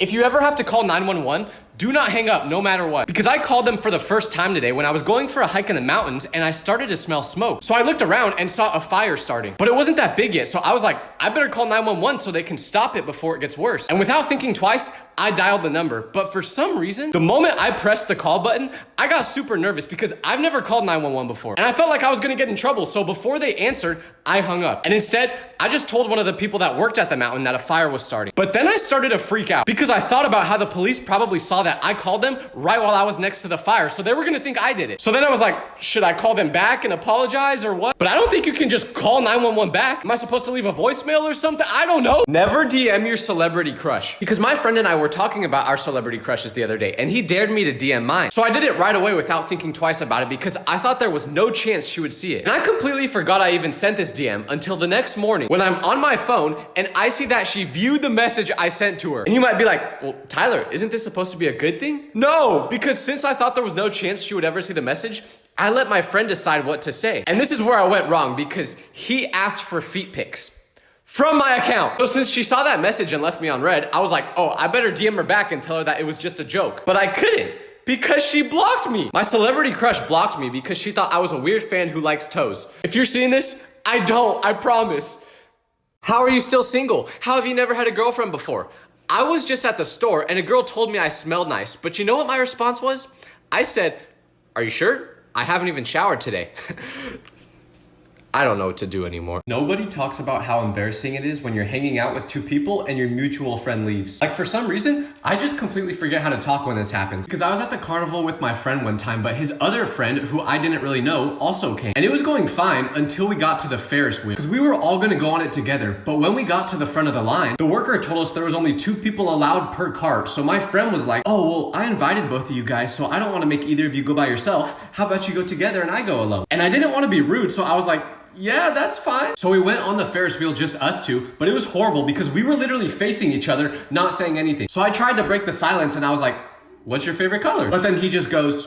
If you ever have to call 911, do not hang up no matter what. Because I called them for the first time today when I was going for a hike in the mountains and I started to smell smoke. So I looked around and saw a fire starting, but it wasn't that big yet. So I was like, I better call 911 so they can stop it before it gets worse. And without thinking twice, I dialed the number. But for some reason, the moment I pressed the call button, I got super nervous because I've never called 911 before. And I felt like I was gonna get in trouble. So before they answered, I hung up. And instead, I just told one of the people that worked at the mountain that a fire was starting. But then I started to freak out because I thought about how the police probably saw that I called them right while I was next to the fire. So they were gonna think I did it. So then I was like, should I call them back and apologize or what? But I don't think you can just call 911 back. Am I supposed to leave a voicemail or something? I don't know. Never DM your celebrity crush. Because my friend and I were talking about our celebrity crushes the other day and he dared me to DM mine. So I did it right away without thinking twice about it because I thought there was no chance she would see it. And I completely forgot I even sent this DM until the next morning when I'm on my phone and I see that she viewed the message I sent to her. And you might be like, well, Tyler, isn't this supposed to be a good thing? No, because since I thought there was no chance she would ever see the message, I let my friend decide what to say. And this is where I went wrong because he asked for feet pics from my account. So since she saw that message and left me on red, I was like, oh, I better DM her back and tell her that it was just a joke. But I couldn't because she blocked me. My celebrity crush blocked me because she thought I was a weird fan who likes toes. If you're seeing this, I don't, I promise. How are you still single? How have you never had a girlfriend before? I was just at the store and a girl told me I smelled nice, but you know what my response was? I said, are you sure? I haven't even showered today. I don't know what to do anymore. Nobody talks about how embarrassing it is when you're hanging out with two people and your mutual friend leaves. Like for some reason, I just completely forget how to talk when this happens. Because I was at the carnival with my friend one time, but his other friend, who I didn't really know, also came. And it was going fine until we got to the Ferris wheel. Because we were all gonna go on it together. But when we got to the front of the line, the worker told us there was only 2 people allowed per cart. So my friend was like, oh, well, I invited both of you guys, so I don't wanna make either of you go by yourself. How about you go together and I go alone? And I didn't wanna be rude, so I was like, yeah, that's fine. So we went on the Ferris wheel, just us two, but it was horrible because we were literally facing each other, not saying anything. So I tried to break the silence and I was like, what's your favorite color? But then he just goes,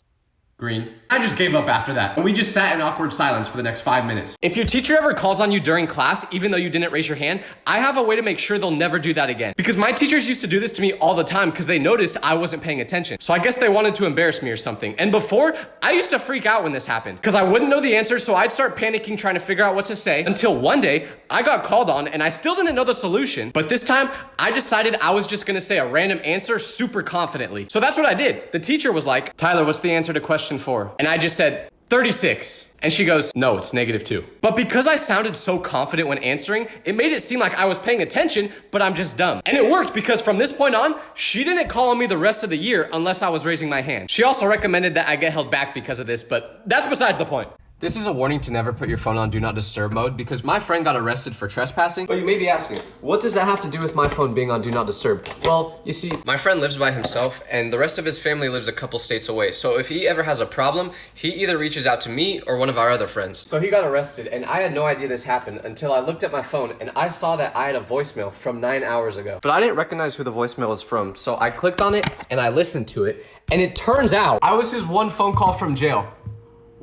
green. I just gave up after that. And we just sat in awkward silence for the next 5 minutes. If your teacher ever calls on you during class, even though you didn't raise your hand, I have a way to make sure they'll never do that again. Because my teachers used to do this to me all the time because they noticed I wasn't paying attention. So I guess they wanted to embarrass me or something. And before, I used to freak out when this happened because I wouldn't know the answer. So I'd start panicking trying to figure out what to say until one day I got called on and I still didn't know the solution. But this time I decided I was just gonna say a random answer super confidently. So that's what I did. The teacher was like, Tyler, what's the answer to question 4? And I just said, 36. And she goes, no, it's -2. But because I sounded so confident when answering, it made it seem like I was paying attention, but I'm just dumb. And it worked because from this point on, she didn't call on me the rest of the year unless I was raising my hand. She also recommended that I get held back because of this, but that's besides the point. This is a warning to never put your phone on Do Not Disturb mode because my friend got arrested for trespassing. But you may be asking, what does that have to do with my phone being on Do Not Disturb? Well, you see, my friend lives by himself and the rest of his family lives a couple states away. So if he ever has a problem, he either reaches out to me or one of our other friends. So he got arrested and I had no idea this happened until I looked at my phone and I saw that I had a voicemail from 9 hours ago. But I didn't recognize who the voicemail was from. So I clicked on it and I listened to it. And it turns out I was his one phone call from jail.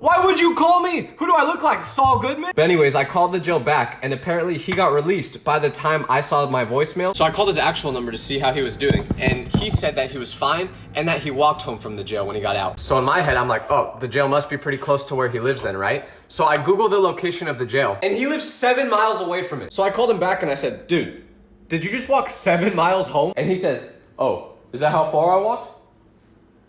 Why would you call me? Who do I look like, Saul Goodman? But anyways, I called the jail back and apparently he got released by the time I saw my voicemail. So I called his actual number to see how he was doing and he said that he was fine and that he walked home from the jail when he got out. So in my head, I'm like, oh, the jail must be pretty close to where he lives then, right? So I Googled the location of the jail and he lives 7 miles away from it. So I called him back and I said, dude, did you just walk 7 miles home? And he says, oh, is that how far I walked?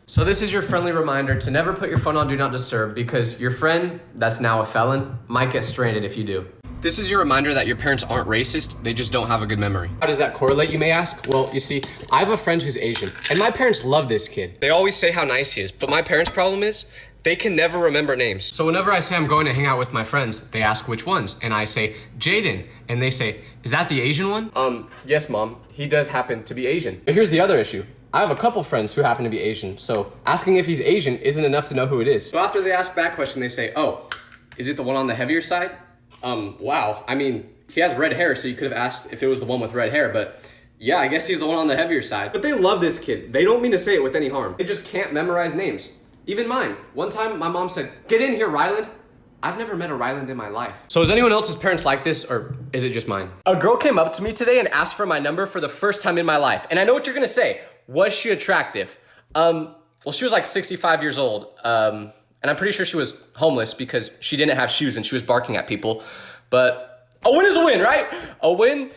So this is your friendly reminder to never put your phone on Do Not Disturb because your friend, that's now a felon, might get stranded if you do. This is your reminder that your parents aren't racist, they just don't have a good memory. How does that correlate, you may ask? Well, you see, I have a friend who's Asian, and my parents love this kid. They always say how nice he is, but my parents' problem is, they can never remember names. So whenever I say I'm going to hang out with my friends, they ask which ones, and I say, Jaden, and they say, is that the Asian one? Yes, Mom, he does happen to be Asian. But here's the other issue. I have a couple friends who happen to be Asian, so asking if he's Asian isn't enough to know who it is. So after they ask that question, they say, oh, is it the one on the heavier side? Wow, I mean, he has red hair, so you could have asked if it was the one with red hair, but yeah, I guess he's the one on the heavier side. But they love this kid. They don't mean to say it with any harm. They just can't memorize names. Even mine. One time, my mom said, get in here, Ryland. I've never met a Ryland in my life. So is anyone else's parents like this, or is it just mine? A girl came up to me today and asked for my number for the first time in my life. And I know what you're gonna say. was she attractive? Well, she was like 65 years old. And I'm pretty sure she was homeless because she didn't have shoes and she was barking at people. But a win is a win, right? A win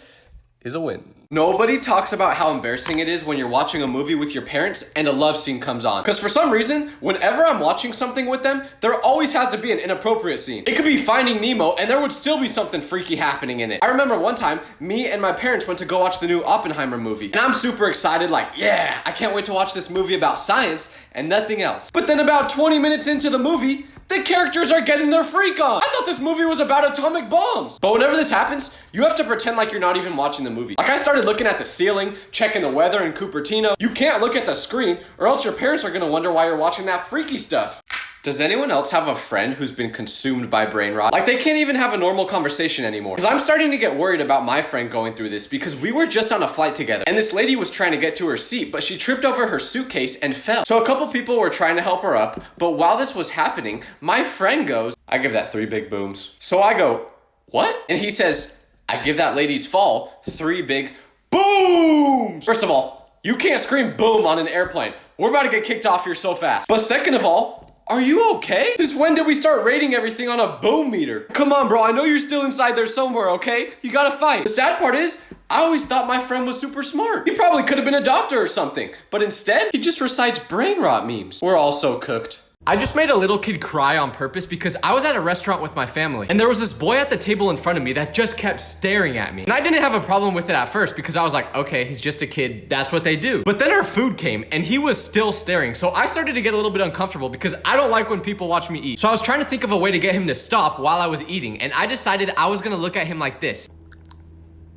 is a win. Nobody talks about how embarrassing it is when you're watching a movie with your parents and a love scene comes on. Because for some reason, whenever I'm watching something with them, there always has to be an inappropriate scene. It could be Finding Nemo and there would still be something freaky happening in it. I remember one time, me and my parents went to go watch the new Oppenheimer movie. And I'm super excited, like, yeah, I can't wait to watch this movie about science and nothing else. But then about 20 minutes into the movie, the characters are getting their freak on. I thought this movie was about atomic bombs. But whenever this happens, you have to pretend like you're not even watching the movie. Like I started looking at the ceiling, checking the weather in Cupertino. You can't look at the screen or else your parents are gonna wonder why you're watching that freaky stuff. Does anyone else have a friend who's been consumed by brain rot? Like they can't even have a normal conversation anymore. Because I'm starting to get worried about my friend going through this because we were just on a flight together and this lady was trying to get to her seat, but she tripped over her suitcase and fell. So a couple people were trying to help her up, but while this was happening, my friend goes, I give that 3 big booms. So I go, what? And he says, I give that lady's fall 3 big booms. First of all, you can't scream boom on an airplane. We're about to get kicked off here so fast. But second of all, are you okay? Since when did we start rating everything on a boom meter? Come on, bro, I know you're still inside there somewhere, okay? You gotta fight. The sad part is, I always thought my friend was super smart. He probably could have been a doctor or something, but instead, he just recites brain rot memes. We're all so cooked. I just made a little kid cry on purpose because I was at a restaurant with my family and there was this boy at the table in front of me that just kept staring at me. And I didn't have a problem with it at first because I was like, okay, he's just a kid, that's what they do. But then our food came and he was still staring. So I started to get a little bit uncomfortable because I don't like when people watch me eat. So I was trying to think of a way to get him to stop while I was eating and I decided I was gonna look at him like this.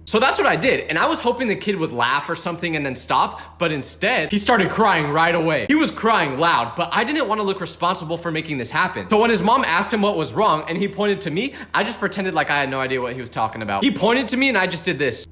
So that's what I did, and I was hoping the kid would laugh or something and then stop, but instead, he started crying right away. He was crying loud, but I didn't want to look responsible for making this happen. So when his mom asked him what was wrong and he pointed to me, I just pretended like I had no idea what he was talking about. He pointed to me and I just did this.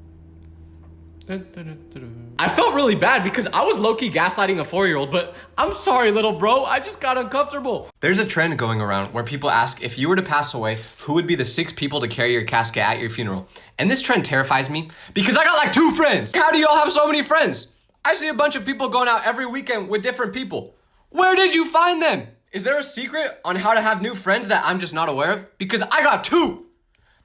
I felt really bad because I was low-key gaslighting a 4-year-old, but I'm sorry, little bro, I just got uncomfortable. There's a trend going around where people ask if you were to pass away, who would be the 6 people to carry your casket at your funeral? And this trend terrifies me because I got like 2 friends. How do y'all have so many friends? I see a bunch of people going out every weekend with different people. Where did you find them? Is there a secret on how to have new friends that I'm just not aware of? Because I got 2.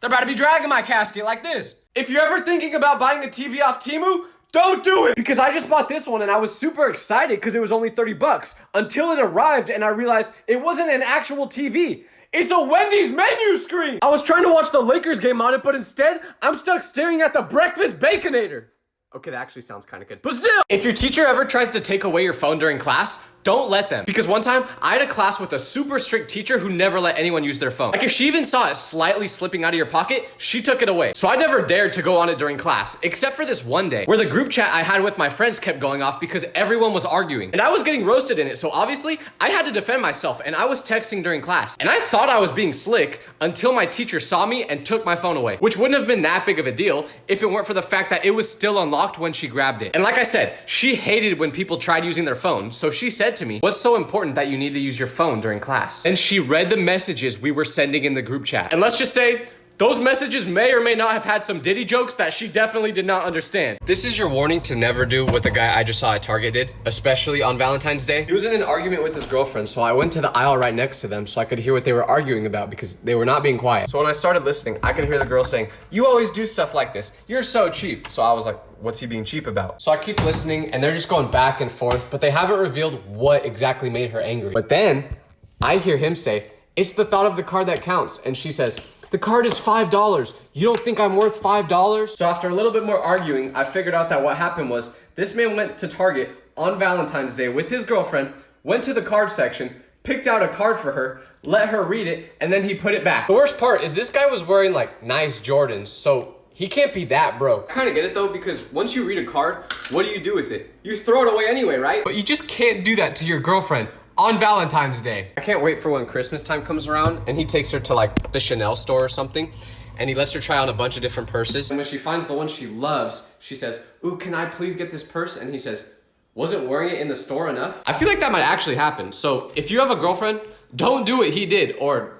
They're about to be dragging my casket like this. If you're ever thinking about buying a TV off Temu, don't do it! Because I just bought this one and I was super excited because it was only 30 bucks until it arrived and I realized it wasn't an actual TV. It's a Wendy's menu screen! I was trying to watch the Lakers game on it, but instead, I'm stuck staring at the breakfast Baconator. Okay, that actually sounds kind of good. But still! If your teacher ever tries to take away your phone during class, don't let them. Because one time, I had a class with a super strict teacher who never let anyone use their phone. Like if she even saw it slightly slipping out of your pocket, she took it away. So I never dared to go on it during class, except for this one day where the group chat I had with my friends kept going off because everyone was arguing. And I was getting roasted in it, so obviously I had to defend myself and I was texting during class. And I thought I was being slick until my teacher saw me and took my phone away, which wouldn't have been that big of a deal if it weren't for the fact that it was still unlocked when she grabbed it. And like I said, she hated when people tried using their phone, so she said to me, what's so important that you need to use your phone during class? And she read the messages we were sending in the group chat. And let's just say, those messages may or may not have had some Diddy jokes that she definitely did not understand. This is your warning to never do what the guy I just saw at Target did, especially on Valentine's Day. He was in an argument with his girlfriend, so I went to the aisle right next to them so I could hear what they were arguing about because they were not being quiet. So when I started listening, I could hear the girl saying, you always do stuff like this. You're so cheap. So I was like, what's he being cheap about? So I keep listening and they're just going back and forth, but they haven't revealed what exactly made her angry. But then I hear him say, it's the thought of the card that counts. And she says, the card is $5. You don't think I'm worth $5? So after a little bit more arguing, I figured out that what happened was this man went to Target on Valentine's Day with his girlfriend, went to the card section, picked out a card for her, let her read it, and then he put it back. The worst part is this guy was wearing like nice Jordans, so he can't be that broke. I kind of get it though, because once you read a card, what do you do with it? You throw it away anyway, right? But you just can't do that to your girlfriend on Valentine's Day. I can't wait for when Christmas time comes around and he takes her to like the Chanel store or something and he lets her try on a bunch of different purses. And when she finds the one she loves, she says, ooh, can I please get this purse? And he says, wasn't wearing it in the store enough? I feel like that might actually happen. So if you have a girlfriend, don't do what he did or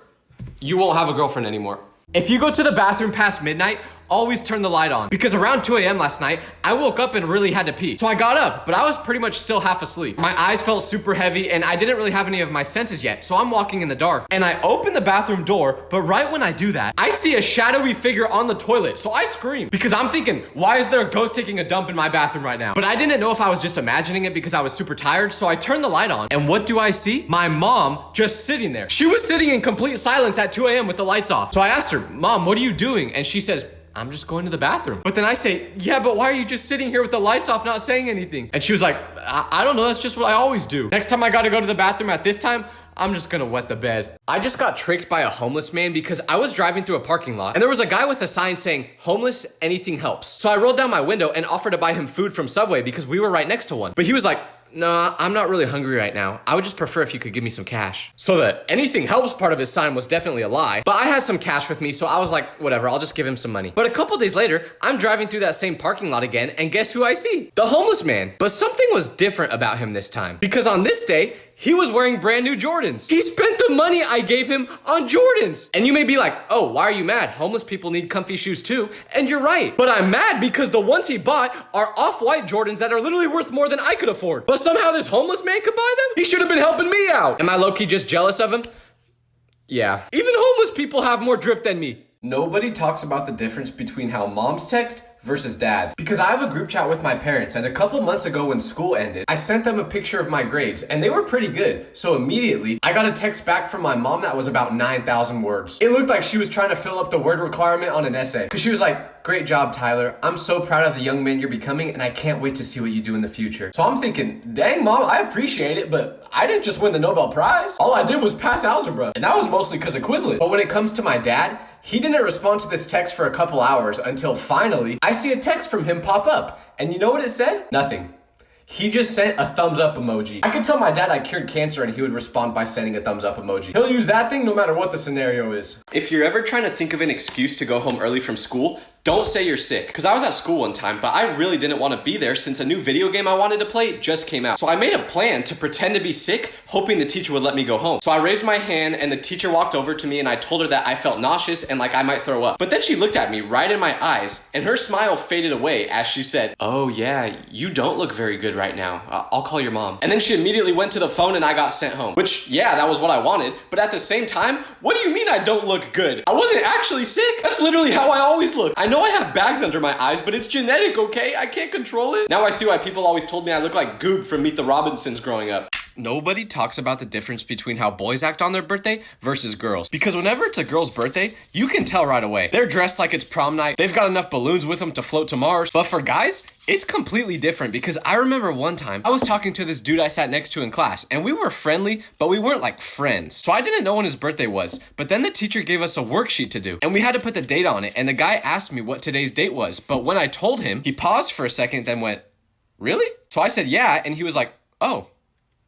you won't have a girlfriend anymore. If you go to the bathroom past midnight, always turn the light on. Because around 2 a.m. last night, I woke up and really had to pee. So I got up, but I was pretty much still half asleep. My eyes felt super heavy and I didn't really have any of my senses yet. So I'm walking in the dark and I open the bathroom door, but right when I do that, I see a shadowy figure on the toilet. So I scream because I'm thinking, why is there a ghost taking a dump in my bathroom right now? But I didn't know if I was just imagining it because I was super tired. So I turned the light on and what do I see? My mom just sitting there. She was sitting in complete silence at 2 a.m. with the lights off. So I asked her, Mom, what are you doing? And she says, I'm just going to the bathroom. But then I say, yeah, but why are you just sitting here with the lights off, not saying anything? And she was like, I don't know, that's just what I always do. Next time I gotta go to the bathroom at this time, I'm just gonna wet the bed. I just got tricked by a homeless man because I was driving through a parking lot and there was a guy with a sign saying, homeless, anything helps. So I rolled down my window and offered to buy him food from Subway because we were right next to one. But he was like, no, I'm not really hungry right now. I would just prefer if you could give me some cash. So the anything helps part of his sign was definitely a lie, but I had some cash with me, so I was like, whatever, I'll just give him some money. But a couple days later, I'm driving through that same parking lot again, and guess who I see? The homeless man. But something was different about him this time, because on this day, he was wearing brand new Jordans. He spent the money I gave him on Jordans. And you may be like, oh, why are you mad? Homeless people need comfy shoes too. And you're right. But I'm mad because the ones he bought are off-white Jordans that are literally worth more than I could afford. But somehow this homeless man could buy them? He should have been helping me out. Am I low-key just jealous of him? Yeah. Even homeless people have more drip than me. Nobody talks about the difference between how moms text versus dads. Because I have a group chat with my parents, and a couple months ago when school ended, I sent them a picture of my grades and they were pretty good. So immediately I got a text back from my mom that was about 9,000 words. It looked like she was trying to fill up the word requirement on an essay. Cause she was like, great job, Tyler. I'm so proud of the young man you're becoming and I can't wait to see what you do in the future. So I'm thinking, dang mom, I appreciate it, but I didn't just win the Nobel Prize. All I did was pass algebra. And that was mostly cause of Quizlet. But when it comes to my dad, he didn't respond to this text for a couple hours until finally I see a text from him pop up. And you know what it said? Nothing. He just sent a thumbs up emoji. I could tell my dad I cured cancer and he would respond by sending a thumbs up emoji. He'll use that thing no matter what the scenario is. If you're ever trying to think of an excuse to go home early from school, don't say you're sick. Because I was at school one time, but I really didn't want to be there since a new video game I wanted to play just came out. So I made a plan to pretend to be sick, hoping the teacher would let me go home. So I raised my hand and the teacher walked over to me and I told her that I felt nauseous and like I might throw up. But then she looked at me right in my eyes and her smile faded away as she said, oh yeah, you don't look very good right now. I'll call your mom. And then she immediately went to the phone and I got sent home. Which, yeah, that was what I wanted. But at the same time, what do you mean I don't look good? I wasn't actually sick. That's literally how I always look. I know I have bags under my eyes, but it's genetic, okay? I can't control it. Now I see why people always told me I look like Goob from Meet the Robinsons growing up. Nobody talks about the difference between how boys act on their birthday versus girls. Because whenever it's a girl's birthday, you can tell right away. They're dressed like it's prom night. They've got enough balloons with them to float to Mars. But for guys, it's completely different because I remember one time I was talking to this dude I sat next to in class and we were friendly, but we weren't like friends. So I didn't know when his birthday was, but then the teacher gave us a worksheet to do and we had to put the date on it and the guy asked me what today's date was. But when I told him, he paused for a second, then went, really? So I said, yeah. And he was like, oh,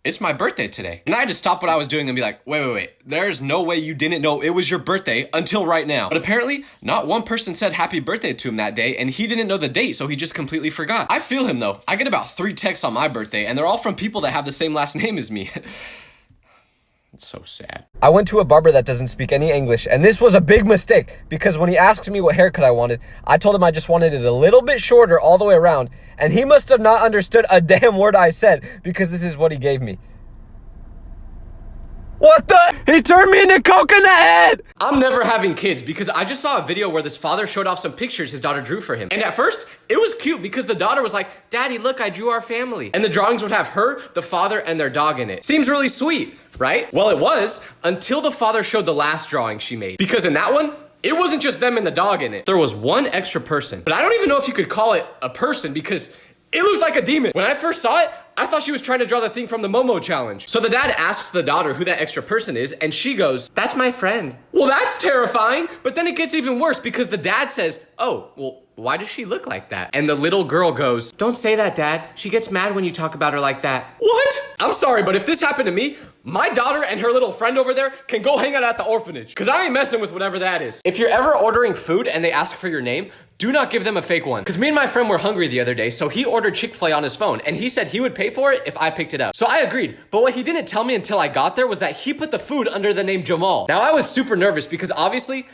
it's my birthday today. And I had to stop what I was doing and be like, wait. There's no way you didn't know it was your birthday until right now. But apparently, not one person said happy birthday to him that day, and he didn't know the date, so he just completely forgot. I feel him though. I get about 3 texts on my birthday, and they're all from people that have the same last name as me. It's so sad. I went to a barber that doesn't speak any English, and this was a big mistake because when he asked me what haircut I wanted, I told him I just wanted it a little bit shorter all the way around, and he must have not understood a damn word I said because this is what he gave me. What the? He turned me into Coconut Head! I'm never having kids because I just saw a video where this father showed off some pictures his daughter drew for him. And at first, it was cute because the daughter was like, Daddy, look, I drew our family. And the drawings would have her, the father, and their dog in it. Seems really sweet, right? Well, it was until the father showed the last drawing she made. Because in that one, it wasn't just them and the dog in it. There was one extra person. But I don't even know if you could call it a person because it looked like a demon. When I first saw it, I thought she was trying to draw the thing from the Momo challenge. So the dad asks the daughter who that extra person is, and she goes, that's my friend. Well, that's terrifying, but then it gets even worse because the dad says, oh, well, why does she look like that? And the little girl goes, don't say that, Dad. She gets mad when you talk about her like that. What? I'm sorry, but if this happened to me, my daughter and her little friend over there can go hang out at the orphanage because I ain't messing with whatever that is. If you're ever ordering food and they ask for your name, do not give them a fake one. Because me and my friend were hungry the other day, so he ordered Chick-fil-A on his phone, and he said he would pay for it if I picked it up. So I agreed, but what he didn't tell me until I got there was that he put the food under the name Jamal. Now I was super nervous because obviously,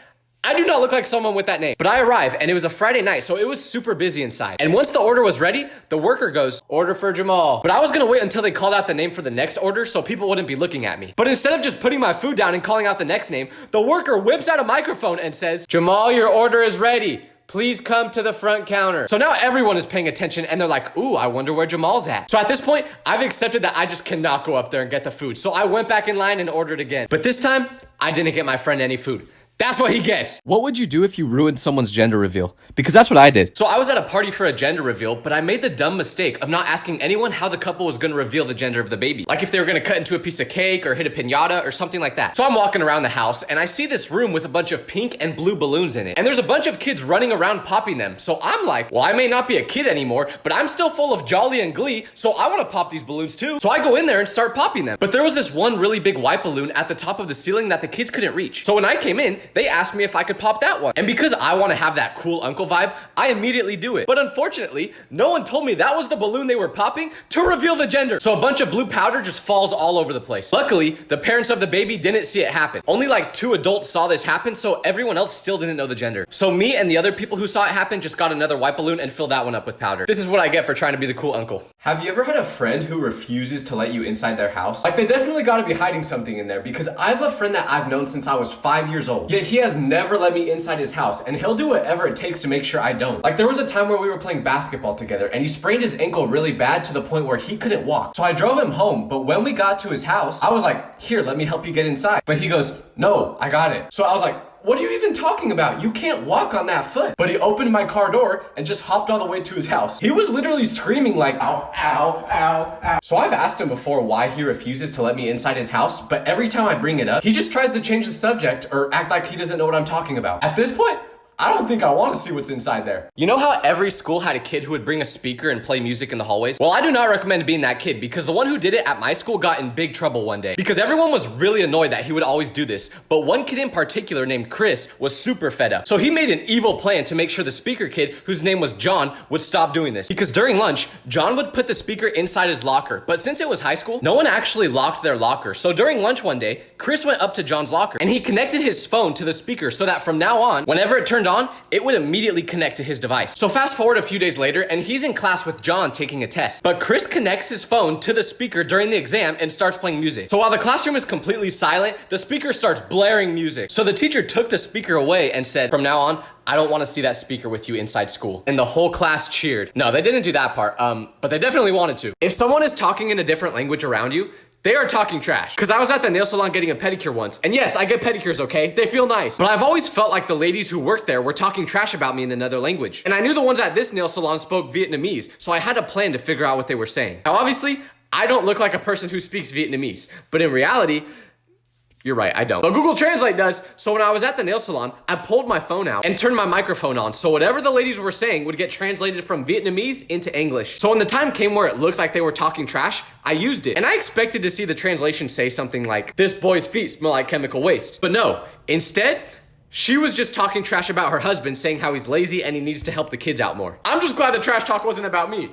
I do not look like someone with that name. But I arrive, and it was a Friday night, so it was super busy inside. And once the order was ready, the worker goes, "Order for Jamal." But I was gonna wait until they called out the name for the next order so people wouldn't be looking at me. But instead of just putting my food down and calling out the next name, the worker whips out a microphone and says, "Jamal, your order is ready. Please come to the front counter." So now everyone is paying attention and they're like, "Ooh, I wonder where Jamal's at." So at this point, I've accepted that I just cannot go up there and get the food. So I went back in line and ordered again. But this time, I didn't get my friend any food. That's what he gets. What would you do if you ruined someone's gender reveal? Because that's what I did. So I was at a party for a gender reveal, but I made the dumb mistake of not asking anyone how the couple was gonna reveal the gender of the baby. Like if they were gonna cut into a piece of cake or hit a piñata or something like that. So I'm walking around the house and I see this room with a bunch of pink and blue balloons in it. And there's a bunch of kids running around popping them. So I'm like, well, I may not be a kid anymore, but I'm still full of jolly and glee, so I wanna pop these balloons too. So I go in there and start popping them. But there was this one really big white balloon at the top of the ceiling that the kids couldn't reach. So when I came in, they asked me if I could pop that one. And because I want to have that cool uncle vibe, I immediately do it. But unfortunately, no one told me that was the balloon they were popping to reveal the gender. So a bunch of blue powder just falls all over the place. Luckily, the parents of the baby didn't see it happen. Only like 2 adults saw this happen, so everyone else still didn't know the gender. So me and the other people who saw it happen just got another white balloon and filled that one up with powder. This is what I get for trying to be the cool uncle. Have you ever had a friend who refuses to let you inside their house? Like they definitely gotta be hiding something in there, because I have a friend that I've known since I was 5 years old. Yet he has never let me inside his house, and he'll do whatever it takes to make sure I don't. Like there was a time where we were playing basketball together and he sprained his ankle really bad to the point where he couldn't walk. So I drove him home, but when we got to his house, I was like, "Here, let me help you get inside." But he goes, "No, I got it." So I was like, "What are you even talking about? You can't walk on that foot." But he opened my car door and just hopped all the way to his house. He was literally screaming like, "Ow, ow, ow, ow." So I've asked him before why he refuses to let me inside his house, but every time I bring it up, he just tries to change the subject or act like he doesn't know what I'm talking about. At this point, I don't think I want to see what's inside there. You know how every school had a kid who would bring a speaker and play music in the hallways? Well, I do not recommend being that kid, because the one who did it at my school got in big trouble one day. Because everyone was really annoyed that he would always do this, but one kid in particular named Chris was super fed up. So he made an evil plan to make sure the speaker kid, whose name was John, would stop doing this. Because during lunch, John would put the speaker inside his locker, but since it was high school, no one actually locked their locker. So during lunch one day, Chris went up to John's locker and he connected his phone to the speaker so that from now on, whenever it turned on, it would immediately connect to his device. So fast forward a few days later and he's in class with John taking a test. But Chris connects his phone to the speaker during the exam and starts playing music. So while the classroom is completely silent, the speaker starts blaring music. So the teacher took the speaker away and said, "From now on, I don't want to see that speaker with you inside school." And the whole class cheered. No, they didn't do that part, but they definitely wanted to. If someone is talking in a different language around you, they are talking trash. Because I was at the nail salon getting a pedicure once. And yes, I get pedicures, okay? They feel nice. But I've always felt like the ladies who worked there were talking trash about me in another language. And I knew the ones at this nail salon spoke Vietnamese, so I had a plan to figure out what they were saying. Now, obviously, I don't look like a person who speaks Vietnamese. But in reality, you're right, I don't. But Google Translate does. So when I was at the nail salon, I pulled my phone out and turned my microphone on. So whatever the ladies were saying would get translated from Vietnamese into English. So when the time came where it looked like they were talking trash, I used it. And I expected to see the translation say something like, "This boy's feet smell like chemical waste." But no, instead, she was just talking trash about her husband, saying how he's lazy and he needs to help the kids out more. I'm just glad the trash talk wasn't about me.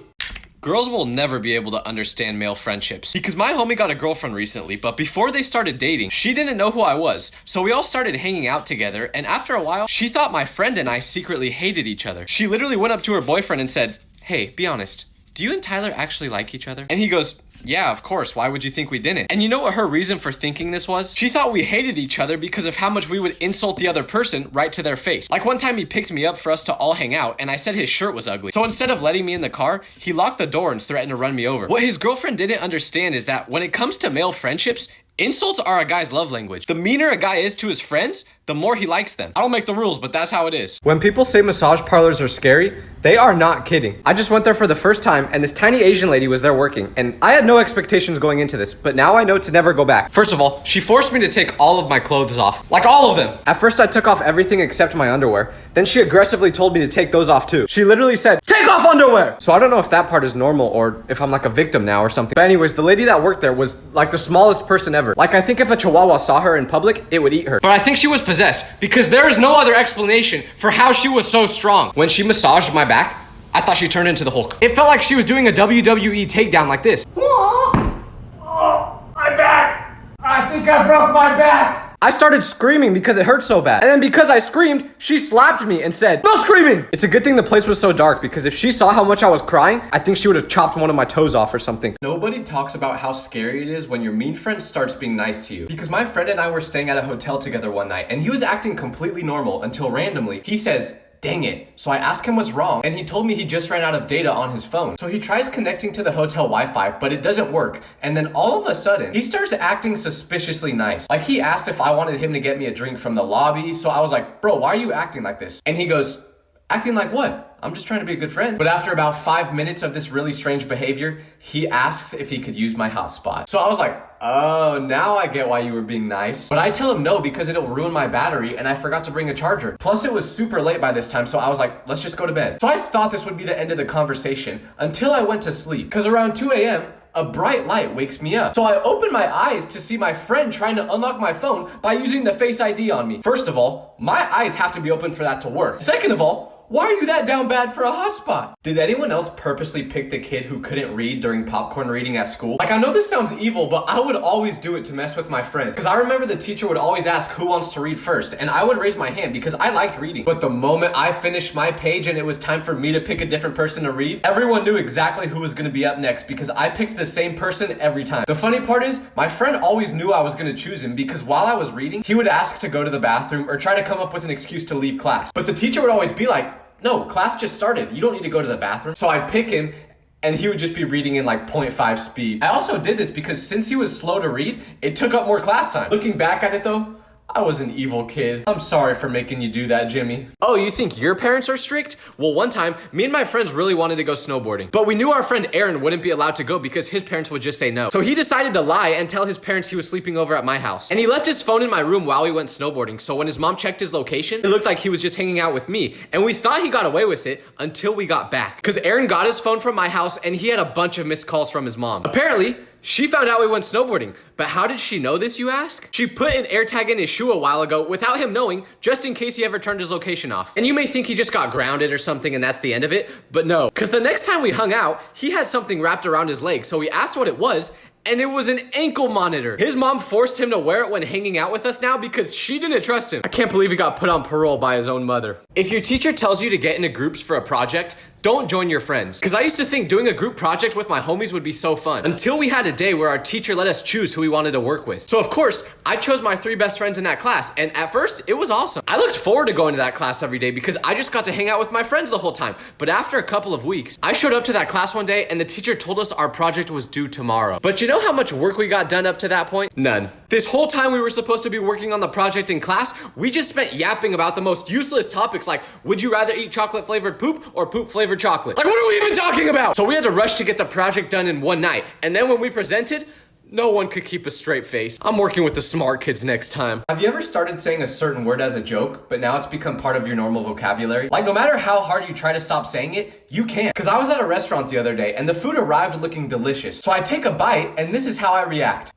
Girls will never be able to understand male friendships, because my homie got a girlfriend recently, but before they started dating, she didn't know who I was. So we all started hanging out together, and after a while, she thought my friend and I secretly hated each other. She literally went up to her boyfriend and said, "Hey, be honest, do you and Tyler actually like each other?" And he goes, "Yeah, of course. Why would you think we didn't?" And you know what her reason for thinking this was? She thought we hated each other because of how much we would insult the other person right to their face. Like one time he picked me up for us to all hang out and I said his shirt was ugly. So instead of letting me in the car, he locked the door and threatened to run me over. What his girlfriend didn't understand is that when it comes to male friendships, insults are a guy's love language. The meaner a guy is to his friends, the more he likes them. I don't make the rules, but that's how it is. When people say massage parlors are scary, they are not kidding. I just went there for the first time and this tiny Asian lady was there working, and I had no expectations going into this, but now I know to never go back. First of all, she forced me to take all of my clothes off. Like all of them. At first I took off everything except my underwear. Then she aggressively told me to take those off too. She literally said, "Take off underwear!" So I don't know if that part is normal or if I'm like a victim now or something. But anyways, the lady that worked there was like the smallest person ever. Like I think if a chihuahua saw her in public, it would eat her. But I think she was possessed, because there is no other explanation for how she was so strong. When she massaged my back, I thought she turned into the Hulk. It felt like she was doing a WWE takedown like this. Oh, my back! I think I broke my back! I started screaming because it hurt so bad. And then because I screamed, she slapped me and said, "No screaming!" It's a good thing the place was so dark, because if she saw how much I was crying, I think she would have chopped one of my toes off or something. Nobody talks about how scary it is when your mean friend starts being nice to you. Because my friend and I were staying at a hotel together one night, and he was acting completely normal until randomly he says, "Dang it." So I asked him what's wrong, and he told me he just ran out of data on his phone. So he tries connecting to the hotel Wi-Fi, but it doesn't work. And then all of a sudden, he starts acting suspiciously nice. Like, he asked if I wanted him to get me a drink from the lobby. So I was like, "Bro, why are you acting like this?" And he goes, "Acting like what? I'm just trying to be a good friend." But after about 5 minutes of this really strange behavior, he asks if he could use my hotspot. So I was like, "Oh, now I get why you were being nice." But I tell him no because it'll ruin my battery, and I forgot to bring a charger. Plus it was super late by this time, so I was like, let's just go to bed. So I thought this would be the end of the conversation until I went to sleep. Because around 2 a.m., a bright light wakes me up. So I open my eyes to see my friend trying to unlock my phone by using the Face ID on me. First of all, my eyes have to be open for that to work. Second of all, why are you that down bad for a hotspot? Did anyone else purposely pick the kid who couldn't read during popcorn reading at school? Like, I know this sounds evil, but I would always do it to mess with my friend. Because I remember the teacher would always ask who wants to read first, and I would raise my hand because I liked reading. But the moment I finished my page and it was time for me to pick a different person to read, everyone knew exactly who was gonna be up next because I picked the same person every time. The funny part is, my friend always knew I was gonna choose him because while I was reading, he would ask to go to the bathroom or try to come up with an excuse to leave class. But the teacher would always be like, "No, class just started. You don't need to go to the bathroom." So I'd pick him, and he would just be reading in like 0.5 speed. I also did this because since he was slow to read, it took up more class time. Looking back at it though, I was an evil kid. I'm sorry for making you do that, Jimmy. Oh, you think your parents are strict? Well, one time, me and my friends really wanted to go snowboarding. But we knew our friend Aaron wouldn't be allowed to go because his parents would just say no. So he decided to lie and tell his parents he was sleeping over at my house. And he left his phone in my room while we went snowboarding. So when his mom checked his location, it looked like he was just hanging out with me. And we thought he got away with it until we got back. Because Aaron got his phone from my house and he had a bunch of missed calls from his mom. Apparently, she found out we went snowboarding. But how did she know this, you ask? She put an AirTag in his shoe a while ago without him knowing, just in case he ever turned his location off. And you may think he just got grounded or something and that's the end of it, but no. Because the next time we hung out, he had something wrapped around his leg, so we asked what it was, and it was an ankle monitor. His mom forced him to wear it when hanging out with us now because she didn't trust him. I can't believe he got put on parole by his own mother. If your teacher tells you to get into groups for a project, don't join your friends. Because I used to think doing a group project with my homies would be so fun. Until we had a day where our teacher let us choose who we wanted to work with. So of course, I chose my 3 best friends in that class. And at first, it was awesome. I looked forward to going to that class every day because I just got to hang out with my friends the whole time. But after a couple of weeks, I showed up to that class one day and the teacher told us our project was due tomorrow. But you know how much work we got done up to that point? None. This whole time we were supposed to be working on the project in class, we just spent yapping about the most useless topics like, would you rather eat chocolate flavored poop or poop flavored chocolate? Like, what are we even talking about? So we had to rush to get the project done in one night. And then when we presented, no one could keep a straight face. I'm working with the smart kids next time. Have you ever started saying a certain word as a joke, but now it's become part of your normal vocabulary? Like, no matter how hard you try to stop saying it, you can't. Because I was at a restaurant the other day and the food arrived looking delicious. So I take a bite and this is how I react.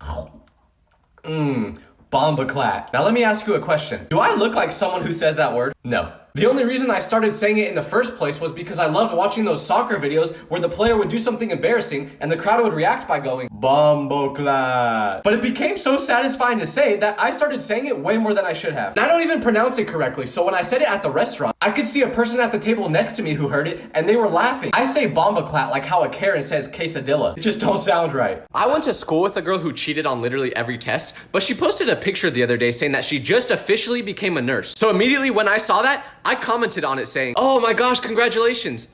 Bombaclat. Now let me ask you a question. Do I look like someone who says that word? No. The only reason I started saying it in the first place was because I loved watching those soccer videos where the player would do something embarrassing and the crowd would react by going, Bombaclat. But it became so satisfying to say that I started saying it way more than I should have. And I don't even pronounce it correctly, so when I said it at the restaurant, I could see a person at the table next to me who heard it and they were laughing. I say Bombaclat like how a Karen says quesadilla. It just don't sound right. I went to school with a girl who cheated on literally every test, but she posted a picture the other day saying that she just officially became a nurse. So immediately when I saw that, I commented on it saying, "Oh my gosh, congratulations.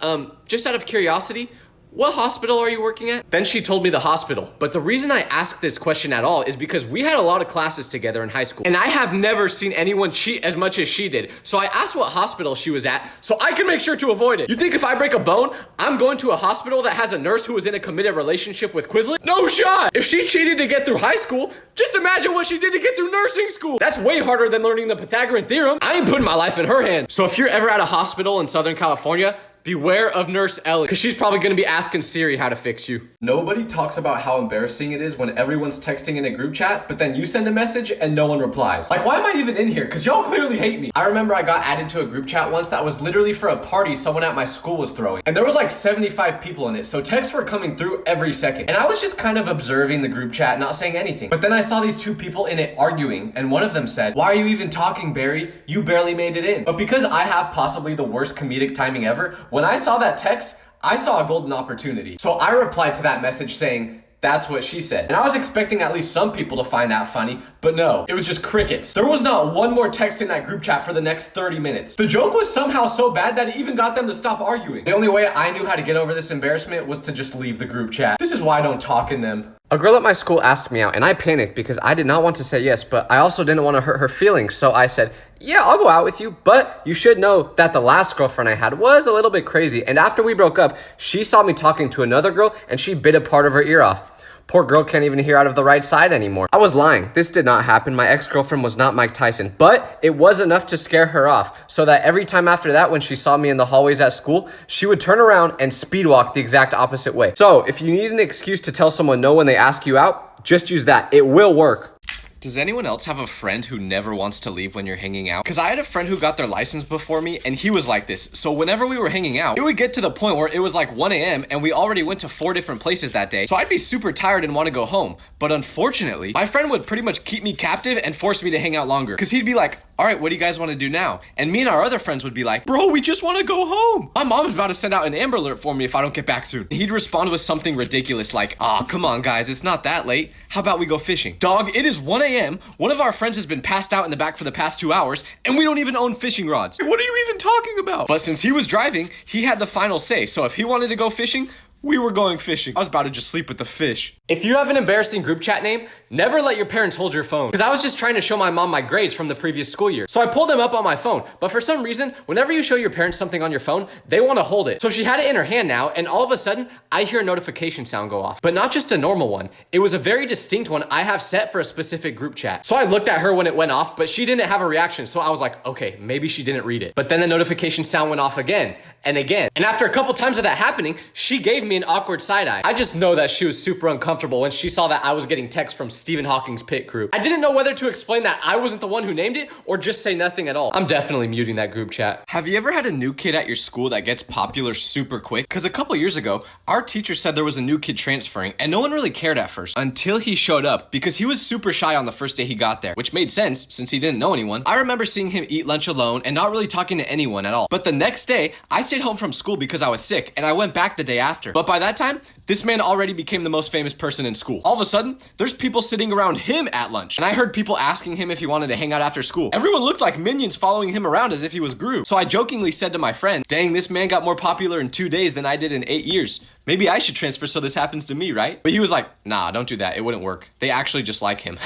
Just out of curiosity, what hospital are you working at?" Then she told me the hospital. But the reason I asked this question at all is because we had a lot of classes together in high school. And I have never seen anyone cheat as much as she did. So I asked what hospital she was at so I can make sure to avoid it. You think if I break a bone, I'm going to a hospital that has a nurse who was in a committed relationship with Quizlet? No shot! If she cheated to get through high school, just imagine what she did to get through nursing school. That's way harder than learning the Pythagorean theorem. I ain't putting my life in her hands. So if you're ever at a hospital in Southern California, Beware of Nurse Ellie, because she's probably gonna be asking Siri how to fix you. Nobody talks about how embarrassing it is when everyone's texting in a group chat, but then you send a message and no one replies. Like, why am I even in here? Because y'all clearly hate me. I remember I got added to a group chat once that was literally for a party someone at my school was throwing. And there was like 75 people in it, so texts were coming through every second. And I was just kind of observing the group chat, not saying anything. But then I saw these two people in it arguing, and one of them said, "Why are you even talking, Barry? You barely made it in." But because I have possibly the worst comedic timing ever, when I saw that text, I saw a golden opportunity. So I replied to that message saying, "That's what she said." And I was expecting at least some people to find that funny, but no, it was just crickets. There was not one more text in that group chat for the next 30 minutes. The joke was somehow so bad that it even got them to stop arguing. The only way I knew how to get over this embarrassment was to just leave the group chat. This is why I don't talk in them. A girl at my school asked me out, and I panicked because I did not want to say yes, but I also didn't want to hurt her feelings, so I said, "Yeah, I'll go out with you, but you should know that the last girlfriend I had was a little bit crazy, and after we broke up, she saw me talking to another girl, and she bit a part of her ear off. Poor girl can't even hear out of the right side anymore." I was lying. This did not happen. My ex-girlfriend was not Mike Tyson, but it was enough to scare her off, so that every time after that, when she saw me in the hallways at school, she would turn around and speed walk the exact opposite way. So if you need an excuse to tell someone no when they ask you out, just use that. It will work. Does anyone else have a friend who never wants to leave when you're hanging out? Because I had a friend who got their license before me, and he was like this. So whenever we were hanging out, it would get to the point where it was like 1 a.m. and we already went to 4 different places that day. So I'd be super tired and want to go home. But unfortunately, my friend would pretty much keep me captive and force me to hang out longer. Because he'd be like, "All right, what do you guys want to do now?" And me and our other friends would be like, "Bro, we just want to go home. My mom's about to send out an Amber Alert for me if I don't get back soon." He'd respond with something ridiculous like, "Aw, come on guys, it's not that late. How about we go fishing?" Dog, it is 1 a.m. One of our friends has been passed out in the back for the past 2 hours, and we don't even own fishing rods. What are you even talking about? But since he was driving, he had the final say. So if he wanted to go fishing, we were going fishing. I was about to just sleep with the fish. If you have an embarrassing group chat name, never let your parents hold your phone. Because I was just trying to show my mom my grades from the previous school year. So I pulled them up on my phone. But for some reason, whenever you show your parents something on your phone, they want to hold it. So she had it in her hand now, and all of a sudden, I hear a notification sound go off. But not just a normal one. It was a very distinct one I have set for a specific group chat. So I looked at her when it went off, but she didn't have a reaction. So I was like, okay, maybe she didn't read it. But then the notification sound went off again and again. And after a couple times of that happening, she gave me an awkward side eye. I just know that she was super uncomfortable when she saw that I was getting texts from Stephen Hawking's pit crew. I didn't know whether to explain that I wasn't the one who named it or just say nothing at all. I'm definitely muting that group chat. Have you ever had a new kid at your school that gets popular super quick? Because a couple years ago, our teacher said there was a new kid transferring and no one really cared at first until he showed up because he was super shy on the first day he got there, which made sense since he didn't know anyone. I remember seeing him eat lunch alone and not really talking to anyone at all. But the next day, I stayed home from school because I was sick and I went back the day after. But by that time, this man already became the most famous person in school. All of a sudden, there's people sitting around him at lunch. And I heard people asking him if he wanted to hang out after school. Everyone looked like minions following him around as if he was Gru. So I jokingly said to my friend, "Dang, this man got more popular in 2 days than I did in 8 years. Maybe I should transfer so this happens to me, right?" But he was like, "Nah, don't do that. It wouldn't work. They actually just like him."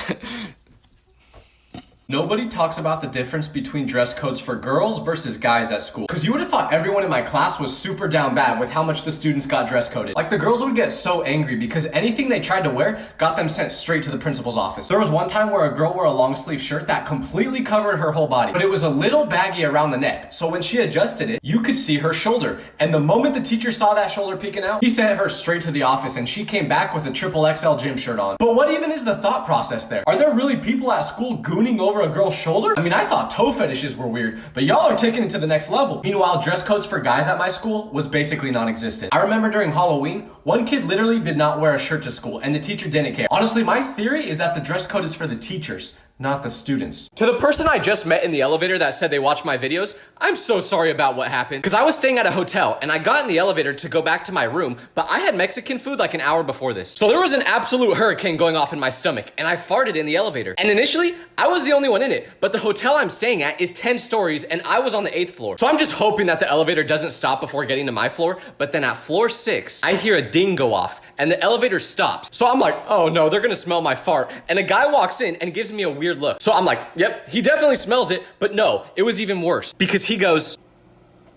Nobody talks about the difference between dress codes for girls versus guys at school. Because you would have thought everyone in my class was super down bad with how much the students got dress coded. Like the girls would get so angry because anything they tried to wear got them sent straight to the principal's office. There was one time where a girl wore a long sleeve shirt that completely covered her whole body, but it was a little baggy around the neck. So when she adjusted it, you could see her shoulder. And the moment the teacher saw that shoulder peeking out, he sent her straight to the office and she came back with a triple XL gym shirt on. But what even is the thought process there? Are there really people at school gooning over a girl's shoulder? I mean, I thought toe fetishes were weird, but y'all are taking it to the next level. Meanwhile, dress codes for guys at my school was basically non-existent. I remember during Halloween, one kid literally did not wear a shirt to school and the teacher didn't care. Honestly, my theory is that the dress code is for the teachers, not the students. To the person I just met in the elevator that said they watched my videos, I'm so sorry about what happened. Because I was staying at a hotel and I got in the elevator to go back to my room, but I had Mexican food like an hour before this. So there was an absolute hurricane going off in my stomach and I farted in the elevator. And initially, I was the only one in it, but the hotel I'm staying at is 10 stories and I was on the 8th floor. So I'm just hoping that the elevator doesn't stop before getting to my floor, but then at floor 6, I hear a ding go off and the elevator stops. So I'm like, oh no, they're gonna smell my fart. And a guy walks in and gives me a weird look. So I'm like, yep, he definitely smells it, but no, it was even worse because he goes,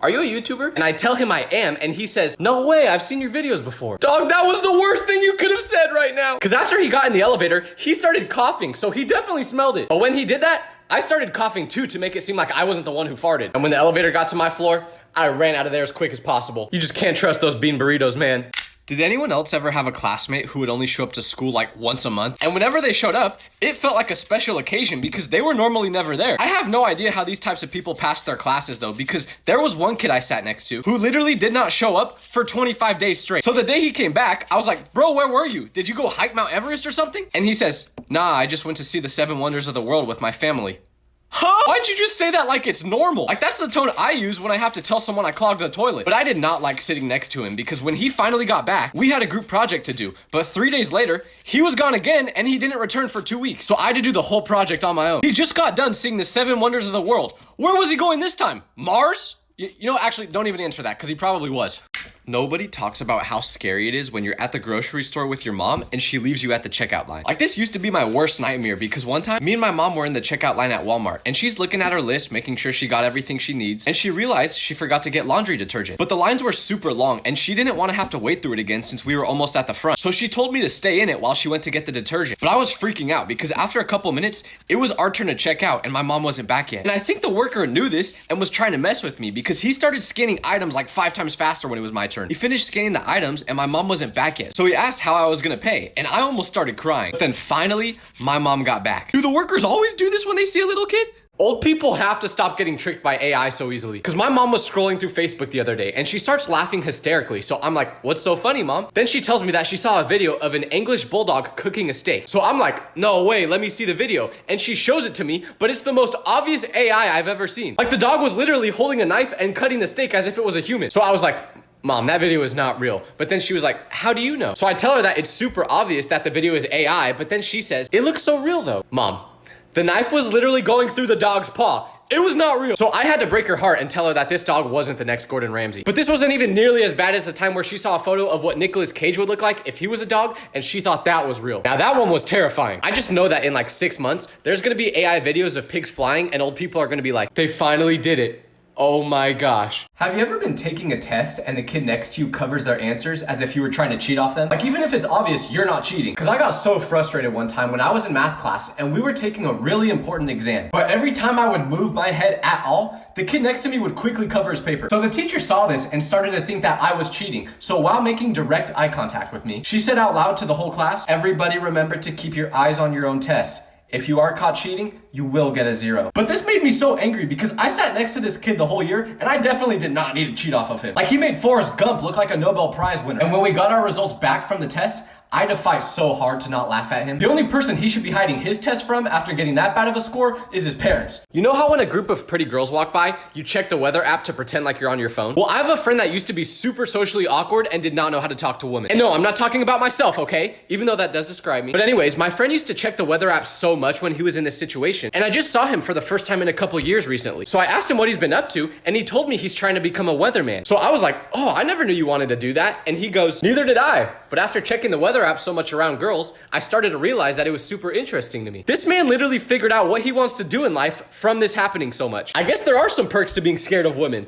"Are you a YouTuber?" And I tell him I am, and he says, "No way, I've seen your videos before." Dog, that was the worst thing you could have said right now. Because after he got in the elevator, he started coughing, so he definitely smelled it. But when he did that, I started coughing too to make it seem like I wasn't the one who farted. And when the elevator got to my floor, I ran out of there as quick as possible. You just can't trust those bean burritos, man. Did anyone else ever have a classmate who would only show up to school like once a month? And whenever they showed up, it felt like a special occasion because they were normally never there. I have no idea how these types of people pass their classes though, because there was one kid I sat next to who literally did not show up for 25 days straight. So the day he came back, I was like, bro, where were you? Did you go hike Mount Everest or something? And he says, nah, I just went to see the 7 wonders of the world with my family. Huh? Why'd you just say that like it's normal? Like that's the tone I use when I have to tell someone I clogged the toilet. But I did not like sitting next to him because when he finally got back, we had a group project to do. But 3 days later, he was gone again and he didn't return for 2 weeks. So I had to do the whole project on my own. He just got done seeing the 7 wonders of the world. Where was he going this time? Mars? You know, actually, don't even answer that because he probably was. Nobody talks about how scary it is when you're at the grocery store with your mom and she leaves you at the checkout line. Like this used to be my worst nightmare because one time me and my mom were in the checkout line at Walmart and she's looking at her list, making sure she got everything she needs, and she realized she forgot to get laundry detergent. But the lines were super long and she didn't want to have to wait through it again since we were almost at the front. So she told me to stay in it while she went to get the detergent. But I was freaking out because after a couple minutes, it was our turn to check out and my mom wasn't back yet. And I think the worker knew this and was trying to mess with me because he started scanning items like 5 times faster when it was my turn. He finished scanning the items and my mom wasn't back yet. So he asked how I was gonna pay and I almost started crying. But then finally, my mom got back. Do the workers always do this when they see a little kid? Old people have to stop getting tricked by AI so easily. Because my mom was scrolling through Facebook the other day and she starts laughing hysterically. So I'm like, what's so funny, mom? Then she tells me that she saw a video of an English bulldog cooking a steak. So I'm like, no way, let me see the video. And she shows it to me, but it's the most obvious AI I've ever seen. Like the dog was literally holding a knife and cutting the steak as if it was a human. So I was like, Mom, that video is not real. But then she was like, how do you know? So I tell her that it's super obvious that the video is AI, but then she says, it looks so real though. Mom, the knife was literally going through the dog's paw. It was not real. So I had to break her heart and tell her that this dog wasn't the next Gordon Ramsay. But this wasn't even nearly as bad as the time where she saw a photo of what Nicolas Cage would look like if he was a dog, and she thought that was real. Now that one was terrifying. I just know that in like 6 months, there's gonna be AI videos of pigs flying and old people are gonna be like, they finally did it. Oh my gosh. Have you ever been taking a test and the kid next to you covers their answers as if you were trying to cheat off them? Like even if it's obvious you're not cheating. Cause I got so frustrated one time when I was in math class and we were taking a really important exam. But every time I would move my head at all, the kid next to me would quickly cover his paper. So the teacher saw this and started to think that I was cheating. So while making direct eye contact with me, she said out loud to the whole class, everybody remember to keep your eyes on your own test. If you are caught cheating, you will get a 0. But this made me so angry because I sat next to this kid the whole year and I definitely did not need to cheat off of him. Like he made Forrest Gump look like a Nobel Prize winner. And when we got our results back from the test, I had to fight so hard to not laugh at him. The only person he should be hiding his test from after getting that bad of a score is his parents. You know how when a group of pretty girls walk by, you check the weather app to pretend like you're on your phone? Well, I have a friend that used to be super socially awkward and did not know how to talk to women. And no, I'm not talking about myself, okay? Even though that does describe me. But anyways, my friend used to check the weather app so much when he was in this situation. And I just saw him for the first time in a couple years recently. So I asked him what he's been up to and he told me he's trying to become a weatherman. So I was like, oh, I never knew you wanted to do that. And he goes, neither did I. But after checking the weather app so much around girls, I started to realize that it was super interesting to me. This man literally figured out what he wants to do in life from this happening so much. I guess there are some perks to being scared of women.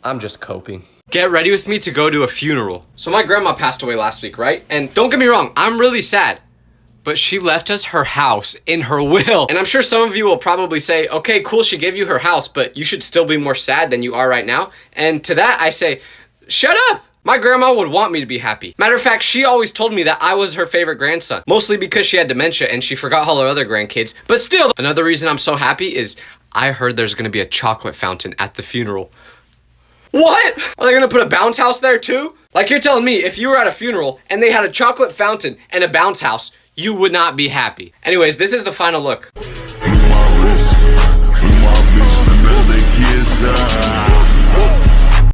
I'm just coping. Get ready with me to go to a funeral. So my grandma passed away last week, right? And don't get me wrong, I'm really sad. But she left us her house in her will. And I'm sure some of you will probably say, okay, cool, she gave you her house, but you should still be more sad than you are right now. And to that, I say, shut up. My grandma would want me to be happy. Matter of fact, she always told me that I was her favorite grandson, mostly because she had dementia and she forgot all her other grandkids. But still, another reason I'm so happy is I heard there's gonna be a chocolate fountain at the funeral. What? Are they gonna put a bounce house there too? Like you're telling me if you were at a funeral and they had a chocolate fountain and a bounce house, you would not be happy. Anyways, this is the final look.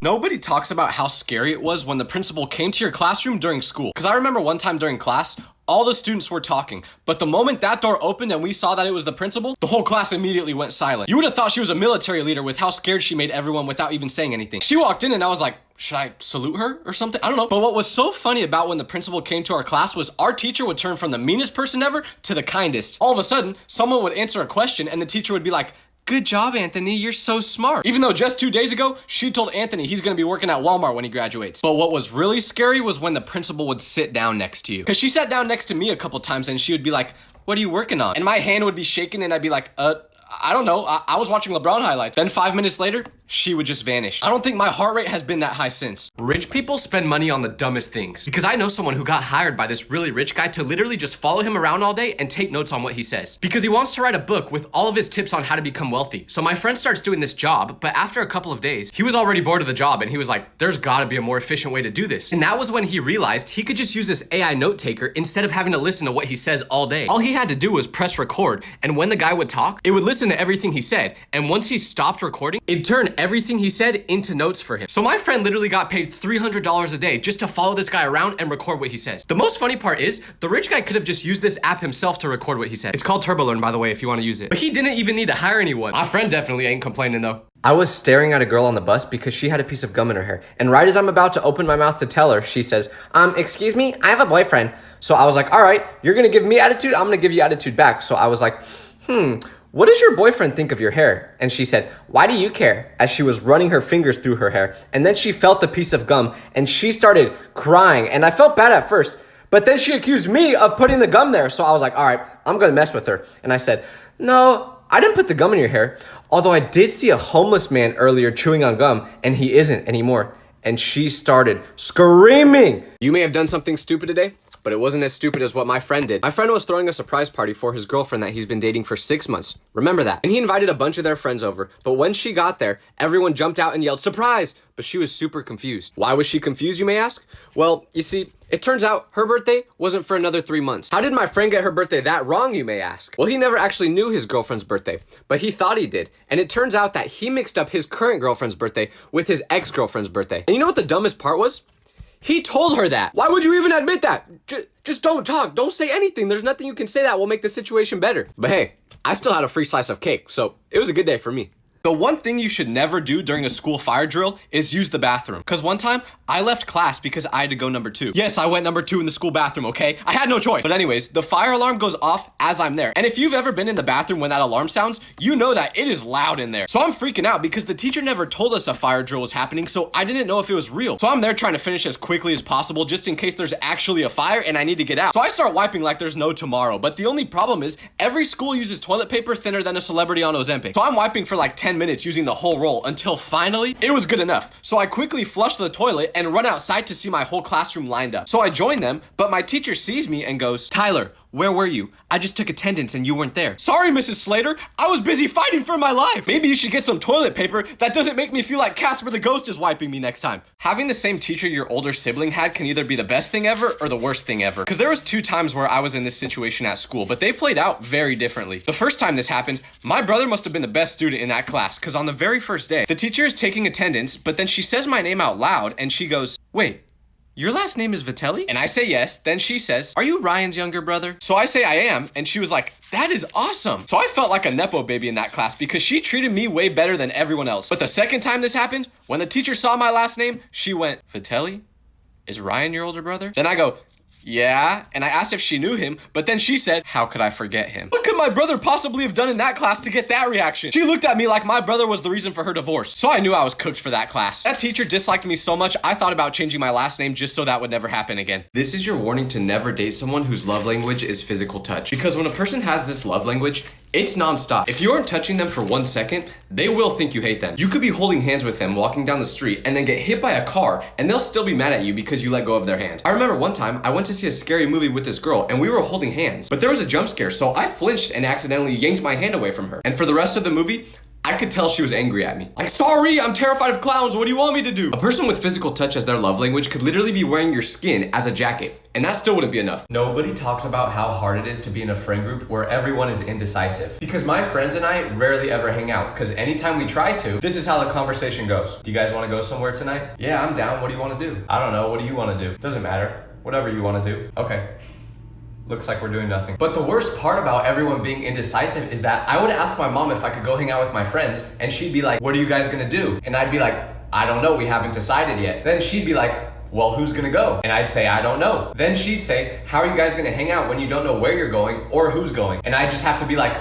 Nobody talks about how scary it was when the principal came to your classroom during school. Because I remember one time during class, all the students were talking, but the moment that door opened and we saw that it was the principal, the whole class immediately went silent. You would have thought she was a military leader with how scared she made everyone without even saying anything. She walked in and I was like, should I salute her or something? I don't know. But what was so funny about when the principal came to our class was our teacher would turn from the meanest person ever to the kindest. All of a sudden, someone would answer a question and the teacher would be like, good job, Anthony, you're so smart. Even though just 2 days ago, she told Anthony he's gonna be working at Walmart when he graduates. But what was really scary was when the principal would sit down next to you. Cause she sat down next to me a couple times and she would be like, what are you working on? And my hand would be shaking and I'd be like, I don't know. I was watching LeBron highlights. Then 5 minutes later, she would just vanish. I don't think my heart rate has been that high since. Rich people spend money on the dumbest things. Because I know someone who got hired by this really rich guy to literally just follow him around all day and take notes on what he says. Because he wants to write a book with all of his tips on how to become wealthy. So my friend starts doing this job, but after a couple of days, he was already bored of the job and he was like, there's gotta be a more efficient way to do this. And that was when he realized he could just use this AI note taker instead of having to listen to what he says all day. All he had to do was press record, and when the guy would talk, it would listen to everything he said. And once he stopped recording, it'd turn everything he said into notes for him. So my friend literally got paid $300 a day just to follow this guy around and record what he says. The most funny part is, the rich guy could have just used this app himself to record what he said. It's called TurboLearn, by the way, if you want to use it. But he didn't even need to hire anyone. My friend definitely ain't complaining though. I was staring at a girl on the bus because she had a piece of gum in her hair. And right as I'm about to open my mouth to tell her, she says, excuse me, I have a boyfriend. So I was like, all right, you're gonna give me attitude, I'm gonna give you attitude back. So I was like, what does your boyfriend think of your hair? And she said, why do you care? As she was running her fingers through her hair. And then she felt the piece of gum and she started crying. And I felt bad at first, but then she accused me of putting the gum there. So I was like, all right, I'm gonna mess with her. And I said, no, I didn't put the gum in your hair. Although I did see a homeless man earlier chewing on gum and he isn't anymore. And she started screaming. You may have done something stupid today, but it wasn't as stupid as what my friend did. My friend was throwing a surprise party for his girlfriend that he's been dating for 6 months. Remember that. And he invited a bunch of their friends over. But when she got there, everyone jumped out and yelled, surprise! But she was super confused. Why was she confused, you may ask? Well, you see, it turns out her birthday wasn't for another 3 months. How did my friend get her birthday that wrong, you may ask? Well, he never actually knew his girlfriend's birthday, but he thought he did. And it turns out that he mixed up his current girlfriend's birthday with his ex-girlfriend's birthday. And you know what the dumbest part was? He told her that. Why would you even admit that? Just don't talk. Don't say anything. There's nothing you can say that will make the situation better. But hey, I still had a free slice of cake, so it was a good day for me. The one thing you should never do during a school fire drill is use the bathroom. Because one time, I left class because I had to go number 2. Yes, I went number 2 in the school bathroom, okay? I had no choice. But anyways, the fire alarm goes off as I'm there. And if you've ever been in the bathroom when that alarm sounds, you know that it is loud in there. So I'm freaking out because the teacher never told us a fire drill was happening, so I didn't know if it was real. So I'm there trying to finish as quickly as possible just in case there's actually a fire and I need to get out. So I start wiping like there's no tomorrow. But the only problem is every school uses toilet paper thinner than a celebrity on Ozempic. So I'm wiping for like 10 minutes using the whole roll until finally it was good enough. So I quickly flush the toilet and run outside to see my whole classroom lined up. So I join them, but my teacher sees me and goes, Tyler, where were you? I just took attendance and you weren't there. Sorry, Mrs. Slater. I was busy fighting for my life. Maybe you should get some toilet paper that doesn't make me feel like Casper the Ghost is wiping me next time. Having the same teacher your older sibling had can either be the best thing ever or the worst thing ever. Because there was 2 times where I was in this situation at school, but they played out very differently. The first time this happened, my brother must have been the best student in that class because on the very first day, the teacher is taking attendance, but then she says my name out loud and she goes, wait, your last name is Vitelli? And I say yes. Then she says, are you Ryan's younger brother? So I say I am. And she was like, that is awesome. So I felt like a Nepo baby in that class because she treated me way better than everyone else. But the second time this happened, when the teacher saw my last name, she went, Vitelli? Is Ryan your older brother? Then I go, yeah. And I asked if she knew him, but then she said, how could I forget him? What could my brother possibly have done in that class to get that reaction? She looked at me like my brother was the reason for her divorce. So I knew I was cooked for that class. That teacher disliked me so much, I thought about changing my last name just so that would never happen again. This is your warning to never date someone whose love language is physical touch. Because when a person has this love language, it's nonstop. If you aren't touching them for 1 second, they will think you hate them. You could be holding hands with them walking down the street and then get hit by a car and they'll still be mad at you because you let go of their hand. I remember one time I went to see a scary movie with this girl and we were holding hands, but there was a jump scare, so I flinched and accidentally yanked my hand away from her. And for the rest of the movie, I could tell she was angry at me. Like, sorry, I'm terrified of clowns. What do you want me to do? A person with physical touch as their love language could literally be wearing your skin as a jacket, and that still wouldn't be enough. Nobody talks about how hard it is to be in a friend group where everyone is indecisive. Because my friends and I rarely ever hang out, because anytime we try to, this is how the conversation goes. Do you guys want to go somewhere tonight? Yeah, I'm down. What do you want to do? I don't know. What do you want to do? Doesn't matter. Whatever you want to do. Okay. Looks like we're doing nothing. But the worst part about everyone being indecisive is that I would ask my mom if I could go hang out with my friends, and she'd be like, what are you guys gonna do? And I'd be like, I don't know, we haven't decided yet. Then she'd be like, well, who's gonna go? And I'd say, I don't know. Then she'd say, how are you guys gonna hang out when you don't know where you're going or who's going? And I'd just have to be like,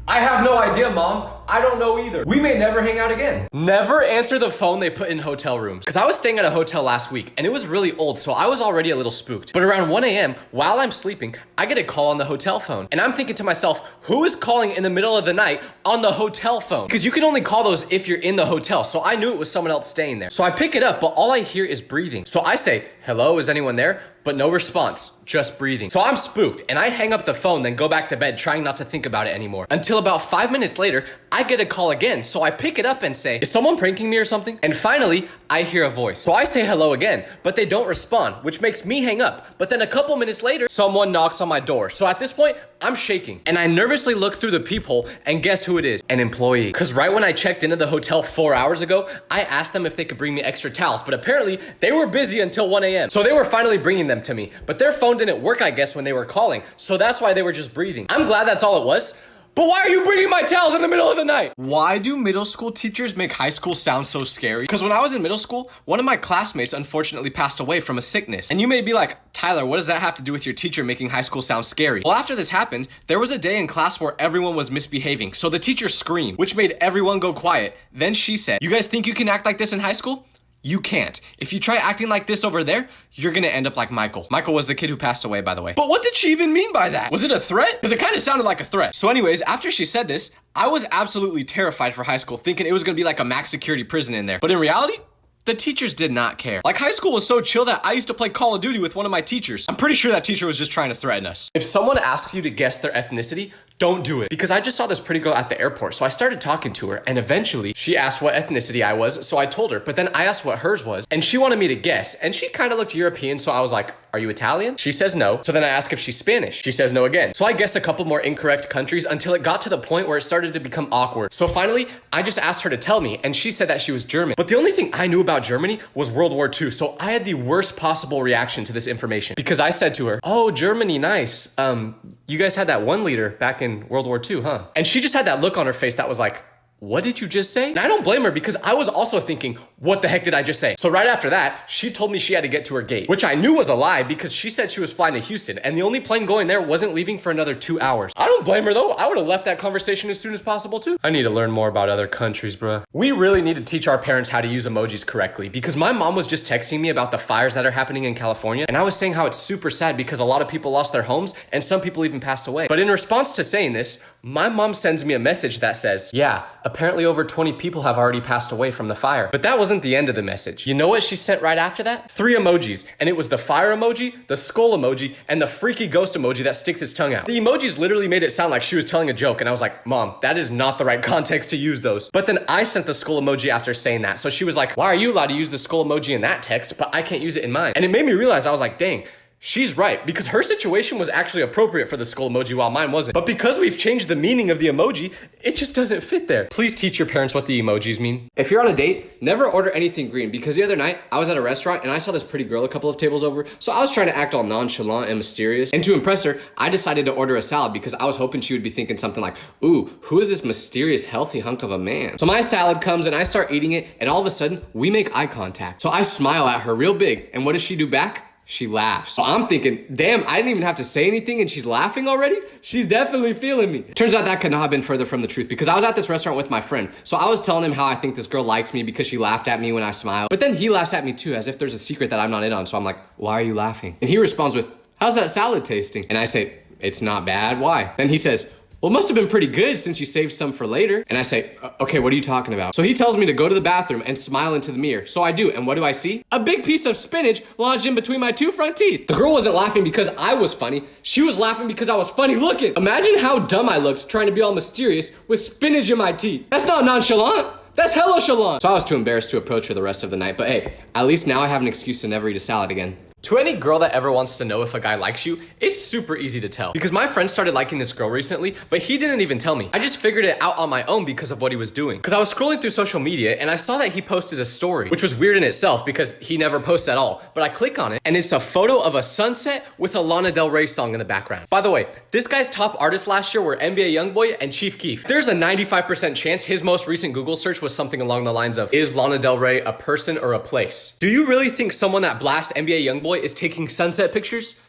I have no idea, Mom. I don't know either. We may never hang out again. Never answer the phone they put in hotel rooms. Because I was staying at a hotel last week and it was really old, so I was already a little spooked. But around 1 a.m., while I'm sleeping, I get a call on the hotel phone. And I'm thinking to myself, who is calling in the middle of the night on the hotel phone? Because you can only call those if you're in the hotel. So I knew it was someone else staying there. So I pick it up, but all I hear is breathing. So I say, hello, is anyone there? But no response, just breathing. So I'm spooked and I hang up the phone, then go back to bed trying not to think about it anymore. Until about 5 minutes later, I get a call again. So I pick it up and say, is someone pranking me or something? And finally, I hear a voice. So I say hello again, but they don't respond, which makes me hang up. But then a couple minutes later, someone knocks on my door. So at this point, I'm shaking and I nervously look through the peephole and guess who it is? An employee. Cause right when I checked into the hotel 4 hours ago, I asked them if they could bring me extra towels, but apparently they were busy until 1 a.m. So they were finally bringing them to me, but their phone didn't work, I guess, when they were calling. So that's why they were just breathing. I'm glad that's all it was. But why are you bringing my towels in the middle of the night? Why do middle school teachers make high school sound so scary? Because when I was in middle school, one of my classmates unfortunately passed away from a sickness. And you may be like, Tyler, what does that have to do with your teacher making high school sound scary? Well, after this happened, there was a day in class where everyone was misbehaving. So the teacher screamed, which made everyone go quiet. Then she said, you guys think you can act like this in high school? You can't. If you try acting like this over there, you're gonna end up like Michael. Michael was the kid who passed away, by the way. But what did she even mean by that? Was it a threat? Because it kind of sounded like a threat. So anyways, after she said this, I was absolutely terrified for high school, thinking it was gonna be like a max security prison in there. But in reality, the teachers did not care. Like, high school was so chill that I used to play Call of Duty with one of my teachers. I'm pretty sure that teacher was just trying to threaten us. If someone asks you to guess their ethnicity, don't do it. Because I just saw this pretty girl at the airport, so I started talking to her, and eventually she asked what ethnicity I was, so I told her, but then I asked what hers was, and she wanted me to guess, and she kind of looked European, so I was like, are you Italian? She says no. So then I ask if she's Spanish. She says no again. So I guessed a couple more incorrect countries until it got to the point where it started to become awkward. So finally, I just asked her to tell me, and she said that she was German. But the only thing I knew about Germany was World War II, so I had the worst possible reaction to this information. Because I said to her, oh, Germany, nice. You guys had that 1 liter back in World War II, huh? And she just had that look on her face that was like, what did you just say? And I don't blame her because I was also thinking, what the heck did I just say? So right after that, she told me she had to get to her gate, which I knew was a lie because she said she was flying to Houston and the only plane going there wasn't leaving for another 2 hours. I don't blame her though. I would have left that conversation as soon as possible too. I need to learn more about other countries, bruh. We really need to teach our parents how to use emojis correctly because my mom was just texting me about the fires that are happening in California and I was saying how it's super sad because a lot of people lost their homes and some people even passed away. But in response to saying this, my mom sends me a message that says, yeah, apparently over 20 people have already passed away from the fire. But that wasn't the end of the message. You know what she sent right after that? 3 emojis, and it was the fire emoji, the skull emoji, and the freaky ghost emoji that sticks its tongue out. The emojis literally made it sound like she was telling a joke, and I was like, Mom, that is not the right context to use those. But then I sent the skull emoji after saying that, so she was like, why are you allowed to use the skull emoji in that text, but I can't use it in mine? And it made me realize, I was like, dang, she's right, because her situation was actually appropriate for the skull emoji while mine wasn't. But because we've changed the meaning of the emoji, it just doesn't fit there. Please teach your parents what the emojis mean. If you're on a date, never order anything green, because the other night I was at a restaurant and I saw this pretty girl a couple of tables over, so I was trying to act all nonchalant and mysterious. And to impress her, I decided to order a salad because I was hoping she would be thinking something like, ooh, who is this mysterious healthy hunk of a man? So my salad comes and I start eating it, and all of a sudden we make eye contact. So I smile at her real big, and what does she do back? She laughs. So I'm thinking, damn, I didn't even have to say anything and she's laughing already? She's definitely feeling me. Turns out that could not have been further from the truth because I was at this restaurant with my friend. So I was telling him how I think this girl likes me because she laughed at me when I smiled. But then he laughs at me too, as if there's a secret that I'm not in on. So I'm like, why are you laughing? And he responds with, how's that salad tasting? And I say, it's not bad, why? Then he says, well, it must have been pretty good since you saved some for later. And I say, okay, what are you talking about? So he tells me to go to the bathroom and smile into the mirror. So I do, and what do I see? A big piece of spinach lodged in between my 2 front teeth. The girl wasn't laughing because I was funny. She was laughing because I was funny looking. Imagine how dumb I looked trying to be all mysterious with spinach in my teeth. That's not nonchalant. That's hella chalant. So I was too embarrassed to approach her the rest of the night. But hey, at least now I have an excuse to never eat a salad again. To any girl that ever wants to know if a guy likes you, it's super easy to tell. Because my friend started liking this girl recently, but he didn't even tell me. I just figured it out on my own because of what he was doing. Because I was scrolling through social media and I saw that he posted a story, which was weird in itself because he never posts at all. But I click on it and it's a photo of a sunset with a Lana Del Rey song in the background. By the way, this guy's top artists last year were NBA Youngboy and Chief Keef. There's a 95% chance his most recent Google search was something along the lines of, is Lana Del Rey a person or a place? Do you really think someone that blasts NBA Youngboy is taking sunset pictures?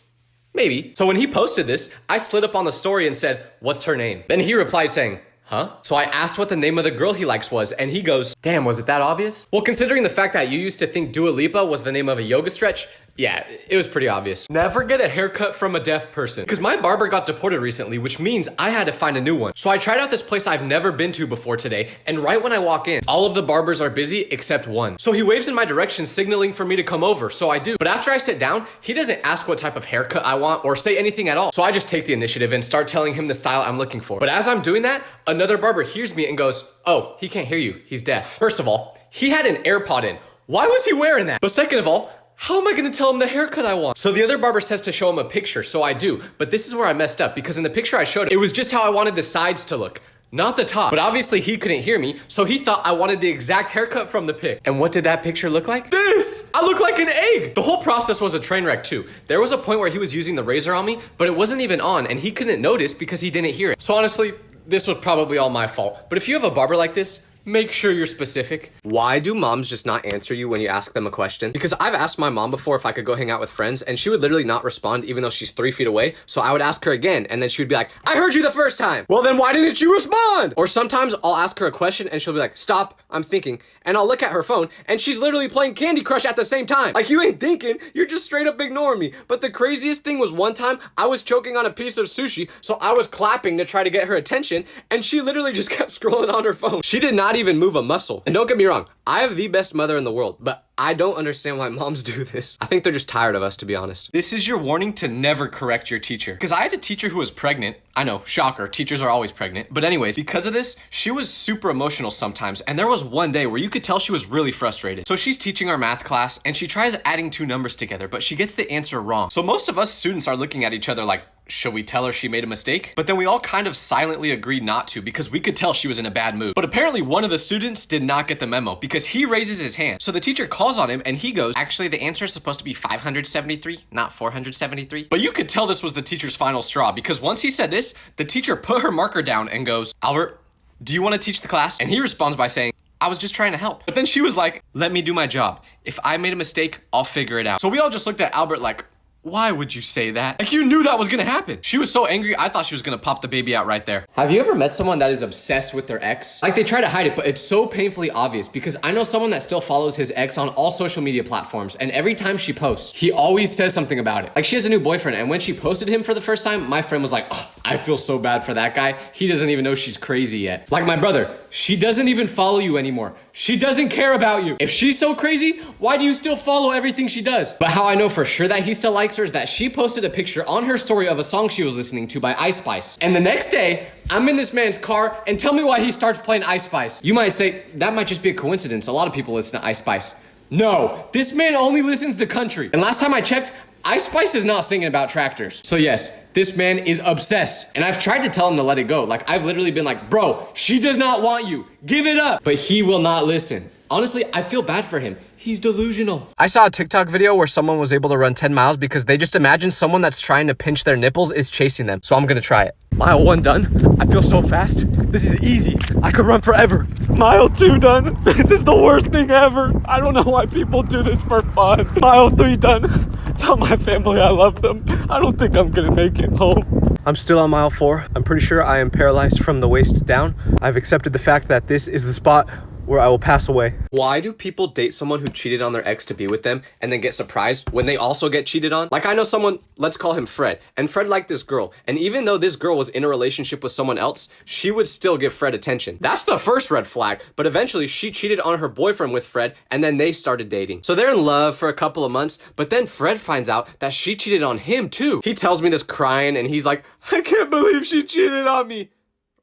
Maybe. So when he posted this, I slid up on the story and said, what's her name? Then he replied saying, huh? So I asked what the name of the girl he likes was, and he goes, damn, was it that obvious? Well, considering the fact that you used to think Dua Lipa was the name of a yoga stretch, yeah, it was pretty obvious. Never get a haircut from a deaf person. Because my barber got deported recently, which means I had to find a new one. So I tried out this place I've never been to before today, and right when I walk in, all of the barbers are busy except one. So he waves in my direction, signaling for me to come over, so I do. But after I sit down, he doesn't ask what type of haircut I want or say anything at all. So I just take the initiative and start telling him the style I'm looking for. But as I'm doing that, another barber hears me and goes, oh, he can't hear you, he's deaf. First of all, he had an AirPod in. Why was he wearing that? But second of all, how am I gonna tell him the haircut I want? So the other barber says to show him a picture, so I do. But this is where I messed up, because in the picture I showed him, it was just how I wanted the sides to look, not the top. But obviously he couldn't hear me, so he thought I wanted the exact haircut from the pic. And what did that picture look like? This! I look like an egg! The whole process was a train wreck too. There was a point where he was using the razor on me, but it wasn't even on, and he couldn't notice because he didn't hear it. So honestly, this was probably all my fault. But if you have a barber like this, make sure you're specific. Why do moms just not answer you when you ask them a question? Because I've asked my mom before if I could go hang out with friends, and she would literally not respond even though she's 3 feet away. So I would ask her again, and then she would be like, I heard you the first time. Well, then why didn't you respond? Or sometimes I'll ask her a question and she'll be like, stop, I'm thinking. And I'll look at her phone and she's literally playing Candy Crush at the same time. Like, you ain't thinking, you're just straight up ignoring me. But the craziest thing was one time I was choking on a piece of sushi, so I was clapping to try to get her attention, and she literally just kept scrolling on her phone. She did not even move a muscle. And don't get me wrong, I have the best mother in the world, but I don't understand why moms do this. I think they're just tired of us, to be honest. This is your warning to never correct your teacher. Because I had a teacher who was pregnant. I know, shocker, teachers are always pregnant. But anyways, because of this, she was super emotional sometimes. And there was one day where you could tell she was really frustrated. So she's teaching our math class and she tries adding 2 numbers together, but she gets the answer wrong. So most of us students are looking at each other like, should we tell her she made a mistake? But then we all kind of silently agreed not to because we could tell she was in a bad mood. But apparently one of the students did not get the memo because he raises his hand. So the teacher calls on him and he goes, actually the answer is supposed to be 573, not 473. But you could tell this was the teacher's final straw because once he said this, the teacher put her marker down and goes, Albert, do you want to teach the class? And he responds by saying, I was just trying to help. But then she was like, let me do my job. If I made a mistake, I'll figure it out. So we all just looked at Albert like, why would you say that? Like, you knew that was gonna happen. She was so angry, I thought she was gonna pop the baby out right there. Have you ever met someone that is obsessed with their ex? Like, they try to hide it, but it's so painfully obvious because I know someone that still follows his ex on all social media platforms, and every time she posts, he always says something about it. Like, she has a new boyfriend, and when she posted him for the first time, my friend was like, oh, I feel so bad for that guy. He doesn't even know she's crazy yet. Like my brother, she doesn't even follow you anymore. She doesn't care about you. If she's so crazy, why do you still follow everything she does? But how I know for sure that he still likes her is that she posted a picture on her story of a song she was listening to by Ice Spice. And the next day, I'm in this man's car, and tell me why he starts playing Ice Spice. You might say, that might just be a coincidence. A lot of people listen to Ice Spice. No, this man only listens to country. And last time I checked, Ice Spice is not singing about tractors. So yes, this man is obsessed. And I've tried to tell him to let it go. Like, I've literally been like, bro, she does not want you. Give it up. But he will not listen. Honestly, I feel bad for him. He's delusional. I saw a TikTok video where someone was able to run 10 miles because they just imagine someone that's trying to pinch their nipples is chasing them. So I'm gonna try it. Mile 1 done. I feel so fast. This is easy. I could run forever. Mile 2 done. This is the worst thing ever. I don't know why people do this for fun. Mile 3 done. Tell my family I love them. I don't think I'm gonna make it home. I'm still on mile 4. I'm pretty sure I am paralyzed from the waist down. I've accepted the fact that this is the spot where I will pass away. Why do people date someone who cheated on their ex to be with them and then get surprised when they also get cheated on? Like, I know someone, let's call him Fred, and Fred liked this girl, and even though this girl was in a relationship with someone else, she would still give Fred attention. That's the first red flag, but eventually she cheated on her boyfriend with Fred, and then they started dating. So they're in love for a couple of months, but then Fred finds out that she cheated on him too. He tells me this crying, and he's like, I can't believe she cheated on me.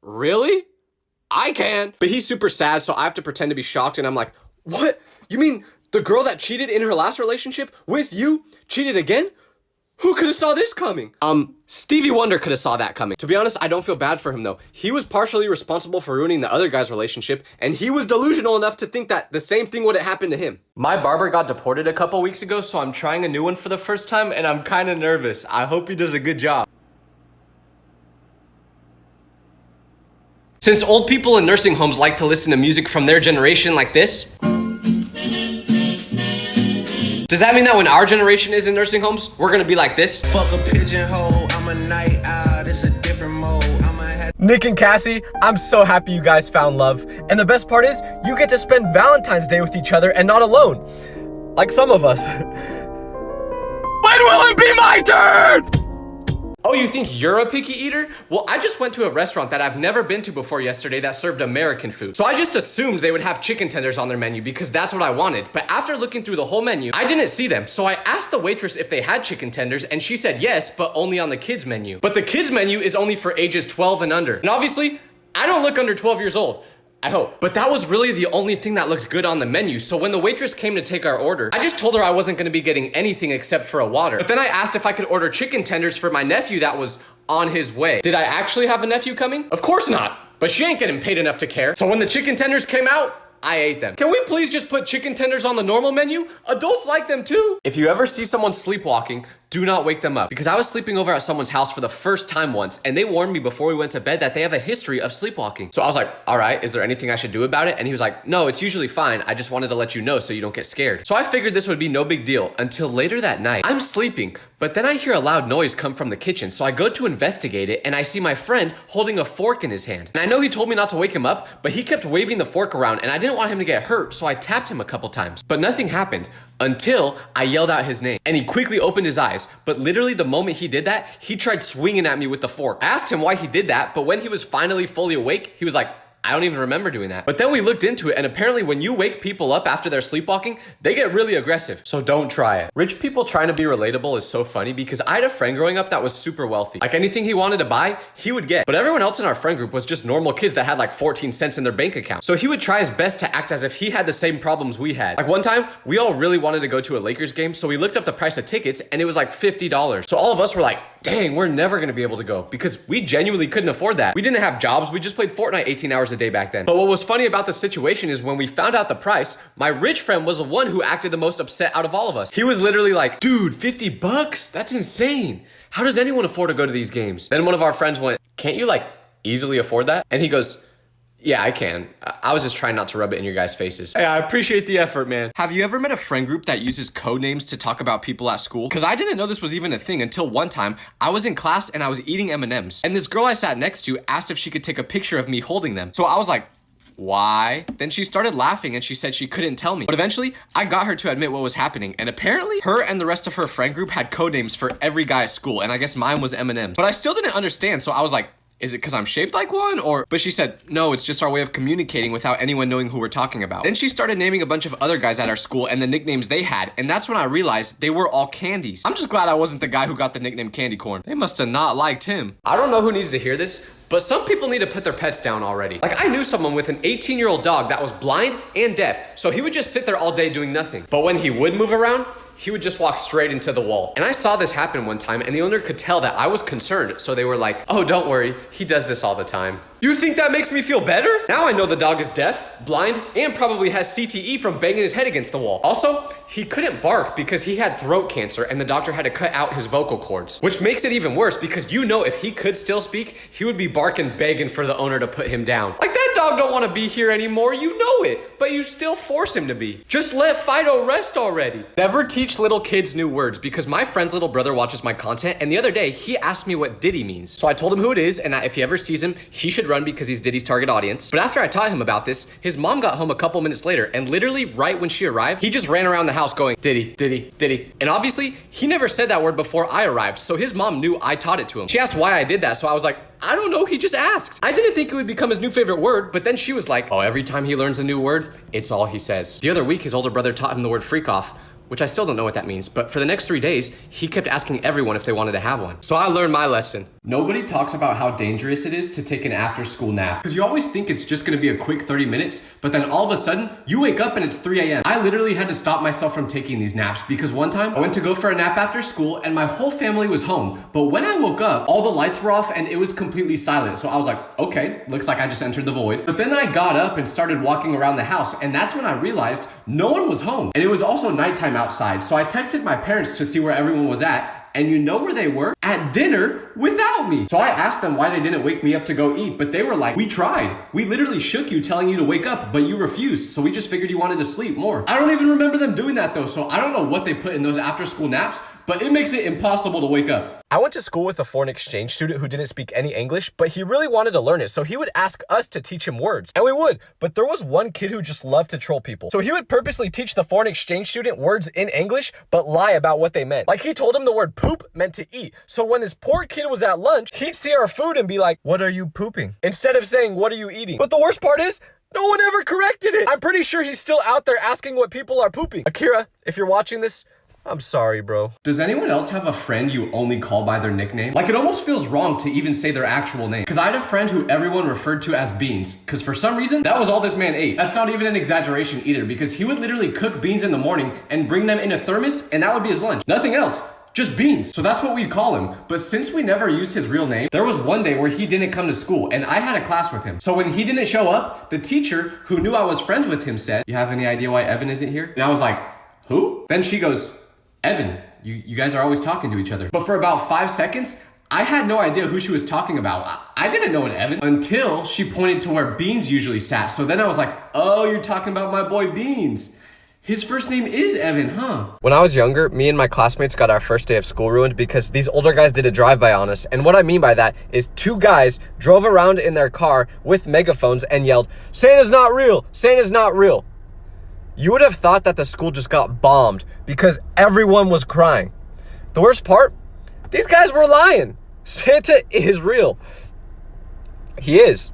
Really? I can. But he's super sad, so I have to pretend to be shocked, and I'm like, what? You mean the girl that cheated in her last relationship with you cheated again? Who could have saw this coming? Stevie Wonder could have saw that coming. To be honest, I don't feel bad for him though. He was partially responsible for ruining the other guy's relationship, and he was delusional enough to think that the same thing would have happened to him. My barber got deported a couple weeks ago, so I'm trying a new one for the first time, and I'm kind of nervous. I hope he does a good job. Since old people in nursing homes like to listen to music from their generation like this, does that mean that when our generation is in nursing homes, we're gonna be like this? Fuck a pigeonhole, I'm a night owl, it's a different mode. Nick and Cassie, I'm so happy you guys found love. And the best part is, you get to spend Valentine's Day with each other and not alone. Like some of us. When will it be my turn? Oh, you think you're a picky eater? Well, I just went to a restaurant that I've never been to before yesterday that served American food. So I just assumed they would have chicken tenders on their menu because that's what I wanted. But after looking through the whole menu, I didn't see them. So I asked the waitress if they had chicken tenders and she said yes, but only on the kids menu. But the kids menu is only for ages 12 and under. And obviously, I don't look under 12 years old. I hope. But that was really the only thing that looked good on the menu. So when the waitress came to take our order, I just told her I wasn't gonna be getting anything except for a water. But then I asked if I could order chicken tenders for my nephew that was on his way. Did I actually have a nephew coming? Of course not. But she ain't getting paid enough to care. So when the chicken tenders came out, I ate them. Can we please just put chicken tenders on the normal menu? Adults like them too. If you ever see someone sleepwalking, do not wake them up. Because I was sleeping over at someone's house for the first time once, and they warned me before we went to bed that they have a history of sleepwalking. So I was like, all right, is there anything I should do about it? And he was like, no, it's usually fine. I just wanted to let you know so you don't get scared. So I figured this would be no big deal until later that night. I'm sleeping, but then I hear a loud noise come from the kitchen. So I go to investigate it, and I see my friend holding a fork in his hand. And I know he told me not to wake him up, but he kept waving the fork around, and I didn't want him to get hurt, so I tapped him a couple times. But nothing happened until I yelled out his name, and he quickly opened his eyes. But literally the moment he did that, he tried swinging at me with the fork. I asked him why he did that, but when he was finally fully awake, he was like, I don't even remember doing that. But then we looked into it, and apparently when you wake people up after they're sleepwalking, they get really aggressive. So don't try it. Rich people trying to be relatable is so funny because I had a friend growing up that was super wealthy. Like anything he wanted to buy, he would get. But everyone else in our friend group was just normal kids that had like 14 cents in their bank account. So he would try his best to act as if he had the same problems we had. Like one time, we all really wanted to go to a Lakers game, so we looked up the price of tickets and it was like $50. So all of us were like, dang, we're never gonna be able to go because we genuinely couldn't afford that. We didn't have jobs, we just played Fortnite 18 hours a day back then. But what was funny about the situation is when we found out the price, my rich friend was the one who acted the most upset out of all of us. He was literally like, dude, 50 bucks? That's insane. How does anyone afford to go to these games? Then one of our friends went, can't you like easily afford that? And he goes, yeah, I can. I was just trying not to rub it in your guys' faces. Hey, I appreciate the effort, man. Have you ever met a friend group that uses code names to talk about people at school? Because I didn't know this was even a thing until one time I was in class and I was eating M&Ms. And this girl I sat next to asked if she could take a picture of me holding them. So I was like, why? Then she started laughing and she said she couldn't tell me. But eventually, I got her to admit what was happening. And apparently, her and the rest of her friend group had code names for every guy at school. And I guess mine was M&M's. But I still didn't understand, so I was like, is it because I'm shaped like one? But she said, no, it's just our way of communicating without anyone knowing who we're talking about. Then she started naming a bunch of other guys at our school and the nicknames they had. And that's when I realized they were all candies. I'm just glad I wasn't the guy who got the nickname Candy Corn. They must have not liked him. I don't know who needs to hear this, but some people need to put their pets down already. Like I knew someone with an 18-year-old dog that was blind and deaf, so he would just sit there all day doing nothing. But when he would move around, he would just walk straight into the wall. And I saw this happen one time and the owner could tell that I was concerned. So they were like, oh, don't worry. He does this all the time. You think that makes me feel better? Now I know the dog is deaf, blind, and probably has CTE from banging his head against the wall. Also, he couldn't bark because he had throat cancer and the doctor had to cut out his vocal cords, which makes it even worse because you know if he could still speak, he would be barking, begging for the owner to put him down. Like that dog don't want to be here anymore, you know it, but you still force him to be. Just let Fido rest already. Never teach little kids new words because my friend's little brother watches my content and the other day he asked me what Diddy means. So I told him who it is and that if he ever sees him, he should run because he's Diddy's target audience. But after I taught him about this, his mom got home a couple minutes later and literally right when she arrived, he just ran around the house going, Diddy, Diddy, Diddy. And obviously he never said that word before I arrived, so his mom knew I taught it to him. She asked why I did that, so I was like, I don't know, he just asked. I didn't think it would become his new favorite word, but then she was like, oh, every time he learns a new word, it's all he says. The other week, his older brother taught him the word freak off, which I still don't know what that means, but for the next 3 days, he kept asking everyone if they wanted to have one. So I learned my lesson. Nobody talks about how dangerous it is to take an after-school nap, because you always think it's just gonna be a quick 30 minutes, but then all of a sudden, you wake up and it's 3 a.m. I literally had to stop myself from taking these naps, because one time, I went to go for a nap after school, and my whole family was home, but when I woke up, all the lights were off, and it was completely silent, so I was like, okay, looks like I just entered the void. But then I got up and started walking around the house, and that's when I realized no one was home, and it was also nighttime outside, so I texted my parents to see where everyone was at, and you know where they were? At dinner without me. So I asked them why they didn't wake me up to go eat, but they were like, we tried. We literally shook you telling you to wake up, but you refused, so we just figured you wanted to sleep more. I don't even remember them doing that though, so I don't know what they put in those after school naps, but it makes it impossible to wake up. I went to school with a foreign exchange student who didn't speak any English, but he really wanted to learn it, so he would ask us to teach him words. And we would, but there was one kid who just loved to troll people. So he would purposely teach the foreign exchange student words in English, but lie about what they meant. Like he told him the word poop meant to eat. So when this poor kid was at lunch, he'd see our food and be like, "What are you pooping?" Instead of saying, "What are you eating?" But the worst part is, no one ever corrected it. I'm pretty sure he's still out there asking what people are pooping. Akira, if you're watching this, I'm sorry, bro. Does anyone else have a friend you only call by their nickname? Like, it almost feels wrong to even say their actual name. Because I had a friend who everyone referred to as Beans. Because for some reason, that was all this man ate. That's not even an exaggeration either, because he would literally cook beans in the morning and bring them in a thermos, and that would be his lunch. Nothing else. Just Beans. So that's what we'd call him. But since we never used his real name, there was one day where he didn't come to school and I had a class with him. So when he didn't show up, the teacher, who knew I was friends with him, said, "You have any idea why Evan isn't here?" And I was like, "Who?" Then she goes, "Evan, you guys are always talking to each other." But for about 5 seconds, I had no idea who she was talking about. I didn't know an Evan until she pointed to where Beans usually sat. So then I was like, "Oh, you're talking about my boy Beans. His first name is Evan, huh?" When I was younger, me and my classmates got our first day of school ruined because these older guys did a drive-by on us. And what I mean by that is 2 guys drove around in their car with megaphones and yelled, "Santa's not real! Santa's not real!" You would have thought that the school just got bombed because everyone was crying. The worst part, these guys were lying. Santa is real. He is.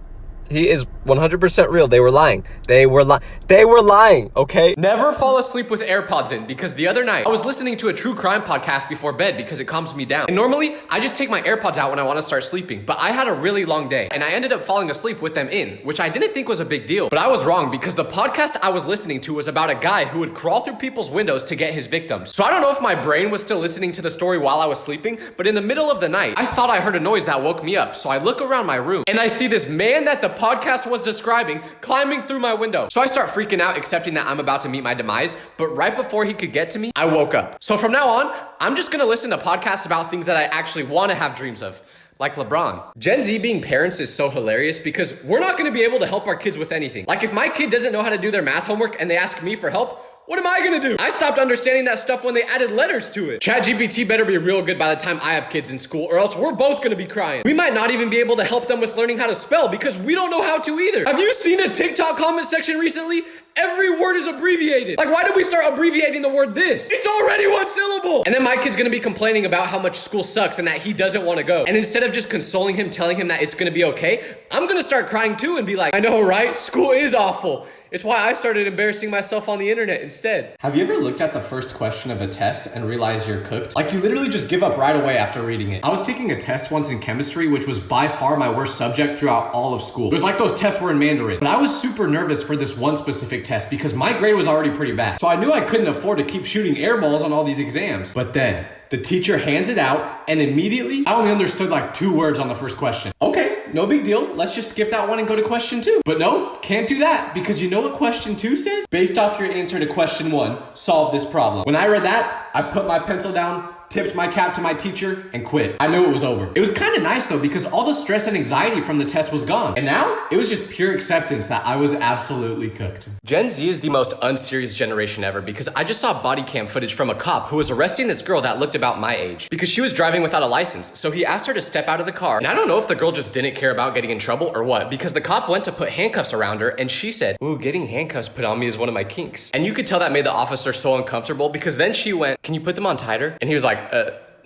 He is 100% real. They were lying. They were lying, okay? Never fall asleep with AirPods in, because the other night I was listening to a true crime podcast before bed because it calms me down. And normally I just take my AirPods out when I want to start sleeping, but I had a really long day and I ended up falling asleep with them in, which I didn't think was a big deal. But I was wrong because the podcast I was listening to was about a guy who would crawl through people's windows to get his victims. So I don't know if my brain was still listening to the story while I was sleeping, but in the middle of the night, I thought I heard a noise that woke me up. So I look around my room and I see this man that the podcast was describing climbing through my window. So I start freaking out, accepting that I'm about to meet my demise, but right before he could get to me, I woke up. So from now on, I'm just gonna listen to podcasts about things that I actually want to have dreams of. Like LeBron. Gen Z being parents is so hilarious because we're not gonna be able to help our kids with anything. Like if my kid doesn't know how to do their math homework and they ask me for help, what am I gonna do? I stopped understanding that stuff when they added letters to it. ChatGPT better be real good by the time I have kids in school, or else we're both gonna be crying. We might not even be able to help them with learning how to spell because we don't know how to either. Have you seen a TikTok comment section recently? Every word is abbreviated. Like, why did we start abbreviating the word this? It's already 1 syllable. And then my kid's gonna be complaining about how much school sucks and that he doesn't wanna go. And instead of just consoling him, telling him that it's gonna be okay, I'm gonna start crying too and be like, I know, right? School is awful. It's why I started embarrassing myself on the internet instead. Have you ever looked at the first question of a test and realized you're cooked? Like, you literally just give up right away after reading it. I was taking a test once in chemistry, which was by far my worst subject throughout all of school. It was like those tests were in Mandarin. But I was super nervous for this one specific test because my grade was already pretty bad. So I knew I couldn't afford to keep shooting air balls on all these exams. But then the teacher hands it out and immediately I only understood like 2 words on the first question. Okay, no big deal. Let's just skip that one and go to question 2. But no, can't do that because you know what question 2 says? Based off your answer to question 1, solve this problem. When I read that, I put my pencil down, tipped my cap to my teacher, and quit. I knew it was over. It was kind of nice though because all the stress and anxiety from the test was gone. And now it was just pure acceptance that I was absolutely cooked. Gen Z is the most unserious generation ever because I just saw body cam footage from a cop who was arresting this girl that looked about my age because she was driving without a license. So he asked her to step out of the car. And I don't know if the girl just didn't care about getting in trouble or what, because the cop went to put handcuffs around her and she said, "Ooh, getting handcuffs put on me is one of my kinks." And you could tell that made the officer so uncomfortable because then she went, "Can you put them on tighter?" And he was like,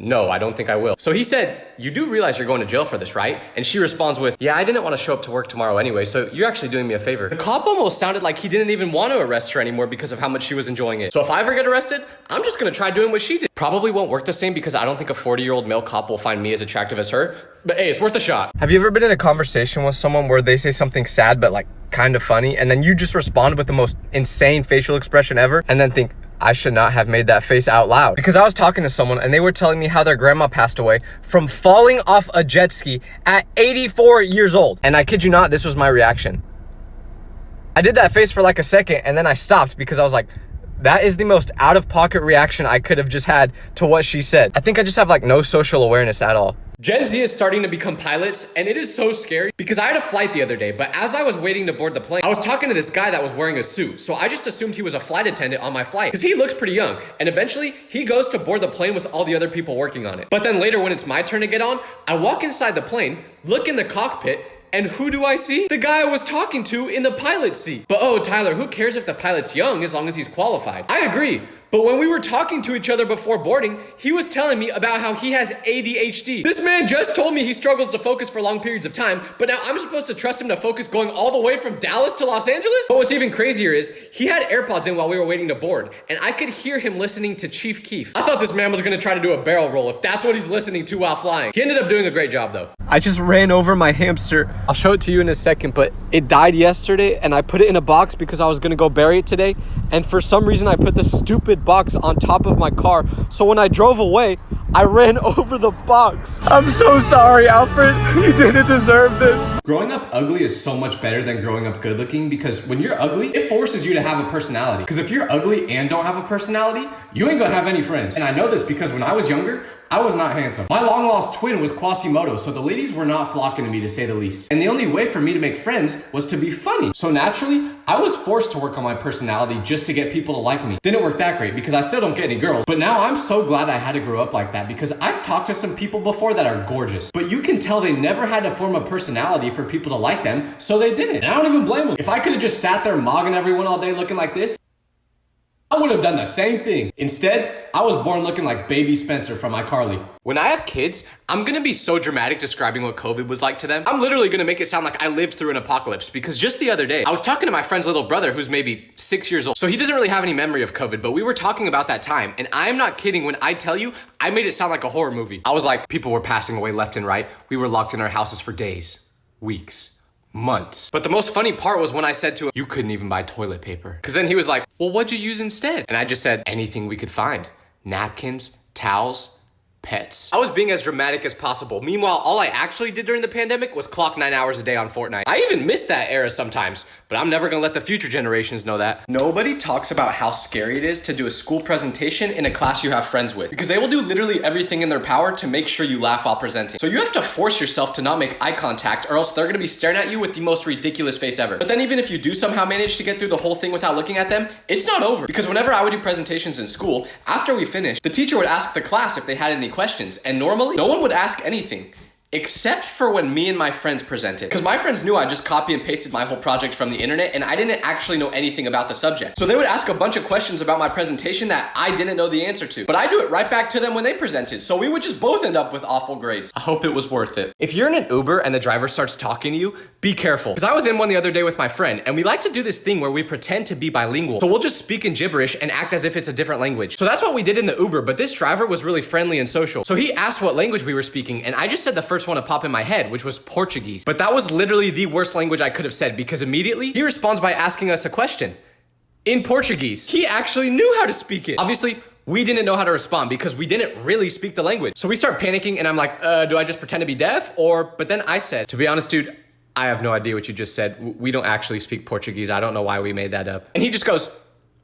no, I don't think I will. So he said, "You do realize you're going to jail for this, right?" And she responds with, "Yeah, I didn't want to show up to work tomorrow anyway, so you're actually doing me a favor." The cop almost sounded like he didn't even want to arrest her anymore because of how much she was enjoying it. So if I ever get arrested, I'm just gonna try doing what she did. Probably won't work the same because I don't think a 40-year-old male cop will find me as attractive as her, but hey, it's worth a shot. Have you ever been in a conversation with someone where they say something sad but like kind of funny, and then you just respond with the most insane facial expression ever, and then think, I should not have made that face out loud? Because I was talking to someone and they were telling me how their grandma passed away from falling off a jet ski at 84 years old. And I kid you not, this was my reaction. I did that face for like a second and then I stopped because I was like, That is the most out-of-pocket reaction I could have just had to what she said. I think I just have like no social awareness at all. Gen Z is starting to become pilots, and it is so scary because I had a flight the other day, but as I was waiting to board the plane, I was talking to this guy that was wearing a suit, so I just assumed he was a flight attendant on my flight because he looks pretty young, and eventually he goes to board the plane with all the other people working on it. But then later when it's my turn to get on, I walk inside the plane, look in the cockpit, and who do I see? The guy I was talking to in the pilot's seat. But oh, Tyler, who cares if the pilot's young as long as he's qualified? I agree. But when we were talking to each other before boarding, he was telling me about how he has ADHD. This man just told me he struggles to focus for long periods of time, but now I'm supposed to trust him to focus going all the way from Dallas to Los Angeles? But what's even crazier is, he had AirPods in while we were waiting to board, and I could hear him listening to Chief Keef. I thought this man was gonna try to do a barrel roll if that's what he's listening to while flying. He ended up doing a great job though. I just ran over my hamster. I'll show it to you in a second, but it died yesterday and I put it in a box because I was gonna go bury it today. And for some reason I put this stupid box on top of my car. So when I drove away, I ran over the box. I'm so sorry, Alfred. You didn't deserve this. Growing up ugly is so much better than growing up good looking because when you're ugly, it forces you to have a personality. Because if you're ugly and don't have a personality, you ain't gonna have any friends. And I know this because when I was younger, I was not handsome. My long lost twin was Quasimodo, so the ladies were not flocking to me to say the least. And the only way for me to make friends was to be funny. So naturally, I was forced to work on my personality just to get people to like me. Didn't work that great because I still don't get any girls. But now I'm so glad I had to grow up like that because I've talked to some people before that are gorgeous. But you can tell they never had to form a personality for people to like them, so they didn't. And I don't even blame them. If I could have just sat there mogging everyone all day looking like this, I would have done the same thing. Instead, I was born looking like baby Spencer from iCarly. When I have kids, I'm gonna be so dramatic describing what COVID was like to them. I'm literally gonna make it sound like I lived through an apocalypse because just the other day, I was talking to my friend's little brother who's maybe 6 years old. So he doesn't really have any memory of COVID, but we were talking about that time. And I am not kidding when I tell you, I made it sound like a horror movie. I was like, people were passing away left and right. We were locked in our houses for days, weeks, months. But the most funny part was when I said to him, you couldn't even buy toilet paper. Because then he was like, well, what'd you use instead? And I just said, anything we could find. Napkins, towels, pets. I was being as dramatic as possible. Meanwhile, all I actually did during the pandemic was clock 9 hours a day on Fortnite. I even miss that era sometimes, but I'm never gonna let the future generations know that. Nobody talks about how scary it is to do a school presentation in a class you have friends with, because they will do literally everything in their power to make sure you laugh while presenting. So you have to force yourself to not make eye contact or else they're gonna be staring at you with the most ridiculous face ever. But then even if you do somehow manage to get through the whole thing without looking at them, it's not over. Because whenever I would do presentations in school, after we finished, the teacher would ask the class if they had any questions, and normally, no one would ask anything. Except for when me and my friends presented. Because my friends knew I just copy and pasted my whole project from the internet and I didn't actually know anything about the subject. So they would ask a bunch of questions about my presentation that I didn't know the answer to. But I do it right back to them when they presented. So we would just both end up with awful grades. I hope it was worth it. If you're in an Uber and the driver starts talking to you, be careful. Because I was in one the other day with my friend and we like to do this thing where we pretend to be bilingual. So we'll just speak in gibberish and act as if it's a different language. So that's what we did in the Uber, but this driver was really friendly and social. So he asked what language we were speaking and I just said the first one to pop in my head, which was Portuguese. But that was literally the worst language I could have said because immediately he responds by asking us a question in Portuguese. He actually knew how to speak it. Obviously, we didn't know how to respond because we didn't really speak the language. So we start panicking and I'm like, do I just pretend to be deaf? But then I said, to be honest, dude, I have no idea what you just said. We don't actually speak Portuguese. I don't know why we made that up. And he just goes,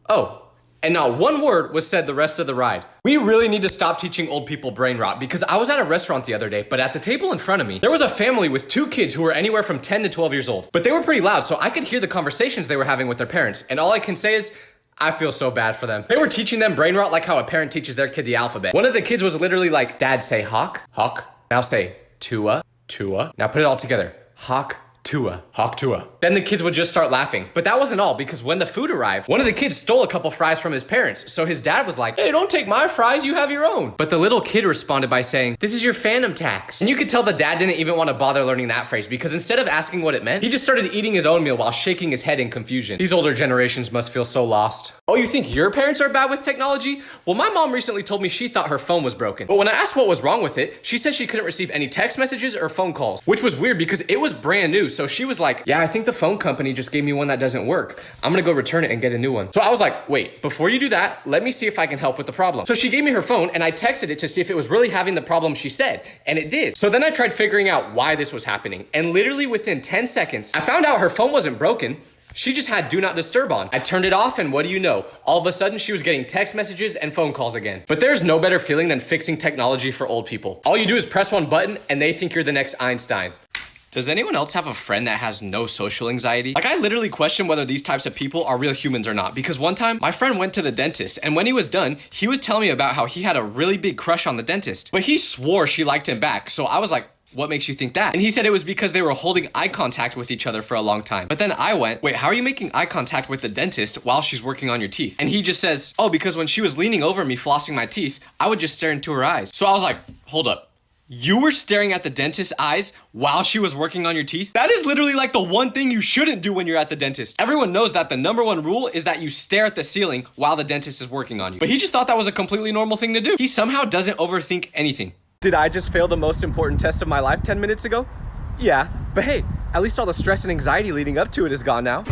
oh. And not one word was said the rest of the ride. We really need to stop teaching old people brain rot because I was at a restaurant the other day, but at the table in front of me, there was a family with 2 kids who were anywhere from 10 to 12 years old. But they were pretty loud, so I could hear the conversations they were having with their parents. And all I can say is, I feel so bad for them. They were teaching them brain rot like how a parent teaches their kid the alphabet. One of the kids was literally like, Dad, say hawk, hawk. Now say Tua, Tua. Now put it all together. Hawk, Tua, hawk Tua. Then the kids would just start laughing. But that wasn't all because when the food arrived, one of the kids stole a couple fries from his parents. So his dad was like, hey, don't take my fries, you have your own. But the little kid responded by saying, this is your phantom tax. And you could tell the dad didn't even want to bother learning that phrase because instead of asking what it meant, he just started eating his own meal while shaking his head in confusion. These older generations must feel so lost. Oh, you think your parents are bad with technology? Well, my mom recently told me she thought her phone was broken. But when I asked what was wrong with it, she said she couldn't receive any text messages or phone calls, which was weird because it was brand new. So she was like, yeah, I think the phone company just gave me one that doesn't work. I'm gonna go return it and get a new one. So I was like, wait, before you do that, let me see if I can help with the problem. So she gave me her phone and I texted it to see if it was really having the problem she said, and it did. So then I tried figuring out why this was happening. And literally within 10 seconds, I found out her phone wasn't broken. She just had do not disturb on. I turned it off and what do you know? All of a sudden she was getting text messages and phone calls again. But there's no better feeling than fixing technology for old people. All you do is press one button and they think you're the next Einstein. Does anyone else have a friend that has no social anxiety? Like, I literally question whether these types of people are real humans or not, because one time my friend went to the dentist and when he was done, he was telling me about how he had a really big crush on the dentist, but he swore she liked him back. So I was like, what makes you think that? And he said it was because they were holding eye contact with each other for a long time. But then I went, wait, how are you making eye contact with the dentist while she's working on your teeth? And he just says, oh, because when she was leaning over me flossing my teeth, I would just stare into her eyes. So I was like, hold up. You were staring at the dentist's eyes while she was working on your teeth? That is literally like the one thing you shouldn't do when you're at the dentist. Everyone knows that the #1 rule is that you stare at the ceiling while the dentist is working on you. But he just thought that was a completely normal thing to do. He somehow doesn't overthink anything. Did I just fail the most important test of my life 10 minutes ago? Yeah, but hey, at least all the stress and anxiety leading up to it is gone now.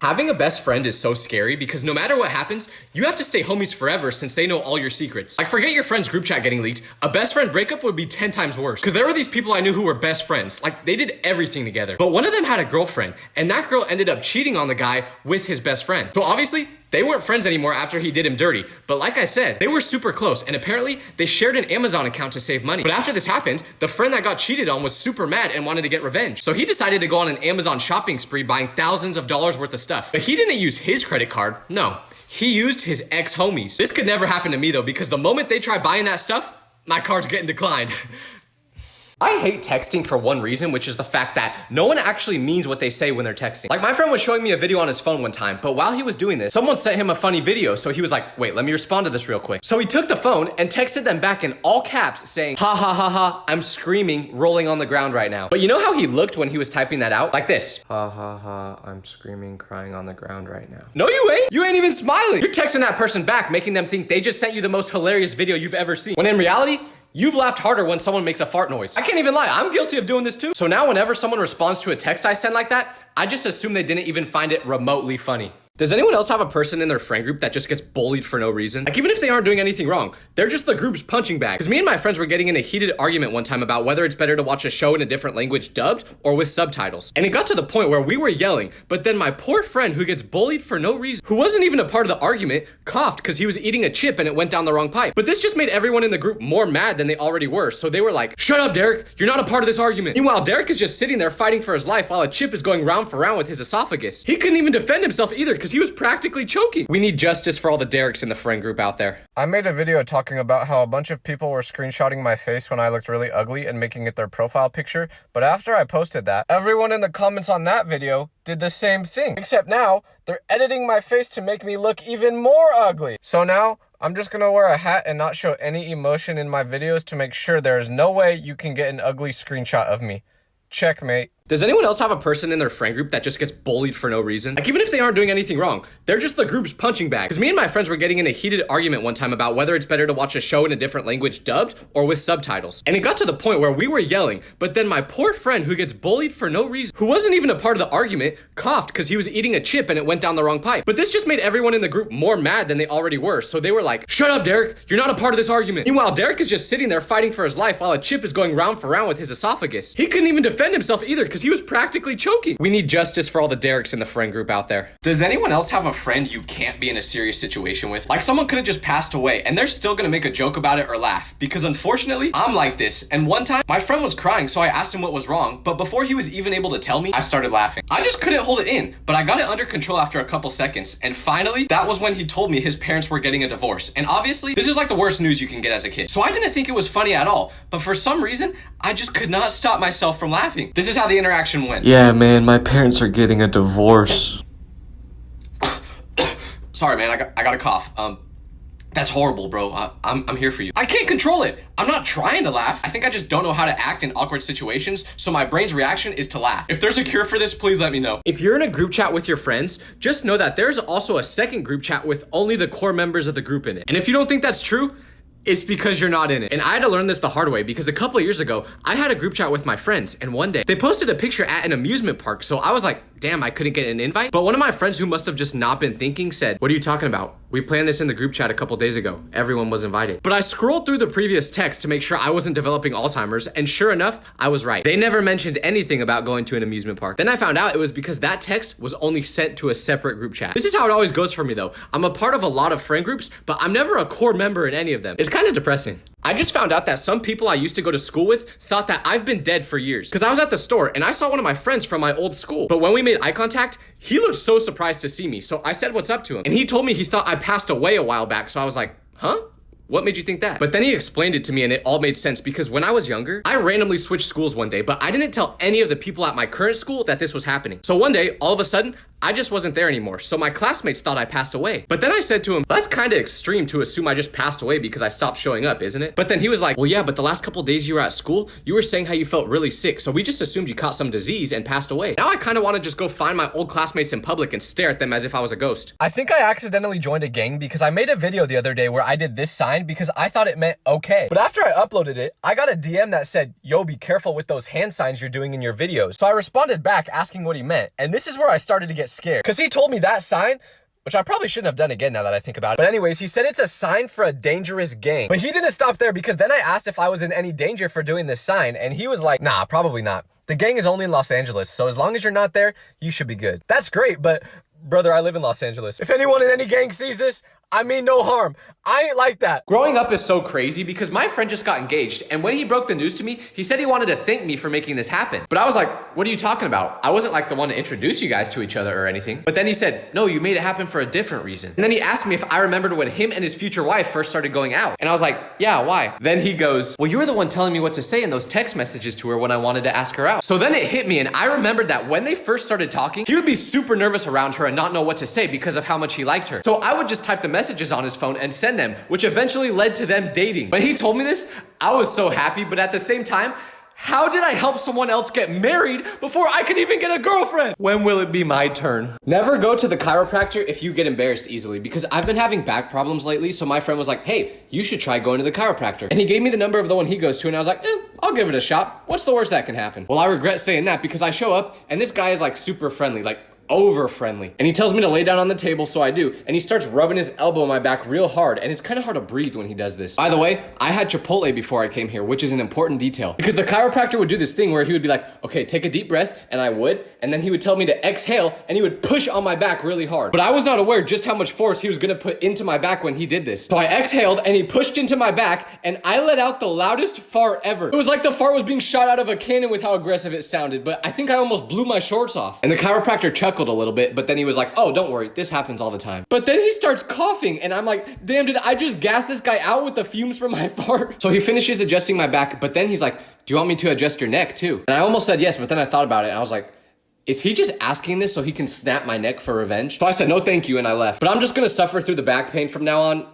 Having a best friend is so scary because no matter what happens, you have to stay homies forever since they know all your secrets. Like, forget your friend's group chat getting leaked, a best friend breakup would be 10 times worse. Because there were these people I knew who were best friends. Like, they did everything together. But one of them had a girlfriend, and that girl ended up cheating on the guy with his best friend. So obviously, they weren't friends anymore after he did him dirty. But like I said, they were super close, and apparently they shared an Amazon account to save money. But after this happened, the friend that got cheated on was super mad and wanted to get revenge. So he decided to go on an Amazon shopping spree buying thousands of dollars worth of stuff. But he didn't use his credit card, no. He used his ex-homies. This could never happen to me though, because the moment they try buying that stuff, my card's getting declined. I hate texting for one reason, which is the fact that no one actually means what they say when they're texting. Like, my friend was showing me a video on his phone one time, but while he was doing this, someone sent him a funny video, so he was like, wait, let me respond to this real quick. So he took the phone and texted them back in all caps saying, ha ha ha ha, I'm screaming, rolling on the ground right now. But you know how he looked when he was typing that out? Like this. Ha ha ha, I'm screaming, crying on the ground right now. No, you ain't. You ain't even smiling. You're texting that person back, making them think they just sent you the most hilarious video you've ever seen. When in reality, you've laughed harder when someone makes a fart noise. I can't even lie, I'm guilty of doing this too. So now whenever someone responds to a text I send like that, I just assume they didn't even find it remotely funny. Does anyone else have a person in their friend group that just gets bullied for no reason? Like, even if they aren't doing anything wrong, they're just the group's punching bag. Because me and my friends were getting in a heated argument one time about whether it's better to watch a show in a different language dubbed or with subtitles. And it got to the point where we were yelling, but then my poor friend who gets bullied for no reason, who wasn't even a part of the argument, coughed because he was eating a chip and it went down the wrong pipe. But this just made everyone in the group more mad than they already were. So they were like, shut up, Derek, you're not a part of this argument. Meanwhile, Derek is just sitting there fighting for his life while a chip is going round for round with his esophagus. He couldn't even defend himself either because he was practically choking. We need justice for all the Dereks in the friend group out there. I made a video talking about how a bunch of people were screenshotting my face when I looked really ugly and making it their profile picture, but after I posted that, everyone in the comments on that video did the same thing. Except now, they're editing my face to make me look even more ugly. So now, I'm just gonna wear a hat and not show any emotion in my videos to make sure there's no way you can get an ugly screenshot of me. Checkmate. Does anyone else have a person in their friend group that just gets bullied for no reason? Like, even if they aren't doing anything wrong, they're just the group's punching bag. Because me and my friends were getting in a heated argument one time about whether it's better to watch a show in a different language dubbed or with subtitles. And it got to the point where we were yelling, but then my poor friend who gets bullied for no reason, who wasn't even a part of the argument, coughed because he was eating a chip and it went down the wrong pipe. But this just made everyone in the group more mad than they already were. So they were like, shut up, Derek, you're not a part of this argument. Meanwhile, Derek is just sitting there fighting for his life while a chip is going round for round with his esophagus. He couldn't even defend himself either because he was practically choking. We need justice for all the Dereks in the friend group out there. Does anyone else have a friend you can't be in a serious situation with? Like, someone could have just passed away and they're still gonna make a joke about it or laugh. Because unfortunately, I'm like this. And one time, my friend was crying, so I asked him what was wrong, but before he was even able to tell me, I started laughing. I just couldn't hold it in, but I got it under control after a couple seconds. And finally, that was when he told me his parents were getting a divorce. And obviously, this is like the worst news you can get as a kid. So I didn't think it was funny at all, but for some reason, I just could not stop myself from laughing. This is how the interaction went. Yeah, man, my parents are getting a divorce. Sorry, man, I got a cough. That's horrible, bro. I'm here for you. I can't control it. I'm not trying to laugh. I think I just don't know how to act in awkward situations, so my brain's reaction is to laugh. If there's a cure for this, please let me know. If you're in a group chat with your friends, just know that there's also a second group chat with only the core members of the group in it. And if you don't think that's true, it's because you're not in it. And I had to learn this the hard way because a couple of years ago, I had a group chat with my friends, and one day they posted a picture at an amusement park. So I was like, damn, I couldn't get an invite. But one of my friends who must have just not been thinking said, what are you talking about? We planned this in the group chat a couple days ago. Everyone was invited. But I scrolled through the previous text to make sure I wasn't developing Alzheimer's, and sure enough, I was right. They never mentioned anything about going to an amusement park. Then I found out it was because that text was only sent to a separate group chat. This is how it always goes for me though. I'm a part of a lot of friend groups, but I'm never a core member in any of them. It's kind of depressing. I just found out that some people I used to go to school with thought that I've been dead for years. Cause I was at the store and I saw one of my friends from my old school. But when we made eye contact, he looked so surprised to see me. So I said what's up to him. And he told me he thought I passed away a while back. So I was like, huh? What made you think that? But then he explained it to me and it all made sense because when I was younger, I randomly switched schools one day, but I didn't tell any of the people at my current school that this was happening. So one day, all of a sudden, I just wasn't there anymore. So my classmates thought I passed away. But then I said to him, that's kind of extreme to assume I just passed away because I stopped showing up, isn't it? But then he was like, well, yeah, but the last couple days you were at school, you were saying how you felt really sick. So we just assumed you caught some disease and passed away. Now I kind of want to just go find my old classmates in public and stare at them as if I was a ghost. I think I accidentally joined a gang because I made a video the other day where I did this sign because I thought it meant okay. But after I uploaded it, I got a DM that said, yo, be careful with those hand signs you're doing in your videos. So I responded back asking what he meant. And this is where I started to get scared because he told me that sign, which I probably shouldn't have done again now that I think about it. But anyways, he said it's a sign for a dangerous gang. But he didn't stop there because then I asked if I was in any danger for doing this sign. And he was like, nah, probably not. The gang is only in Los Angeles. So as long as you're not there, you should be good. That's great, but brother, I live in Los Angeles. If anyone in any gang sees this, I mean no harm. I ain't like that. Growing up is so crazy because my friend just got engaged, and when he broke the news to me, he said he wanted to thank me for making this happen. But I was like, what are you talking about? I wasn't like the one to introduce you guys to each other or anything. But then he said, no, you made it happen for a different reason. And then he asked me if I remembered when him and his future wife first started going out. And I was like, yeah, why? Then he goes, well, you were the one telling me what to say in those text messages to her when I wanted to ask her out. So then it hit me, and I remembered that when they first started talking, he would be super nervous around her and not know what to say because of how much he liked her. So I would just type the messages on his phone and send them, which eventually led to them dating. When he told me this, I was so happy, but at the same time, how did I help someone else get married before I could even get a girlfriend? When will it be my turn? Never go to the chiropractor if you get embarrassed easily, because I've been having back problems lately, so my friend was like, hey, you should try going to the chiropractor. And he gave me the number of the one he goes to, and I was like, I'll give it a shot. What's the worst that can happen? Well, I regret saying that because I show up, and this guy is like super friendly, like over friendly. And he tells me to lay down on the table, so I do. And he starts rubbing his elbow on my back real hard. And it's kind of hard to breathe when he does this. By the way, I had Chipotle before I came here, which is an important detail. Because the chiropractor would do this thing where he would be like, okay, take a deep breath, and I would. And then he would tell me to exhale, and he would push on my back really hard. But I was not aware just how much force he was gonna put into my back when he did this. So I exhaled, and he pushed into my back, and I let out the loudest fart ever. It was like the fart was being shot out of a cannon with how aggressive it sounded, but I think I almost blew my shorts off. And the chiropractor chuckled a little bit, but then he was like, oh, don't worry, this happens all the time. But then he starts coughing, and I'm like, damn, did I just gas this guy out with the fumes from my fart? So he finishes adjusting my back, but then he's like, do you want me to adjust your neck too? And I almost said yes, but then I thought about it, and I was like, is he just asking this so he can snap my neck for revenge? So I said, no, thank you, and I left. But I'm just gonna suffer through the back pain from now on.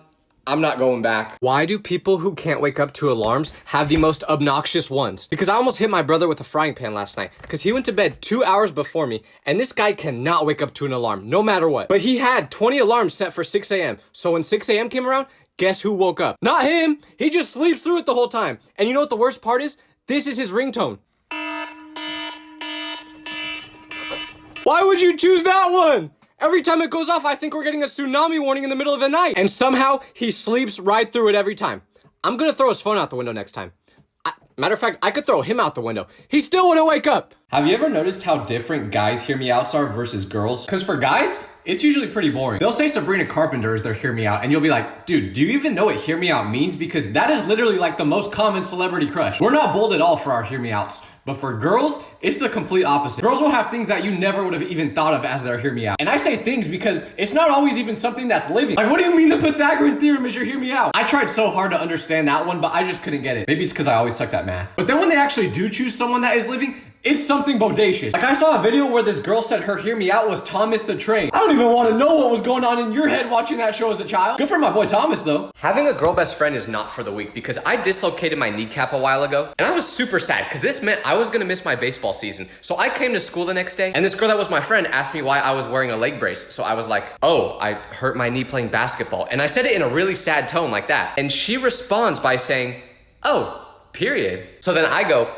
I'm not going back. Why do people who can't wake up to alarms have the most obnoxious ones? Because I almost hit my brother with a frying pan last night because he went to bed 2 hours before me, and this guy cannot wake up to an alarm no matter what. But he had 20 alarms set for 6 a.m. So when 6 a.m. came around, guess who woke up? Not him. He just sleeps through it the whole time. And you know what the worst part is? This is his ringtone. Why would you choose that one? Every time it goes off, I think we're getting a tsunami warning in the middle of the night. And somehow, he sleeps right through it every time. I'm gonna throw his phone out the window next time. Matter of fact, I could throw him out the window. He still wouldn't wake up. Have you ever noticed how different guys' hear me outs are versus girls? Because for guys, it's usually pretty boring. They'll say Sabrina Carpenter is their hear me out, and you'll be like, dude, do you even know what hear me out means? Because that is literally like the most common celebrity crush. We're not bold at all for our hear me outs. But for girls, it's the complete opposite. Girls will have things that you never would have even thought of as their hear me out. And I say things because it's not always even something that's living. Like, what do you mean the Pythagorean theorem is your hear me out? I tried so hard to understand that one, but I just couldn't get it. Maybe it's because I always sucked at math. But then when they actually do choose someone that is living, it's something bodacious. Like I saw a video where this girl said her hear me out was Thomas the Train. I don't even want to know what was going on in your head watching that show as a child. Good for my boy Thomas though. Having a girl best friend is not for the weak because I dislocated my kneecap a while ago and I was super sad because this meant I was gonna miss my baseball season. So I came to school the next day and this girl that was my friend asked me why I was wearing a leg brace. So I was like, oh, I hurt my knee playing basketball. And I said it in a really sad tone like that. And she responds by saying, oh, period. So then I go,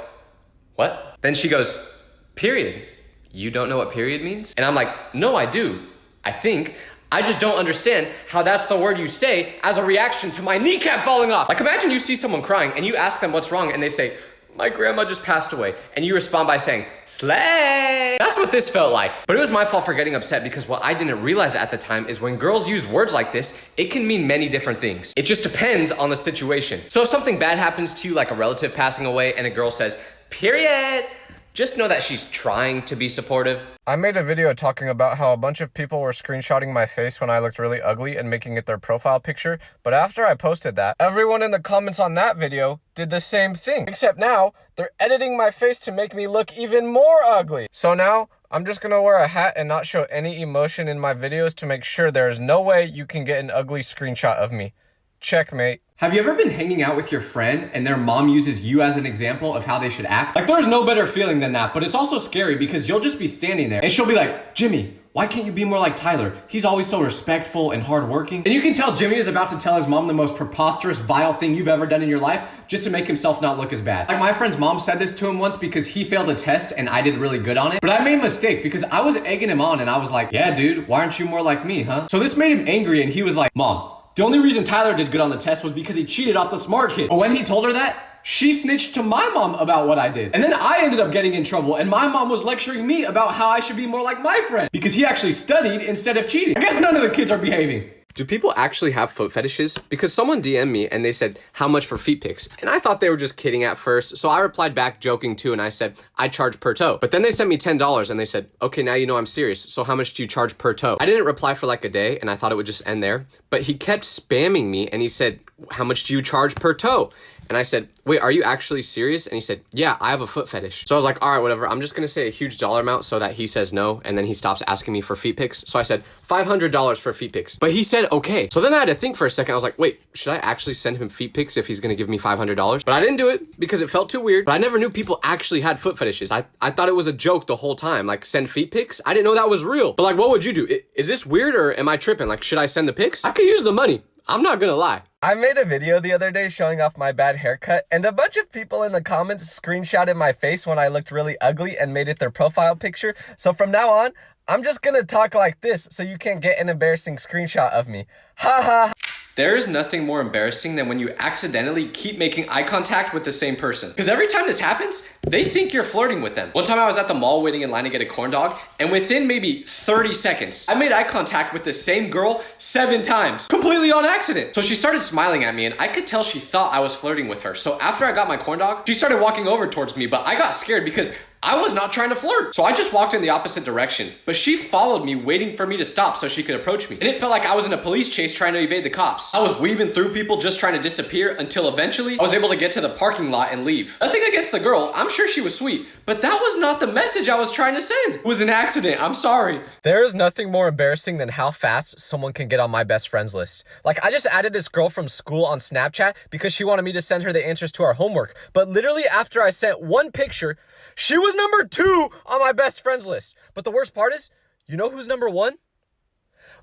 what? Then she goes, period. You don't know what period means? And I'm like, no, I do. I think. I just don't understand how that's the word you say as a reaction to my kneecap falling off. Like imagine you see someone crying and you ask them what's wrong and they say, my grandma just passed away. And you respond by saying, slay. That's what this felt like. But it was my fault for getting upset because what I didn't realize at the time is when girls use words like this, it can mean many different things. It just depends on the situation. So if something bad happens to you, like a relative passing away and a girl says, period, just know that she's trying to be supportive. I made a video talking about how a bunch of people were screenshotting my face when I looked really ugly and making it their profile picture, but after I posted that, everyone in the comments on that video did the same thing. Except now, they're editing my face to make me look even more ugly. So now, I'm just gonna wear a hat and not show any emotion in my videos to make sure there's no way you can get an ugly screenshot of me. Checkmate. Have you ever been hanging out with your friend and their mom uses you as an example of how they should act? Like there's no better feeling than that, but it's also scary because you'll just be standing there and she'll be like, Jimmy, why can't you be more like Tyler? He's always so respectful and hardworking. And you can tell Jimmy is about to tell his mom the most preposterous, vile thing you've ever done in your life just to make himself not look as bad. Like my friend's mom said this to him once because he failed a test and I did really good on it. But I made a mistake because I was egging him on and I was like, yeah, dude, why aren't you more like me, huh? So this made him angry and he was like, Mom, the only reason Tyler did good on the test was because he cheated off the smart kid. But when he told her that, she snitched to my mom about what I did. And then I ended up getting in trouble and my mom was lecturing me about how I should be more like my friend because he actually studied instead of cheating. I guess none of the kids are behaving. Do people actually have foot fetishes? Because someone DM'd me and they said, how much for feet pics? And I thought they were just kidding at first. So I replied back joking too. And I said, I charge per toe. But then they sent me $10 and they said, okay, now you know I'm serious. So how much do you charge per toe? I didn't reply for like a day and I thought it would just end there. But he kept spamming me and he said, how much do you charge per toe? And I said, wait, are you actually serious? And he said, yeah, I have a foot fetish. So I was like, all right, whatever. I'm just gonna say a huge dollar amount so that he says no. And then he stops asking me for feet pics. So I said, $500 for feet pics. But he said, okay. So then I had to think for a second. I was like, wait, should I actually send him feet pics if he's gonna give me $500? But I didn't do it because it felt too weird. But I never knew people actually had foot fetishes. I thought it was a joke the whole time. Like send feet pics? I didn't know that was real. But like, what would you do? Is this weird or am I tripping? Like, should I send the pics? I could use the money. I'm not gonna lie. I made a video the other day showing off my bad haircut, and a bunch of people in the comments screenshotted my face when I looked really ugly and made it their profile picture. So from now on, I'm just gonna talk like this so you can't get an embarrassing screenshot of me. Ha ha. There is nothing more embarrassing than when you accidentally keep making eye contact with the same person. Because every time this happens, they think you're flirting with them. One time I was at the mall waiting in line to get a corn dog, and within maybe 30 seconds, I made eye contact with the same girl 7 times, completely on accident. So she started smiling at me, and I could tell she thought I was flirting with her. So after I got my corn dog, she started walking over towards me, but I got scared because I was not trying to flirt. So I just walked in the opposite direction, but she followed me waiting for me to stop so she could approach me. And it felt like I was in a police chase trying to evade the cops. I was weaving through people just trying to disappear until eventually I was able to get to the parking lot and leave. Nothing against the girl, I'm sure she was sweet, but that was not the message I was trying to send. It was an accident, I'm sorry. There is nothing more embarrassing than how fast someone can get on my best friends list. Like I just added this girl from school on Snapchat because she wanted me to send her the answers to our homework. But literally after I sent one picture, she was number 2 on my best friends list. But the worst part is, you know who's number 1?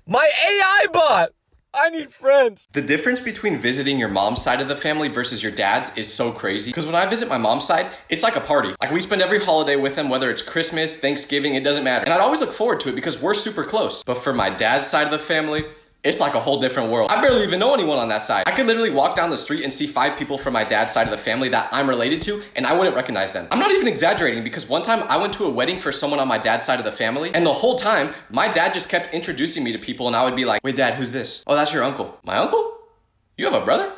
My AI bot! I need friends. The difference between visiting your mom's side of the family versus your dad's is so crazy. Because when I visit my mom's side, it's like a party. Like we spend every holiday with them, whether it's Christmas, Thanksgiving, it doesn't matter. And I'd always look forward to it because we're super close. But for my dad's side of the family, it's like a whole different world. I barely even know anyone on that side. I could literally walk down the street and see 5 people from my dad's side of the family that I'm related to, and I wouldn't recognize them. I'm not even exaggerating because one time I went to a wedding for someone on my dad's side of the family, and the whole time, my dad just kept introducing me to people, and I would be like, wait, Dad, who's this? Oh, that's your uncle. My uncle? You have a brother?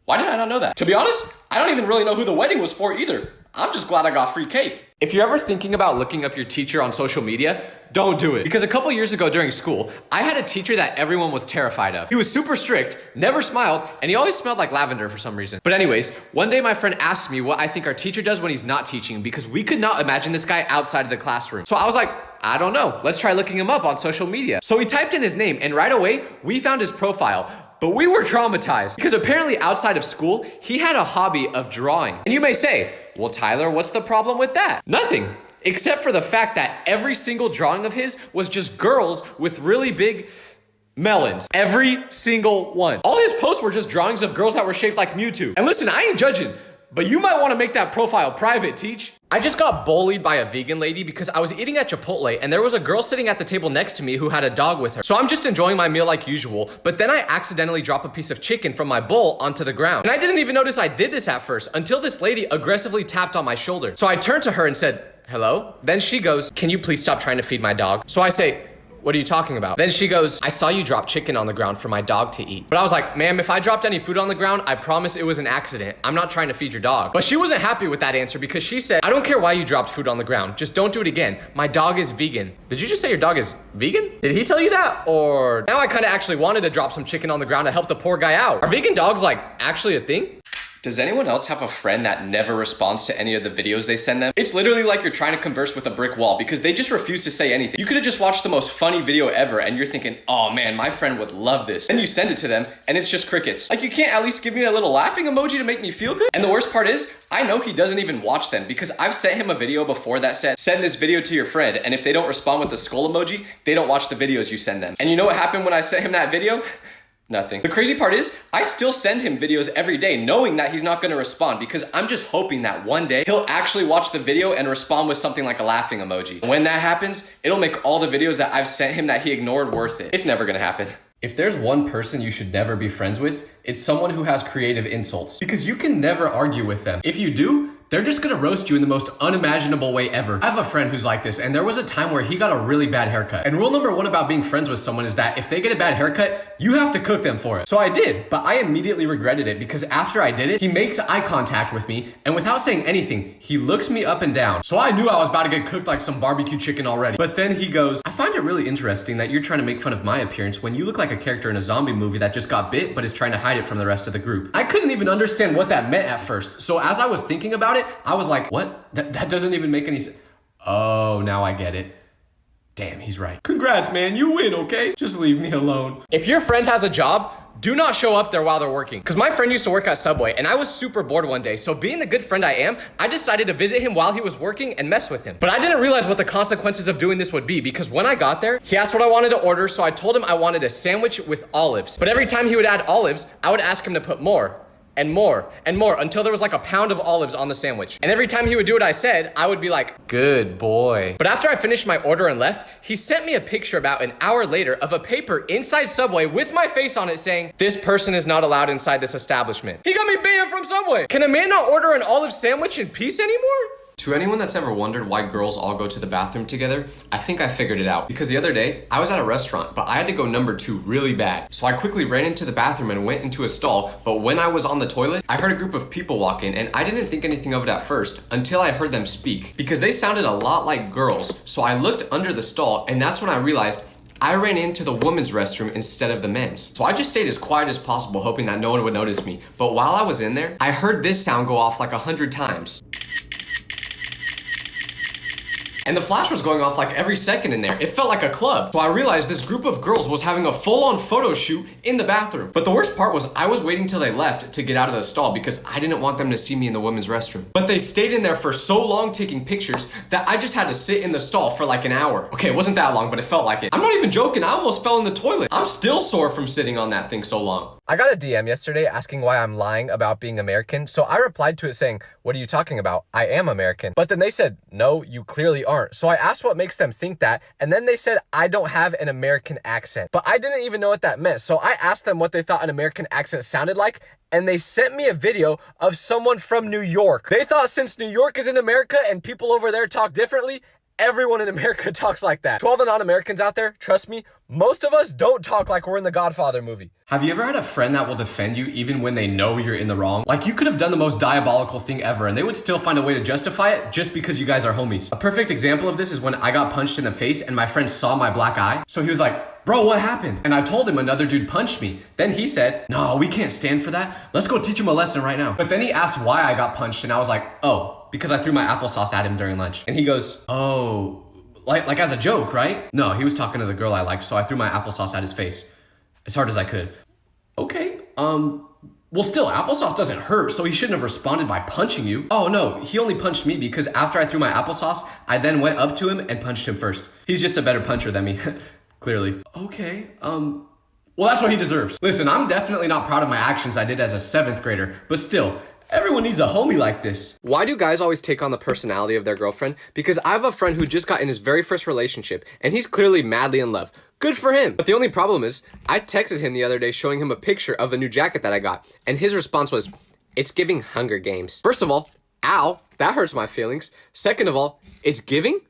Why did I not know that? To be honest, I don't even really know who the wedding was for either. I'm just glad I got free cake. If you're ever thinking about looking up your teacher on social media, don't do it. Because a couple years ago during school, I had a teacher that everyone was terrified of. He was super strict, never smiled, and he always smelled like lavender for some reason. But anyways, one day my friend asked me what I think our teacher does when he's not teaching because we could not imagine this guy outside of the classroom. So I was like, I don't know. Let's try looking him up on social media. So we typed in his name and right away, we found his profile. But we were traumatized because apparently outside of school, he had a hobby of drawing. And you may say, well, Tyler, what's the problem with that? Nothing, except for the fact that every single drawing of his was just girls with really big melons. Every single one. All his posts were just drawings of girls that were shaped like Mewtwo. And listen, I ain't judging, but you might want to make that profile private, Teach. I just got bullied by a vegan lady because I was eating at Chipotle and there was a girl sitting at the table next to me who had a dog with her. So I'm just enjoying my meal like usual, but then I accidentally drop a piece of chicken from my bowl onto the ground. And I didn't even notice I did this at first until this lady aggressively tapped on my shoulder. So I turned to her and said, "Hello?" Then she goes, "Can you please stop trying to feed my dog?" So I say, "What are you talking about?" Then she goes, "I saw you drop chicken on the ground for my dog to eat." But I was like, "Ma'am, if I dropped any food on the ground, I promise it was an accident. I'm not trying to feed your dog." But she wasn't happy with that answer because she said, "I don't care why you dropped food on the ground. Just don't do it again. My dog is vegan." Did you just say your dog is vegan? Did he tell you that? Or now I kind of actually wanted to drop some chicken on the ground to help the poor guy out. Are vegan dogs like actually a thing? Does anyone else have a friend that never responds to any of the videos they send them? It's literally like you're trying to converse with a brick wall because they just refuse to say anything. You could have just watched the most funny video ever and you're thinking, "Oh man, my friend would love this." And you send it to them and it's just crickets. Like, you can't at least give me a little laughing emoji to make me feel good? And the worst part is, I know he doesn't even watch them because I've sent him a video before that said, "Send this video to your friend." And if they don't respond with the skull emoji, they don't watch the videos you send them. And you know what happened when I sent him that video? Nothing. The crazy part is, I still send him videos every day knowing that he's not gonna respond because I'm just hoping that one day he'll actually watch the video and respond with something like a laughing emoji. When that happens, it'll make all the videos that I've sent him that he ignored worth it. It's never gonna happen. If there's one person you should never be friends with, it's someone who has creative insults because you can never argue with them. If you do, they're just gonna roast you in the most unimaginable way ever. I have a friend who's like this, and there was a time where he got a really bad haircut. And rule number one about being friends with someone is that if they get a bad haircut, you have to cook them for it. So I did, but I immediately regretted it because after I did it, he makes eye contact with me, and without saying anything, he looks me up and down. So I knew I was about to get cooked like some barbecue chicken already. But then he goes, "I find it really interesting that you're trying to make fun of my appearance when you look like a character in a zombie movie that just got bit but is trying to hide it from the rest of the group." I couldn't even understand what that meant at first. So as I was thinking about it, I was like, what? That doesn't even make any sense. Oh, now I get it. Damn, he's right. Congrats, man, you win, okay? Just leave me alone. If your friend has a job, do not show up there while they're working. Because my friend used to work at Subway and I was super bored one day. So being the good friend I am, I decided to visit him while he was working and mess with him. But I didn't realize what the consequences of doing this would be because when I got there, he asked what I wanted to order. So I told him I wanted a sandwich with olives. But every time he would add olives, I would ask him to put more and more and more until there was like a pound of olives on the sandwich. And every time he would do what I said, I would be like, "Good boy." But after I finished my order and left, he sent me a picture about an hour later of a paper inside Subway with my face on it saying, "This person is not allowed inside this establishment." He got me banned from Subway. Can a man not order an olive sandwich in peace anymore? To anyone that's ever wondered why girls all go to the bathroom together, I think I figured it out. Because the other day, I was at a restaurant, but I had to go number 2 really bad. So I quickly ran into the bathroom and went into a stall, but when I was on the toilet, I heard a group of people walk in, and I didn't think anything of it at first until I heard them speak. Because they sounded a lot like girls, so I looked under the stall, and that's when I realized I ran into the women's restroom instead of the men's. So I just stayed as quiet as possible, hoping that no one would notice me. But while I was in there, I heard this sound go off like 100 times. And the flash was going off like every second in there. It felt like a club. So I realized this group of girls was having a full-on photo shoot in the bathroom. But the worst part was I was waiting till they left to get out of the stall because I didn't want them to see me in the women's restroom. But they stayed in there for so long taking pictures that I just had to sit in the stall for like an hour. Okay, it wasn't that long, but it felt like it. I'm not even joking, I almost fell in the toilet. I'm still sore from sitting on that thing so long. I got a DM yesterday asking why I'm lying about being American, so I replied to it saying, "What are you talking about? I am American." But then they said, "No, you clearly aren't." So I asked what makes them think that, and then they said I don't have an American accent. But I didn't even know what that meant, so I asked them what they thought an American accent sounded like, and they sent me a video of someone from New York. They thought since New York is in America and people over there talk differently, everyone in America talks like that. To all the non-Americans out there, trust me, most of us don't talk like we're in the Godfather movie. Have you ever had a friend that will defend you even when they know you're in the wrong? Like, you could have done the most diabolical thing ever and they would still find a way to justify it just because you guys are homies. A perfect example of this is when I got punched in the face and my friend saw my black eye. So he was like, "Bro, what happened?" And I told him another dude punched me. Then he said, "No, we can't stand for that. Let's go teach him a lesson right now." But then he asked why I got punched and I was like, "Oh, because I threw my applesauce at him during lunch." And he goes, "Oh, like as a joke, right?" No, he was talking to the girl I liked, so I threw my applesauce at his face as hard as I could. Okay, well still, applesauce doesn't hurt, so he shouldn't have responded by punching you. Oh no, he only punched me because after I threw my applesauce, I then went up to him and punched him first. He's just a better puncher than me, clearly. Okay, well that's what he deserves. Listen, I'm definitely not proud of my actions I did as a 7th grader, but still, Everyone needs a homie like this. Why do guys always take on the personality of their girlfriend? Because I have a friend who just got in his very first relationship, and he's clearly madly in love. Good for him. But the only problem is, I texted him the other day showing him a picture of a new jacket that I got, and his response was, "It's giving Hunger Games." First of all, ow, that hurts my feelings. Second of all, it's giving?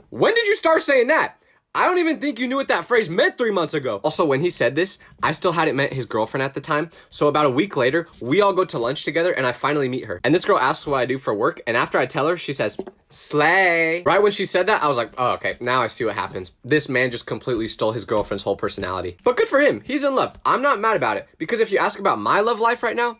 When did you start saying that? I don't even think you knew what that phrase meant 3 months ago. Also, when he said this, I still hadn't met his girlfriend at the time. So about a week later, we all go to lunch together and I finally meet her. And this girl asks what I do for work. And after I tell her, she says, "Slay." Right when she said that, I was like, oh, okay, now I see what happens. This man just completely stole his girlfriend's whole personality. But good for him. He's in love. I'm not mad about it. Because if you ask about my love life right now,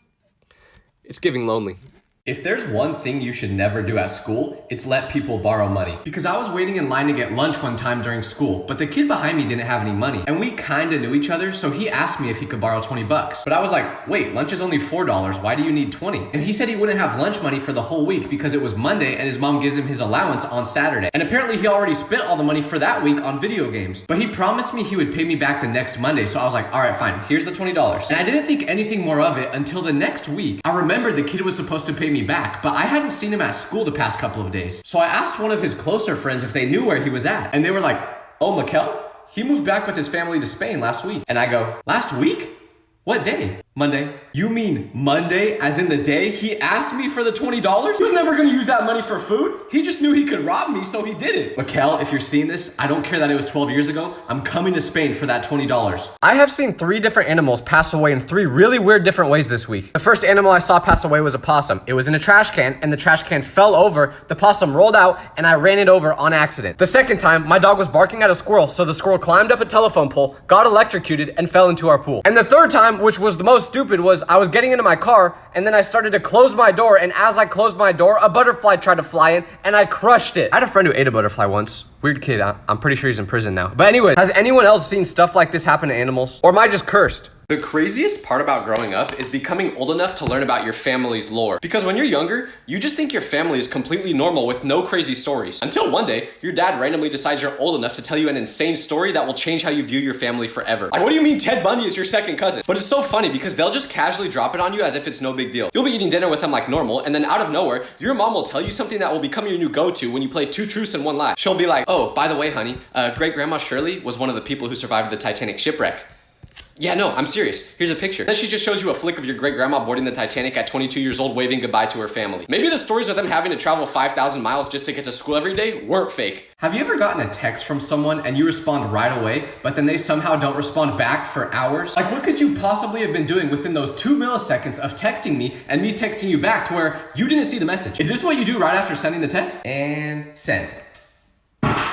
it's giving lonely. If there's one thing you should never do at school, it's let people borrow money. Because I was waiting in line to get lunch one time during school, but the kid behind me didn't have any money. And we kinda knew each other, so he asked me if he could borrow 20 bucks. But I was like, wait, lunch is only $4, why do you need 20? And he said he wouldn't have lunch money for the whole week because it was Monday and his mom gives him his allowance on Saturday. And apparently he already spent all the money for that week on video games. But he promised me he would pay me back the next Monday, so I was like, all right, fine, here's the $20. And I didn't think anything more of it until the next week. I remembered the kid was supposed to pay me back, but I hadn't seen him at school the past couple of days. So I asked one of his closer friends if they knew where he was at. And they were like, oh, Mikel? He moved back with his family to Spain last week. And I go, last week? What day? Monday. You mean Monday, as in the day he asked me for the $20? He was never gonna use that money for food. He just knew he could rob me, so he did it. Mikel, if you're seeing this, I don't care that it was 12 years ago. I'm coming to Spain for that $20. I have seen 3 different animals pass away in 3 really weird different ways this week. The first animal I saw pass away was a possum. It was in a trash can, and the trash can fell over, the possum rolled out, and I ran it over on accident. The second time, my dog was barking at a squirrel, so the squirrel climbed up a telephone pole, got electrocuted, and fell into our pool. And the third time, which was the most stupid, was I was getting into my car, and then I started to close my door, and as I closed my door, a butterfly tried to fly in, and I crushed it. I had a friend who ate a butterfly once. Weird kid. I'm pretty sure he's in prison now. But anyway, has anyone else seen stuff like this happen to animals? Or am I just cursed? The craziest part about growing up is becoming old enough to learn about your family's lore. Because when you're younger, you just think your family is completely normal with no crazy stories. Until one day, your dad randomly decides you're old enough to tell you an insane story that will change how you view your family forever. Like, what do you mean Ted Bundy is your second cousin? But it's so funny because they'll just casually drop it on you as if it's no big deal. You'll be eating dinner with them like normal, and then out of nowhere, your mom will tell you something that will become your new go-to when you play 2 truths and 1 lie. She'll be like, oh, by the way, honey, great-grandma Shirley was one of the people who survived the Titanic shipwreck. Yeah, no, I'm serious. Here's a picture. Then she just shows you a flick of your great-grandma boarding the Titanic at 22 years old waving goodbye to her family. Maybe the stories of them having to travel 5,000 miles just to get to school every day weren't fake. Have you ever gotten a text from someone and you respond right away, but then they somehow don't respond back for hours? Like, what could you possibly have been doing within those 2 milliseconds of texting me and me texting you back to where you didn't see the message? Is this what you do right after sending the text? And send.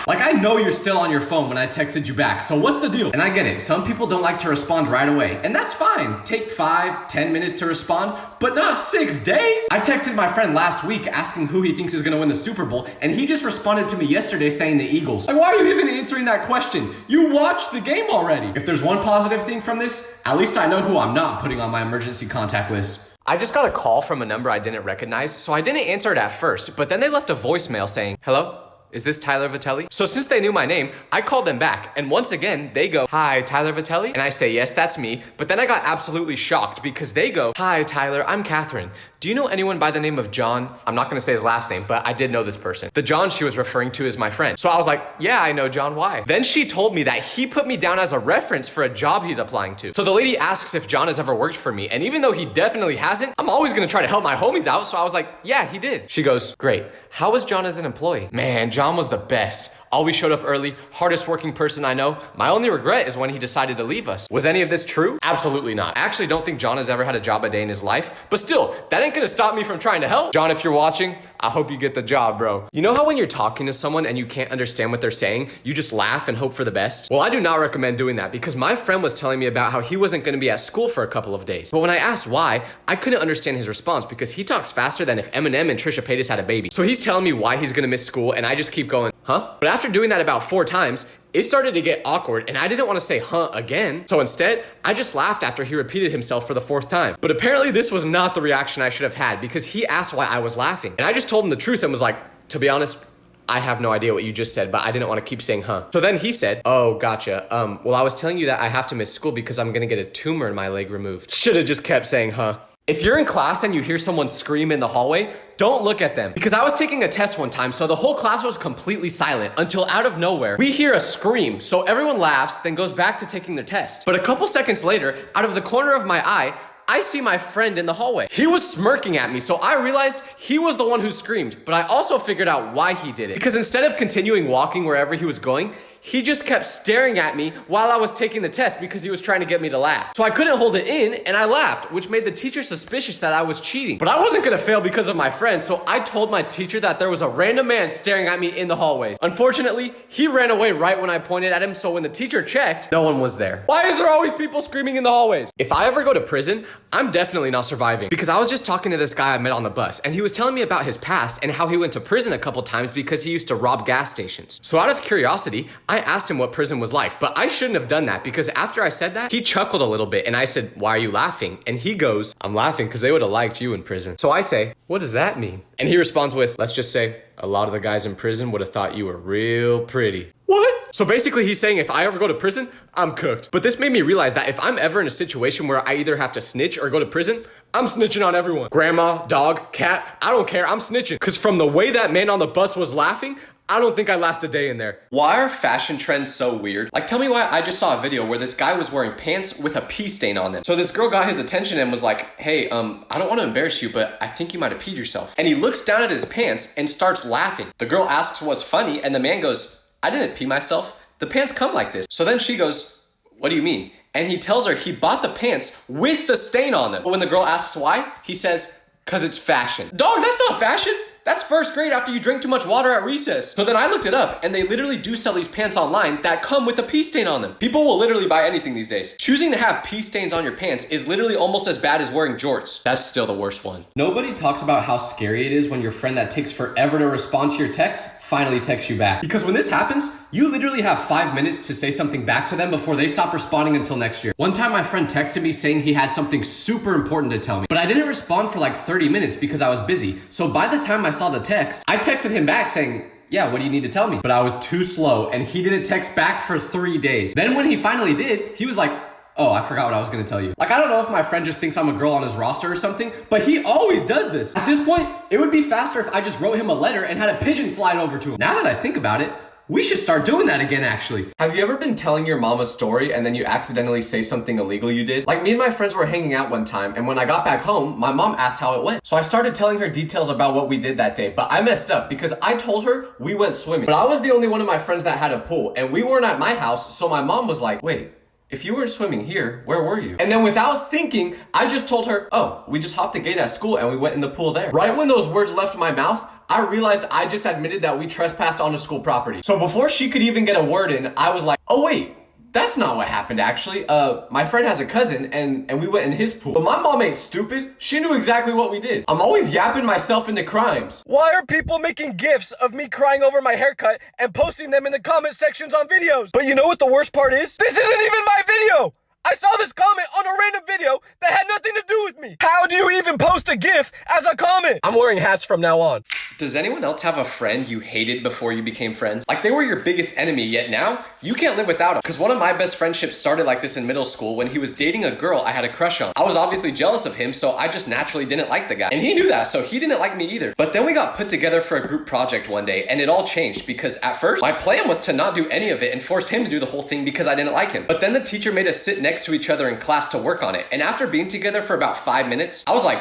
Like, I know you're still on your phone when I texted you back, so what's the deal? And I get it, some people don't like to respond right away, and that's fine. Take 5-10 minutes to respond, but not 6 days. I texted my friend last week asking who he thinks is gonna win the Super Bowl, and he just responded to me yesterday saying the Eagles. Like, why are you even answering that question? You watched the game already. If there's one positive thing from this, at least I know who I'm not putting on my emergency contact list. I just got a call from a number I didn't recognize, so I didn't answer it at first, but then they left a voicemail saying, hello? Is this Tyler Vitelli? So since they knew my name, I called them back. And once again, they go, hi, Tyler Vitelli? And I say, yes, that's me. But then I got absolutely shocked because they go, hi, Tyler, I'm Catherine. Do you know anyone by the name of John? I'm not gonna say his last name, but I did know this person. The John she was referring to is my friend. So I was like, yeah, I know John, why? Then she told me that he put me down as a reference for a job he's applying to. So the lady asks if John has ever worked for me. And even though he definitely hasn't, I'm always gonna try to help my homies out. So I was like, yeah, he did. She goes, great. How was John as an employee? Man, John was the best. Always showed up early, hardest working person I know. My only regret is when he decided to leave us. Was any of this true? Absolutely not. I actually don't think John has ever had a job a day in his life, but still, that ain't gonna stop me from trying to help. John, if you're watching, I hope you get the job, bro. You know how when you're talking to someone and you can't understand what they're saying, you just laugh and hope for the best? Well, I do not recommend doing that because my friend was telling me about how he wasn't gonna be at school for a couple of days. But when I asked why, I couldn't understand his response because he talks faster than if Eminem and Trisha Paytas had a baby. So he's telling me why he's gonna miss school and I just keep going, huh? But after doing that about 4 times, it started to get awkward and I didn't want to say huh again. So instead, I just laughed after he repeated himself for the 4th time. But apparently this was not the reaction I should have had because he asked why I was laughing. And I just told him the truth and was like, to be honest, I have no idea what you just said, but I didn't want to keep saying huh. So then he said, oh, gotcha. Well, I was telling you that I have to miss school because I'm gonna get a tumor in my leg removed. Should have just kept saying huh. If you're in class and you hear someone scream in the hallway, don't look at them. Because I was taking a test one time, so the whole class was completely silent until out of nowhere, we hear a scream. So everyone laughs, then goes back to taking their test. But a couple seconds later, out of the corner of my eye, I see my friend in the hallway. He was smirking at me, so I realized he was the one who screamed, but I also figured out why he did it. Because instead of continuing walking wherever he was going, he just kept staring at me while I was taking the test because he was trying to get me to laugh. So I couldn't hold it in and I laughed, which made the teacher suspicious that I was cheating. But I wasn't gonna fail because of my friend, so I told my teacher that there was a random man staring at me in the hallways. Unfortunately, he ran away right when I pointed at him, so when the teacher checked, no one was there. Why is there always people screaming in the hallways? If I ever go to prison, I'm definitely not surviving. Because I was just talking to this guy I met on the bus, and he was telling me about his past and how he went to prison a couple times because he used to rob gas stations. So out of curiosity, I asked him what prison was like, but I shouldn't have done that because after I said that, he chuckled a little bit and I said, "Why are you laughing?" And he goes, "I'm laughing because they would have liked you in prison." So I say, "What does that mean?" And he responds with, "Let's just say a lot of the guys in prison would have thought you were real pretty." What? So basically he's saying if I ever go to prison, I'm cooked. But this made me realize that if I'm ever in a situation where I either have to snitch or go to prison, I'm snitching on everyone. Grandma, dog, cat, I don't care, I'm snitching. Cause from the way that man on the bus was laughing, I don't think I last a day in there. Why are fashion trends so weird? Like, tell me why. I just saw a video where this guy was wearing pants with a pee stain on them. So this girl got his attention and was like, "Hey, I don't want to embarrass you, but I think you might have peed yourself." And he looks down at his pants and starts laughing. The girl asks what's funny, and the man goes, "I didn't pee myself. The pants come like this." So then she goes, "What do you mean?" And he tells her he bought the pants with the stain on them. But when the girl asks why, he says, "'Cause it's fashion." Dog, that's not fashion. That's first grade after you drink too much water at recess. So then I looked it up, and they literally do sell these pants online that come with a pee stain on them. People will literally buy anything these days. Choosing to have pee stains on your pants is literally almost as bad as wearing jorts. That's still the worst one. Nobody talks about how scary it is when your friend that takes forever to respond to your text finally texts you back. Because when this happens, you literally have 5 minutes to say something back to them before they stop responding until next year. One time my friend texted me saying he had something super important to tell me, but I didn't respond for like 30 minutes because I was busy. So by the time I saw the text, I texted him back saying, "Yeah, what do you need to tell me?" But I was too slow and he didn't text back for 3 days. Then when he finally did, he was like, "Oh, I forgot what I was gonna tell you." Like, I don't know if my friend just thinks I'm a girl on his roster or something, but he always does this. At this point, it would be faster if I just wrote him a letter and had a pigeon fly over to him. Now that I think about it, we should start doing that again, actually. Have you ever been telling your mom a story and then you accidentally say something illegal you did? Like, me and my friends were hanging out one time, and when I got back home, my mom asked how it went. So I started telling her details about what we did that day, but I messed up because I told her we went swimming. But I was the only one of my friends that had a pool, and we weren't at my house, so my mom was like, "Wait, if you weren't swimming here, where were you?" And then without thinking, I just told her, "Oh, we just hopped the gate at school and we went in the pool there." Right when those words left my mouth, I realized I just admitted that we trespassed onto school property. So before she could even get a word in, I was like, "Oh wait, that's not what happened actually. My friend has a cousin and we went in his pool." But my mom ain't stupid. She knew exactly what we did. I'm always yapping myself into crimes. Why are people making GIFs of me crying over my haircut and posting them in the comment sections on videos? But you know what the worst part is? This isn't even my video! I saw this comment on a random video that had nothing to do with me. How do you even post a GIF as a comment? I'm wearing hats from now on. Does anyone else have a friend you hated before you became friends? Like, they were your biggest enemy, yet now you can't live without them. Because one of my best friendships started like this in middle school when he was dating a girl I had a crush on. I was obviously jealous of him, so I just naturally didn't like the guy. And he knew that, so he didn't like me either. But then we got put together for a group project one day, and it all changed because at first, my plan was to not do any of it and force him to do the whole thing because I didn't like him. But then the teacher made us sit next to each other in class to work on it. And after being together for about 5 minutes, I was like,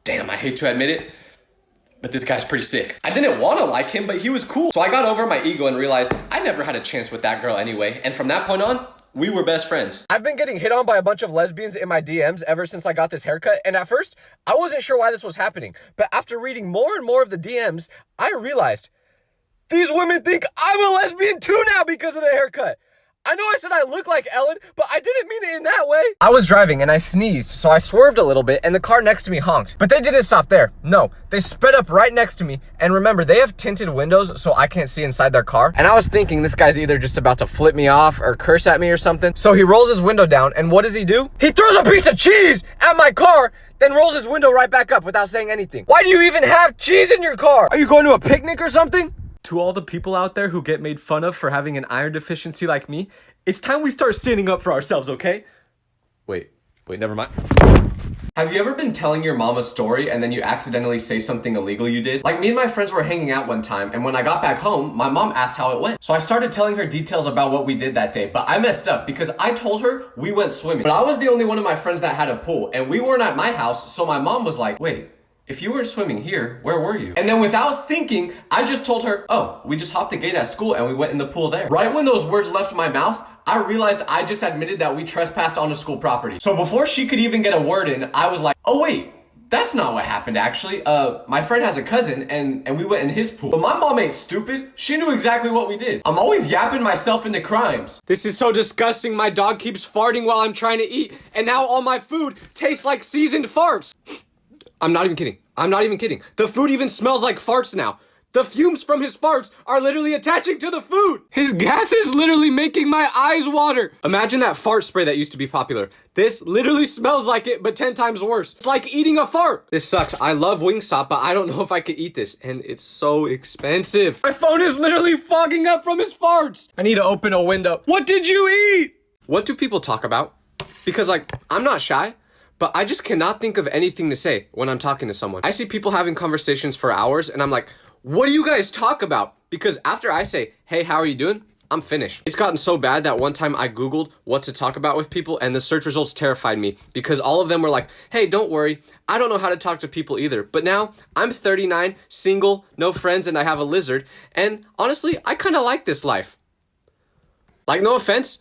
damn, I hate to admit it, but this guy's pretty sick. I didn't want to like him, but he was cool. So I got over my ego and realized I never had a chance with that girl anyway. And from that point on, we were best friends. I've been getting hit on by a bunch of lesbians in my DMs ever since I got this haircut. And at first, I wasn't sure why this was happening. But after reading more and more of the DMs, I realized these women think I'm a lesbian too now because of the haircut. I know I said I look like Ellen, but I didn't mean it in that way. I was driving and I sneezed, so I swerved a little bit and the car next to me honked. But they didn't stop there. No, they sped up right next to me. And remember, they have tinted windows, so I can't see inside their car. And I was thinking this guy's either just about to flip me off or curse at me or something. So he rolls his window down, and what does he do? He throws a piece of cheese at my car, then rolls his window right back up without saying anything. Why do you even have cheese in your car? Are you going to a picnic or something? To all the people out there who get made fun of for having an iron deficiency like me, it's time we start standing up for ourselves, okay? Wait, never mind. Have you ever been telling your mom a story and then you accidentally say something illegal you did? Like me and my friends were hanging out one time, and when I got back home, my mom asked how it went. So I started telling her details about what we did that day, but I messed up because I told her we went swimming. But I was the only one of my friends that had a pool, and we weren't at my house, so my mom was like, wait, if you weren't swimming here, where were you? And then without thinking, I just told her, oh, we just hopped the gate at school and we went in the pool there. Right when those words left my mouth, I realized I just admitted that we trespassed onto school property. So before she could even get a word in, I was like, oh wait, that's not what happened actually. My friend has a cousin and we went in his pool. But my mom ain't stupid. She knew exactly what we did. I'm always yapping myself into crimes. This is so disgusting. My dog keeps farting while I'm trying to eat, and now all my food tastes like seasoned farts. I'm not even kidding. I'm not even kidding. The food even smells like farts now. The fumes from his farts are literally attaching to the food. His gas is literally making my eyes water. Imagine that fart spray that used to be popular. This literally smells like it, but 10 times worse. It's like eating a fart. This sucks. I love Wingstop, but I don't know if I could eat this, and it's so expensive. My phone is literally fogging up from his farts. I need to open a window. What did you eat? What do people talk about? Because like, I'm not shy, but I just cannot think of anything to say when I'm talking to someone. I see people having conversations for hours, and I'm like, what do you guys talk about? Because after I say, hey, how are you doing? I'm finished. It's gotten so bad that one time I Googled what to talk about with people, and the search results terrified me because all of them were like, hey, don't worry, I don't know how to talk to people either. But now I'm 39, single, no friends, and I have a lizard. And honestly, I kind of like this life. Like, no offense,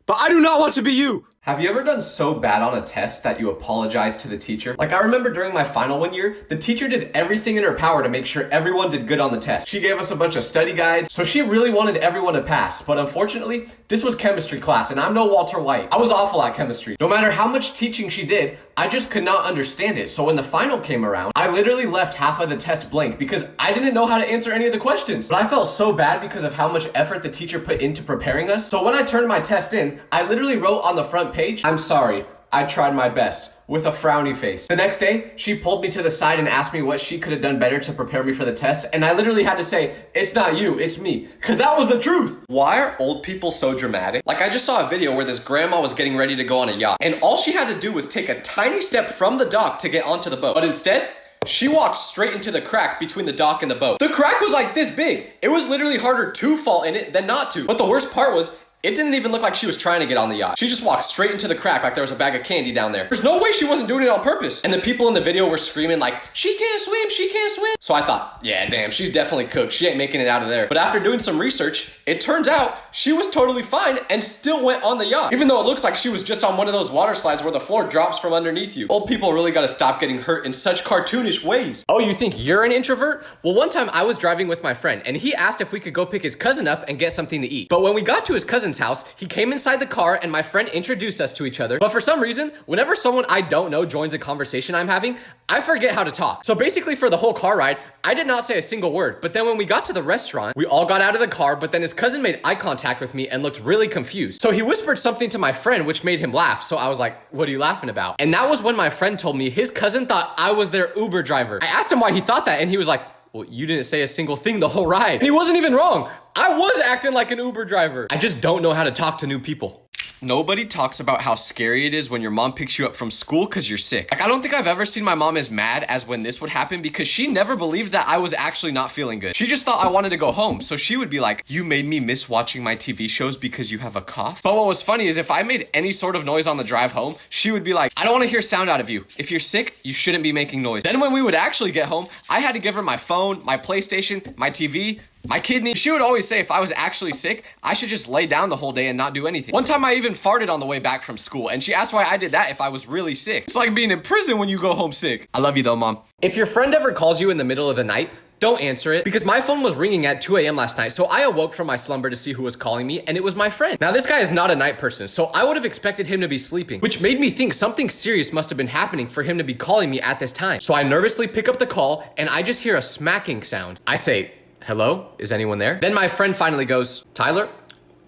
but I do not want to be you. Have you ever done so bad on a test that you apologize to the teacher? Like, I remember during my final one year, the teacher did everything in her power to make sure everyone did good on the test. She gave us a bunch of study guides, so she really wanted everyone to pass. But unfortunately, this was chemistry class, and I'm no Walter White. I was awful at chemistry. No matter how much teaching she did, I just could not understand it. So when the final came around, I literally left half of the test blank because I didn't know how to answer any of the questions. But I felt so bad because of how much effort the teacher put into preparing us. So when I turned my test in, I literally wrote on the front page, I'm sorry, I tried my best, with a frowny face. The next day, she pulled me to the side and asked me what she could have done better to prepare me for the test, and I literally had to say, it's not you, it's me, because that was the truth. Why are old people so dramatic? Like, I just saw a video where this grandma was getting ready to go on a yacht, and all she had to do was take a tiny step from the dock to get onto the boat. But instead, she walked straight into the crack between the dock and the boat. The crack was like this big. It was literally harder to fall in it than not to. But the worst part was, it didn't even look like she was trying to get on the yacht. She just walked straight into the crack like there was a bag of candy down there. There's no way she wasn't doing it on purpose. And the people in the video were screaming like, she can't swim, she can't swim. So I thought, yeah, damn, she's definitely cooked. She ain't making it out of there. But after doing some research, it turns out she was totally fine and still went on the yacht. Even though it looks like she was just on one of those water slides where the floor drops from underneath you. Old people really gotta stop getting hurt in such cartoonish ways. Oh, you think you're an introvert? Well, one time I was driving with my friend and he asked if we could go pick his cousin up and get something to eat. But when we got to his cousin's house, he came inside the car and my friend introduced us to each other. But for some reason, whenever someone I don't know joins a conversation I'm having, I forget how to talk. So basically for the whole car ride, I did not say a single word. But then when we got to the restaurant, we all got out of the car, but then his cousin made eye contact with me and looked really confused. So he whispered something to my friend, which made him laugh. So I was like, what are you laughing about? And that was when my friend told me his cousin thought I was their Uber driver. I asked him why he thought that and he was like, well, you didn't say a single thing the whole ride. And he wasn't even wrong. I was acting like an Uber driver. I just don't know how to talk to new people. Nobody talks about how scary it is when your mom picks you up from school because you're sick. Like, I don't think I've ever seen my mom as mad as when this would happen because she never believed that I was actually not feeling good. She just thought I wanted to go home. So she would be like, you made me miss watching my TV shows because you have a cough? But what was funny is if I made any sort of noise on the drive home, she would be like, I don't want to hear sound out of you. If you're sick, you shouldn't be making noise. Then when we would actually get home, I had to give her my phone, my PlayStation, my TV, my kidney. She would always say if I was actually sick, I should just lay down the whole day and not do anything. One time I even farted on the way back from school and she asked why I did that if I was really sick. It's like being in prison when you go home sick. I love you though, Mom. If your friend ever calls you in the middle of the night, don't answer it because my phone was ringing at 2 a.m. last night. So I awoke from my slumber to see who was calling me and it was my friend. Now this guy is not a night person, so I would have expected him to be sleeping, which made me think something serious must have been happening for him to be calling me at this time. So I nervously pick up the call and I just hear a smacking sound. I say, hello, is anyone there? Then my friend finally goes, Tyler?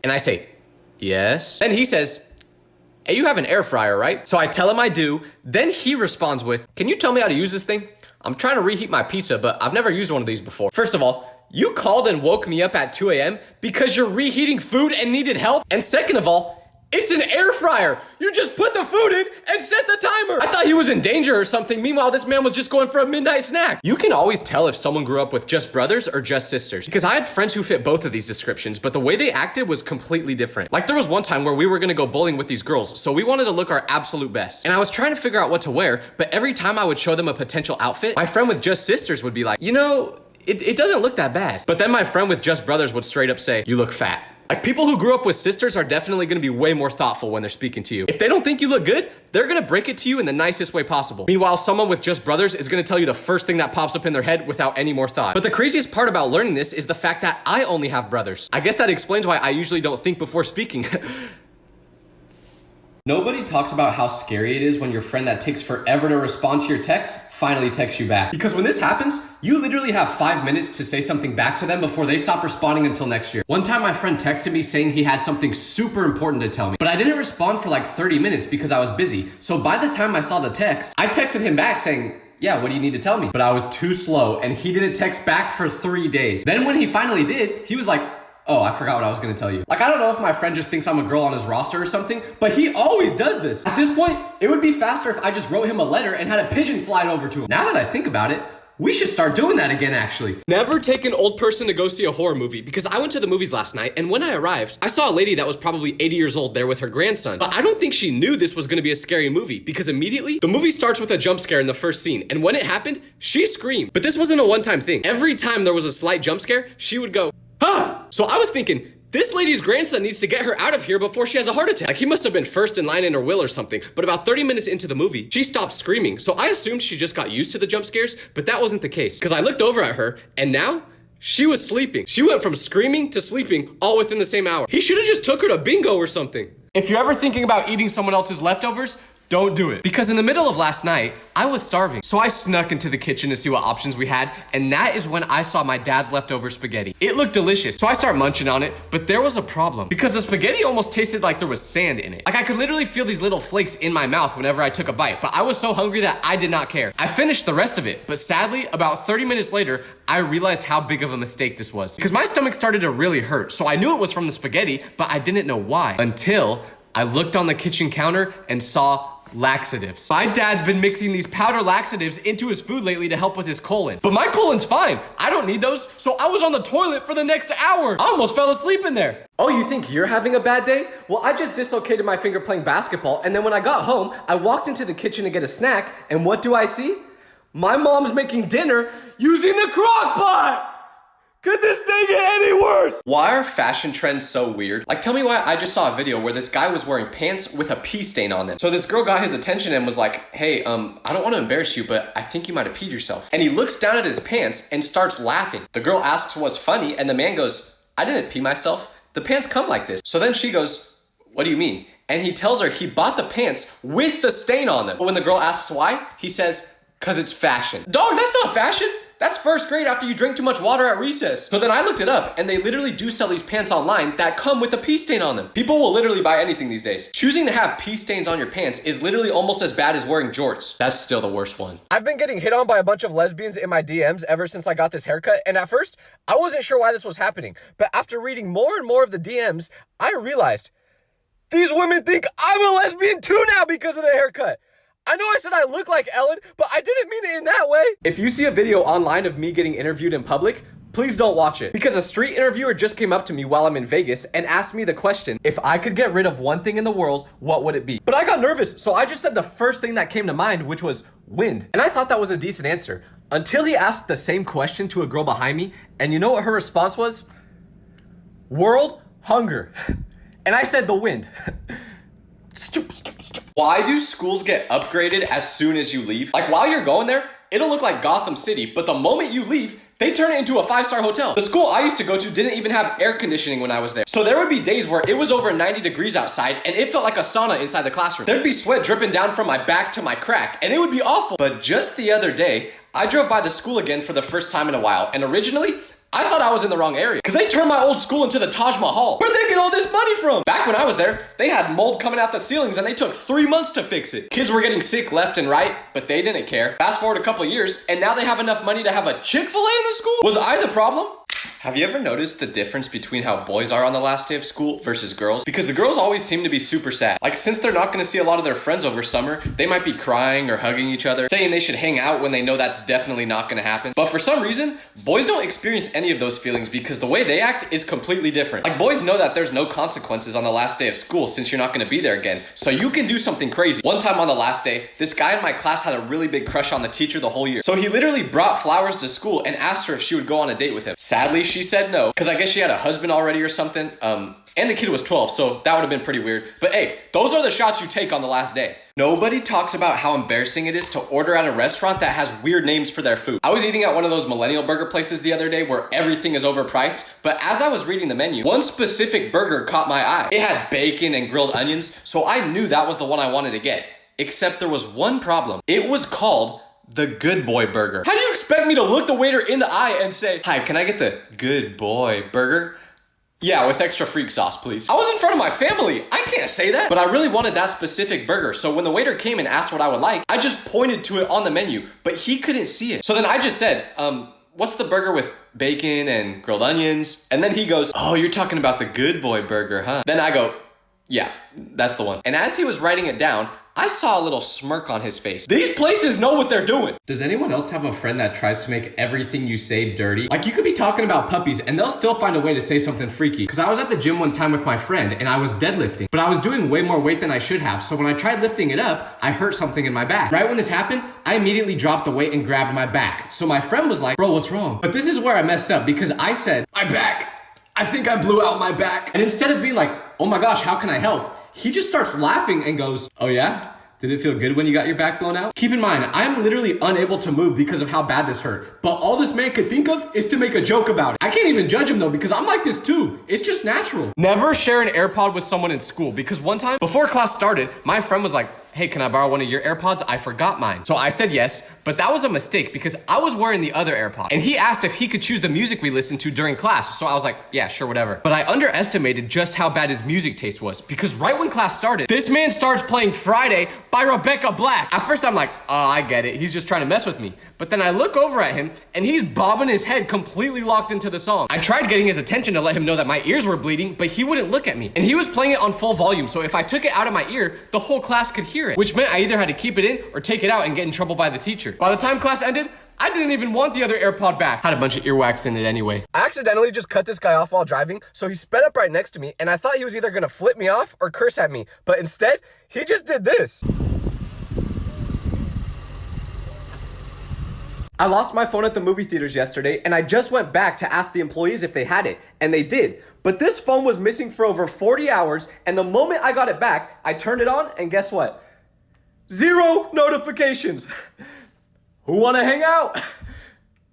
And I say, yes. Then he says, hey, you have an air fryer, right? So I tell him I do. Then he responds with, can you tell me how to use this thing? I'm trying to reheat my pizza, but I've never used one of these before. First of all, you called and woke me up at 2 a.m. because you're reheating food and needed help. And second of all, It's an air fryer. You just put the food in and set the timer. I thought he was in danger or something. Meanwhile, this man was just going for a midnight snack. You can always tell if someone grew up with just brothers or just sisters, because I had friends who fit both of these descriptions, but the way they acted was completely different. Like there was one time where we were gonna go bowling with these girls, so we wanted to look our absolute best. And I was trying to figure out what to wear, but every time I would show them a potential outfit, my friend with just sisters would be like, you know, it doesn't look that bad. But then my friend with just brothers would straight up say, you look fat. Like people who grew up with sisters are definitely gonna be way more thoughtful when they're speaking to you. If they don't think you look good, they're gonna break it to you in the nicest way possible. Meanwhile, someone with just brothers is gonna tell you the first thing that pops up in their head without any more thought. But the craziest part about learning this is the fact that I only have brothers. I guess that explains why I usually don't think before speaking. Nobody talks about how scary it is when your friend that takes forever to respond to your text finally texts you back. Because when this happens, you literally have 5 minutes to say something back to them before they stop responding until next year. One time my friend texted me saying he had something super important to tell me, but I didn't respond for like 30 minutes because I was busy. So by the time I saw the text, I texted him back saying, yeah, what do you need to tell me? But I was too slow and he didn't text back for 3 days. Then when he finally did, he was like, oh, I forgot what I was gonna tell you. Like, I don't know if my friend just thinks I'm a girl on his roster or something, but he always does this. At this point, it would be faster if I just wrote him a letter and had a pigeon fly over to him. Now that I think about it, we should start doing that again, actually. Never take an old person to go see a horror movie, because I went to the movies last night, and when I arrived, I saw a lady that was probably 80 years old there with her grandson. But I don't think she knew this was gonna be a scary movie, because immediately, the movie starts with a jump scare in the first scene, and when it happened, she screamed. But this wasn't a one-time thing. Every time there was a slight jump scare, she would go, ah! So I was thinking, this lady's grandson needs to get her out of here before she has a heart attack. Like he must have been first in line in her will or something. But about 30 minutes into the movie, she stopped screaming. So I assumed she just got used to the jump scares, but that wasn't the case. Because I looked over at her and now she was sleeping. She went from screaming to sleeping all within the same hour. He should have just took her to bingo or something. If you're ever thinking about eating someone else's leftovers, don't do it. Because in the middle of last night, I was starving. So I snuck into the kitchen to see what options we had, and that is when I saw my dad's leftover spaghetti. It looked delicious, so I start munching on it, but there was a problem. Because the spaghetti almost tasted like there was sand in it. Like I could literally feel these little flakes in my mouth whenever I took a bite, but I was so hungry that I did not care. I finished the rest of it, but sadly, about 30 minutes later, I realized how big of a mistake this was. Because my stomach started to really hurt, so I knew it was from the spaghetti, but I didn't know why. Until I looked on the kitchen counter and saw laxatives. My dad's been mixing these powder laxatives into his food lately to help with his colon. But my colon's fine. I don't need those, so I was on the toilet for the next hour. I almost fell asleep in there. Oh, you think you're having a bad day? Well, I just dislocated my finger playing basketball, and then when I got home, I walked into the kitchen to get a snack, and what do I see? My mom's making dinner using the crock pot! Could this day get any worse? Why are fashion trends so weird? Like, tell me why I just saw a video where this guy was wearing pants with a pee stain on them. So this girl got his attention and was like, hey, I don't want to embarrass you, but I think you might have peed yourself. And he looks down at his pants and starts laughing. The girl asks what's funny, and the man goes, I didn't pee myself. The pants come like this. So then she goes, what do you mean? And he tells her he bought the pants with the stain on them. But when the girl asks why, he says, cause it's fashion. Dog, that's not fashion. That's first grade after you drink too much water at recess. So then I looked it up, and they literally do sell these pants online that come with a pee stain on them. People will literally buy anything these days. Choosing to have pee stains on your pants is literally almost as bad as wearing jorts. That's still the worst one. I've been getting hit on by a bunch of lesbians in my DMs ever since I got this haircut, and at first, I wasn't sure why this was happening. But after reading more and more of the DMs, I realized these women think I'm a lesbian too now because of the haircut. I know I said I look like Ellen, but I didn't mean it in that way. If you see a video online of me getting interviewed in public, please don't watch it. Because a street interviewer just came up to me while I'm in Vegas and asked me the question, if I could get rid of one thing in the world, what would it be? But I got nervous, so I just said the first thing that came to mind, which was wind. And I thought that was a decent answer, until he asked the same question to a girl behind me, and you know what her response was? World hunger. And I said the wind. Why do schools get upgraded as soon as you leave? Like while you're going there, it'll look like Gotham City, but the moment you leave, they turn it into a 5-star hotel. The school I used to go to didn't even have air conditioning when I was there. So there would be days where it was over 90 degrees outside and it felt like a sauna inside the classroom. There'd be sweat dripping down from my back to my crack and it would be awful. But just the other day, I drove by the school again for the first time in a while, and originally, I thought I was in the wrong area because they turned my old school into the Taj Mahal. Where'd they get all this money from? Back when I was there, they had mold coming out the ceilings and they took 3 months to fix it. Kids were getting sick left and right, but they didn't care. Fast forward a couple years, and now they have enough money to have a Chick-fil-A in the school? Was I the problem? Have you ever noticed the difference between how boys are on the last day of school versus girls? Because the girls always seem to be super sad. Like, since they're not gonna see a lot of their friends over summer, they might be crying or hugging each other, saying they should hang out when they know that's definitely not gonna happen. But for some reason, boys don't experience any of those feelings because the way they act is completely different. Like, boys know that there's no consequences on the last day of school since you're not gonna be there again. So you can do something crazy. One time on the last day, this guy in my class had a really big crush on the teacher the whole year. So he literally brought flowers to school and asked her if she would go on a date with him. Sadly, she said no, because I guess she had a husband already or something. And the kid was 12, so that would have been pretty weird. But hey, those are the shots you take on the last day. Nobody talks about how embarrassing it is to order at a restaurant that has weird names for their food. I was eating at one of those millennial burger places the other day where everything is overpriced, but as I was reading the menu, one specific burger caught my eye. It had bacon and grilled onions, so I knew that was the one I wanted to get. Except there was one problem. It was called the Good Boy Burger. How do you expect me to look the waiter in the eye and say, "Hi, can I get the Good Boy Burger?" "Yeah, with extra freak sauce, please." I was in front of my family. I can't say that. But I really wanted that specific burger. So when the waiter came and asked what I would like, I just pointed to it on the menu, but he couldn't see it. So then I just said, what's the burger with bacon and grilled onions? And then he goes, "Oh, you're talking about the Good Boy Burger, huh?" Then I go, "Yeah, that's the one." And as he was writing it down, I saw a little smirk on his face. These places know what they're doing. Does anyone else have a friend that tries to make everything you say dirty? Like, you could be talking about puppies and they'll still find a way to say something freaky. Because I was at the gym one time with my friend and I was deadlifting, but I was doing way more weight than I should have. So when I tried lifting it up, I hurt something in my back. Right when this happened, I immediately dropped the weight and grabbed my back. So my friend was like, "Bro, what's wrong?" But this is where I messed up because I said, "My back. I think I blew out my back." And instead of being like, "Oh my gosh, how can I help?" he just starts laughing and goes, "Oh yeah? Did it feel good when you got your back blown out?" Keep in mind, I'm literally unable to move because of how bad this hurt. But all this man could think of is to make a joke about it. I can't even judge him though because I'm like this too. It's just natural. Never share an AirPod with someone in school because one time before class started, my friend was like, "Hey, can I borrow one of your AirPods? I forgot mine." So I said yes, but that was a mistake because I was wearing the other AirPod. And he asked if he could choose the music we listened to during class. So I was like, "Yeah, sure, whatever." But I underestimated just how bad his music taste was because right when class started, this man starts playing Friday by Rebecca Black. At first I'm like, "Oh, I get it. He's just trying to mess with me." But then I look over at him and he's bobbing his head completely locked into the song. I tried getting his attention to let him know that my ears were bleeding, but he wouldn't look at me. And he was playing it on full volume. So if I took it out of my ear, the whole class could hear it, which meant I either had to keep it in or take it out and get in trouble by the teacher. By the time class ended, I didn't even want the other AirPod back. Had a bunch of earwax in it anyway. I accidentally just cut this guy off while driving, so he sped up right next to me, and I thought he was either gonna flip me off or curse at me, but instead, he just did this. I lost my phone at the movie theaters yesterday, and I just went back to ask the employees if they had it, and they did. But this phone was missing for over 40 hours, and the moment I got it back, I turned it on, and guess what? 0 notifications. Who wanna hang out?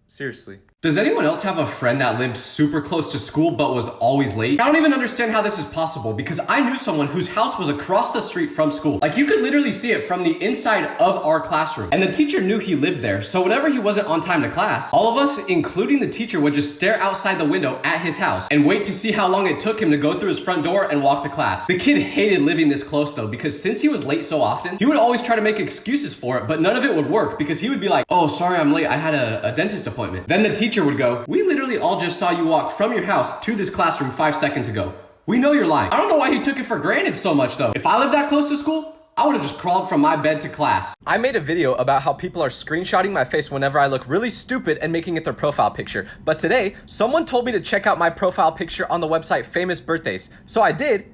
Seriously. Does anyone else have a friend that lived super close to school but was always late? I don't even understand how this is possible because I knew someone whose house was across the street from school. Like, you could literally see it from the inside of our classroom. And the teacher knew he lived there, so whenever he wasn't on time to class, all of us, including the teacher, would just stare outside the window at his house and wait to see how long it took him to go through his front door and walk to class. The kid hated living this close though because since he was late so often, he would always try to make excuses for it, but none of it would work because he would be like, "Oh, sorry, I'm late. I had a dentist appointment." Then the teacher would go, "We literally all just saw you walk from your house to this classroom 5 seconds ago. We know you're lying." I don't know why he took it for granted so much though. If I lived that close to school, I would have just crawled from my bed to class. I made a video about how people are screenshotting my face whenever I look really stupid and making it their profile picture. But today, someone told me to check out my profile picture on the website Famous Birthdays. So I did.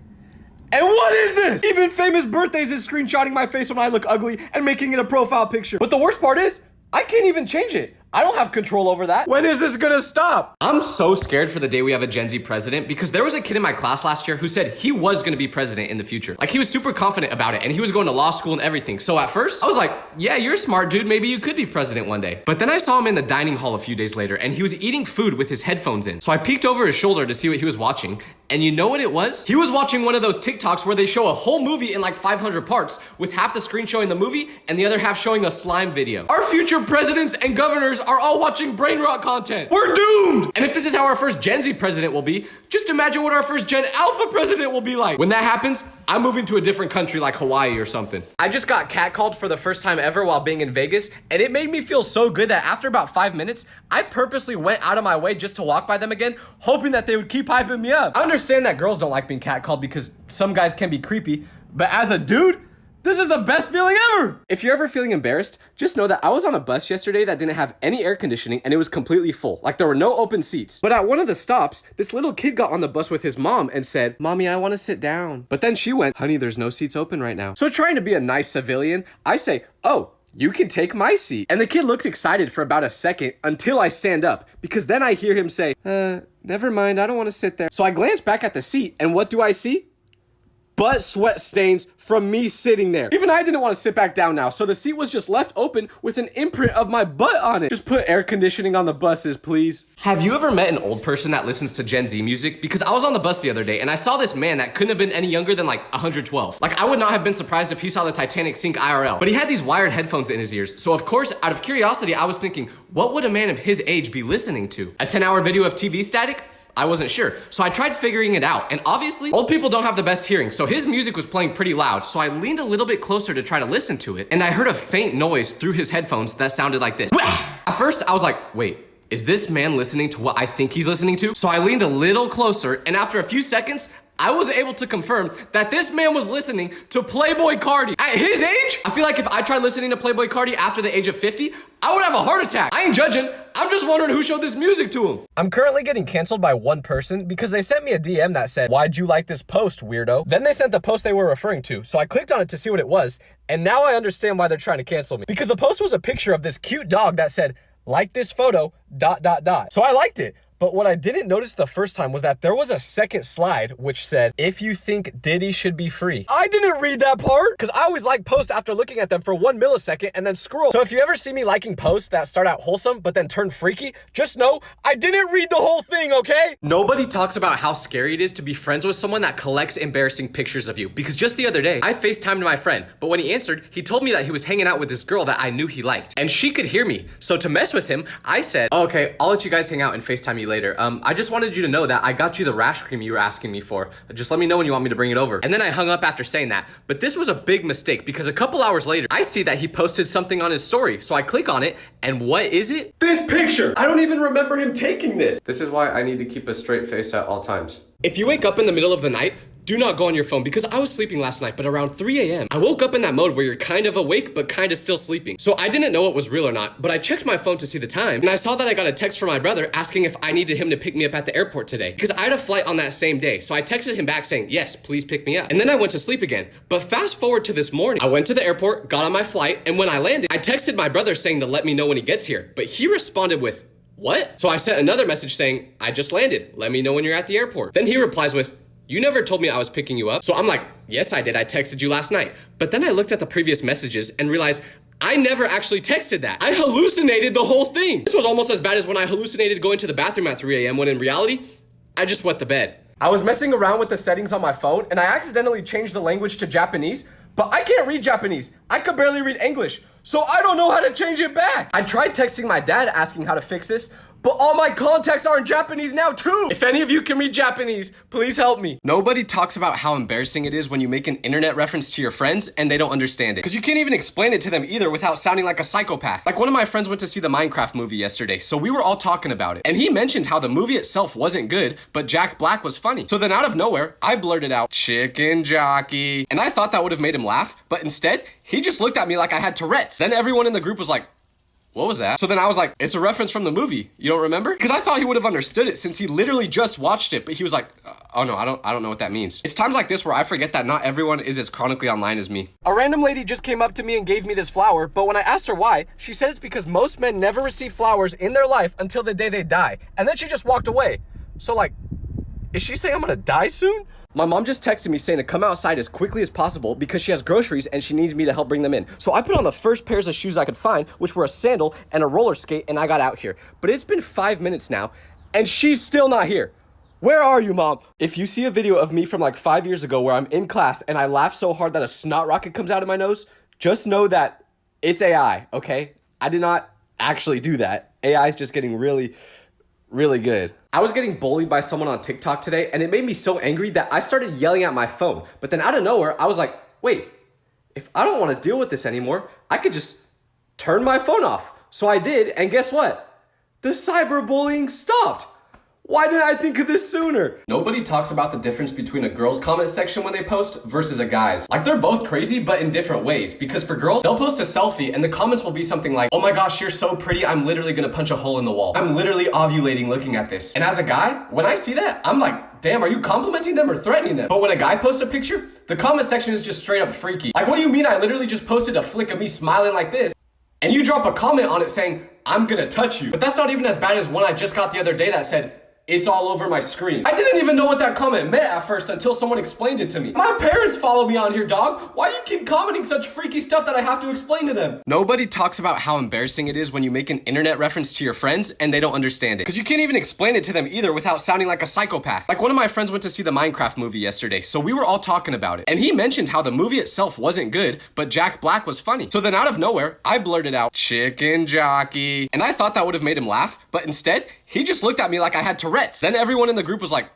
And what is this? Even Famous Birthdays is screenshotting my face when I look ugly and making it a profile picture. But the worst part is, I can't even change it. I don't have control over that. When is this gonna stop? I'm so scared for the day we have a Gen Z president because there was a kid in my class last year who said he was gonna be president in the future. Like, he was super confident about it and he was going to law school and everything. So at first I was like, "Yeah, you're a smart dude. Maybe you could be president one day." But then I saw him in the dining hall a few days later and he was eating food with his headphones in. So I peeked over his shoulder to see what he was watching. And you know what it was? He was watching one of those TikToks where they show a whole movie in like 500 parts with half the screen showing the movie and the other half showing a slime video. Our future presidents and governors are all watching brain rot content. We're doomed! And if this is how our first Gen Z president will be, just imagine what our first Gen Alpha president will be like. When that happens, I'm moving to a different country like Hawaii or something. I just got catcalled for the first time ever while being in Vegas, and it made me feel so good that after about 5 minutes, I purposely went out of my way just to walk by them again, hoping that they would keep hyping me up. I understand that girls don't like being catcalled because some guys can be creepy, but as a dude, this is the best feeling ever! If you're ever feeling embarrassed, just know that I was on a bus yesterday that didn't have any air conditioning and it was completely full. Like there were no open seats. But at one of the stops, this little kid got on the bus with his mom and said, "Mommy, I want to sit down." But then she went, "Honey, there's no seats open right now." So trying to be a nice civilian, I say, "Oh, you can take my seat." And the kid looks excited for about a second until I stand up, because then I hear him say, never mind, I don't want to sit there. So I glance back at the seat and what do I see? Butt sweat stains from me sitting there. Even I didn't want to sit back down now, so the seat was just left open with an imprint of my butt on it. Just put air conditioning on the buses, please. Have you ever met an old person that listens to Gen Z music? Because I was on the bus the other day and I saw this man that couldn't have been any younger than like 112. Like I would not have been surprised if he saw the Titanic sink IRL. But he had these wired headphones in his ears. So of course, out of curiosity, I was thinking, what would a man of his age be listening to? A 10-hour video of TV static? I wasn't sure. So I tried figuring it out, and obviously, old people don't have the best hearing, so his music was playing pretty loud, so I leaned a little bit closer to try to listen to it, and I heard a faint noise through his headphones that sounded like this. At first, I was like, wait, is this man listening to what I think he's listening to? So I leaned a little closer, and after a few seconds, I was able to confirm that this man was listening to Playboi Carti. At his age, I feel like if I tried listening to Playboi Carti after the age of 50, I would have a heart attack. I ain't judging. I'm just wondering who showed this music to him. I'm currently getting canceled by one person because they sent me a DM that said, "Why'd you like this post, weirdo?" Then they sent the post they were referring to, so I clicked on it to see what it was, and now I understand why they're trying to cancel me. Because the post was a picture of this cute dog that said, "Like this photo, ... So I liked it. But what I didn't notice the first time was that there was a second slide which said, "If you think Diddy should be free." I didn't read that part because I always like posts after looking at them for 1 millisecond and then scroll. So if you ever see me liking posts that start out wholesome but then turn freaky, just know I didn't read the whole thing, okay? Nobody talks about how scary it is to be friends with someone that collects embarrassing pictures of you. Because just the other day, I FaceTimed my friend, but when he answered, he told me that he was hanging out with this girl that I knew he liked. And she could hear me. So to mess with him, I said, "Okay, I'll let you guys hang out and FaceTime you later. I just wanted you to know that I got you the rash cream you were asking me for. Just let me know when you want me to bring it over." And then I hung up after saying that. But this was a big mistake because a couple hours later, I see that he posted something on his story. So I click on it, and what is it? This picture! I don't even remember him taking this. This is why I need to keep a straight face at all times. If you wake up in the middle of the night, do not go on your phone because I was sleeping last night, but around 3 a.m. I woke up in that mode where you're kind of awake, but kind of still sleeping. So I didn't know it was real or not, but I checked my phone to see the time, and I saw that I got a text from my brother asking if I needed him to pick me up at the airport today because I had a flight on that same day. So I texted him back saying, "Yes, please pick me up." And then I went to sleep again. But fast forward to this morning, I went to the airport, got on my flight, and when I landed, I texted my brother saying to let me know when he gets here, but he responded with, "What?" So I sent another message saying, "I just landed. Let me know when you're at the airport." Then he replies with, "You never told me I was picking you up." So I'm like, "Yes, I did. I texted you last night." But then I looked at the previous messages and realized I never actually texted that. I hallucinated the whole thing. This was almost as bad as when I hallucinated going to the bathroom at 3 a.m. when in reality, I just wet the bed. I was messing around with the settings on my phone and I accidentally changed the language to Japanese, but I can't read Japanese. I could barely read English, so I don't know how to change it back. I tried texting my dad asking how to fix this, but all my contacts are in Japanese now too. If any of you can read Japanese, please help me. Nobody talks about how embarrassing it is when you make an internet reference to your friends and they don't understand it. Because you can't even explain it to them either without sounding like a psychopath. Like one of my friends went to see the Minecraft movie yesterday, so we were all talking about it. And he mentioned how the movie itself wasn't good, but Jack Black was funny. So then out of nowhere, I blurted out, "Chicken jockey." And I thought that would have made him laugh, but instead, he just looked at me like I had Tourette's. Then everyone in the group was like, "What was that?" So then I was like, "It's a reference from the movie. You don't remember?" Because I thought he would have understood it since he literally just watched it, but he was like, "Oh no, I don't know what that means." It's times like this where I forget that not everyone is as chronically online as me. A random lady just came up to me and gave me this flower, but when I asked her why, she said it's because most men never receive flowers in their life until the day they die. And then she just walked away. So like, is she saying I'm gonna die soon? My mom just texted me saying to come outside as quickly as possible because she has groceries and she needs me to help bring them in. So I put on the first pairs of shoes I could find, which were a sandal and a roller skate, and I got out here. But it's been 5 minutes now, and she's still not here. Where are you, Mom? If you see a video of me from like 5 years ago where I'm in class and I laugh so hard that a snot rocket comes out of my nose, just know that it's AI, okay? I did not actually do that. AI is just getting really, really good. I was getting bullied by someone on TikTok today, and it made me so angry that I started yelling at my phone. But then out of nowhere, I was like, wait, if I don't want to deal with this anymore, I could just turn my phone off. So I did, and guess what? The cyberbullying stopped. Why didn't I think of this sooner? Nobody talks about the difference between a girl's comment section when they post versus a guy's. Like, they're both crazy, but in different ways. Because for girls, they'll post a selfie and the comments will be something like, oh my gosh, you're so pretty, I'm literally gonna punch a hole in the wall. I'm literally ovulating looking at this. And as a guy, when I see that, I'm like, damn, are you complimenting them or threatening them? But when a guy posts a picture, the comment section is just straight up freaky. Like, what do you mean I literally just posted a flick of me smiling like this, and you drop a comment on it saying, I'm gonna touch you? But that's not even as bad as one I just got the other day that said, it's all over my screen. I didn't even know what that comment meant at first until someone explained it to me. My parents follow me on here, dog. Why do you keep commenting such freaky stuff that I have to explain to them? Nobody talks about how embarrassing it is when you make an internet reference to your friends and they don't understand it. Because you can't even explain it to them either without sounding like a psychopath. Like, one of my friends went to see the Minecraft movie yesterday, so we were all talking about it. And he mentioned how the movie itself wasn't good, but Jack Black was funny. So then out of nowhere, I blurted out, chicken jockey. And I thought that would have made him laugh, but instead, he just looked at me like I had Tourette's. Then everyone in the group was like,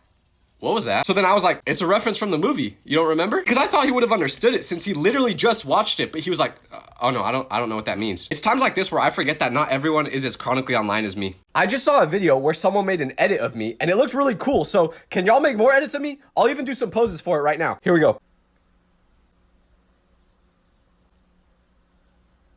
what was that? So then I was like, it's a reference from the movie. You don't remember? Because I thought he would have understood it since he literally just watched it, but he was like, oh no, I don't know what that means. It's times like this where I forget that not everyone is as chronically online as me. I just saw a video where someone made an edit of me and it looked really cool. So can y'all make more edits of me? I'll even do some poses for it right now. Here we go.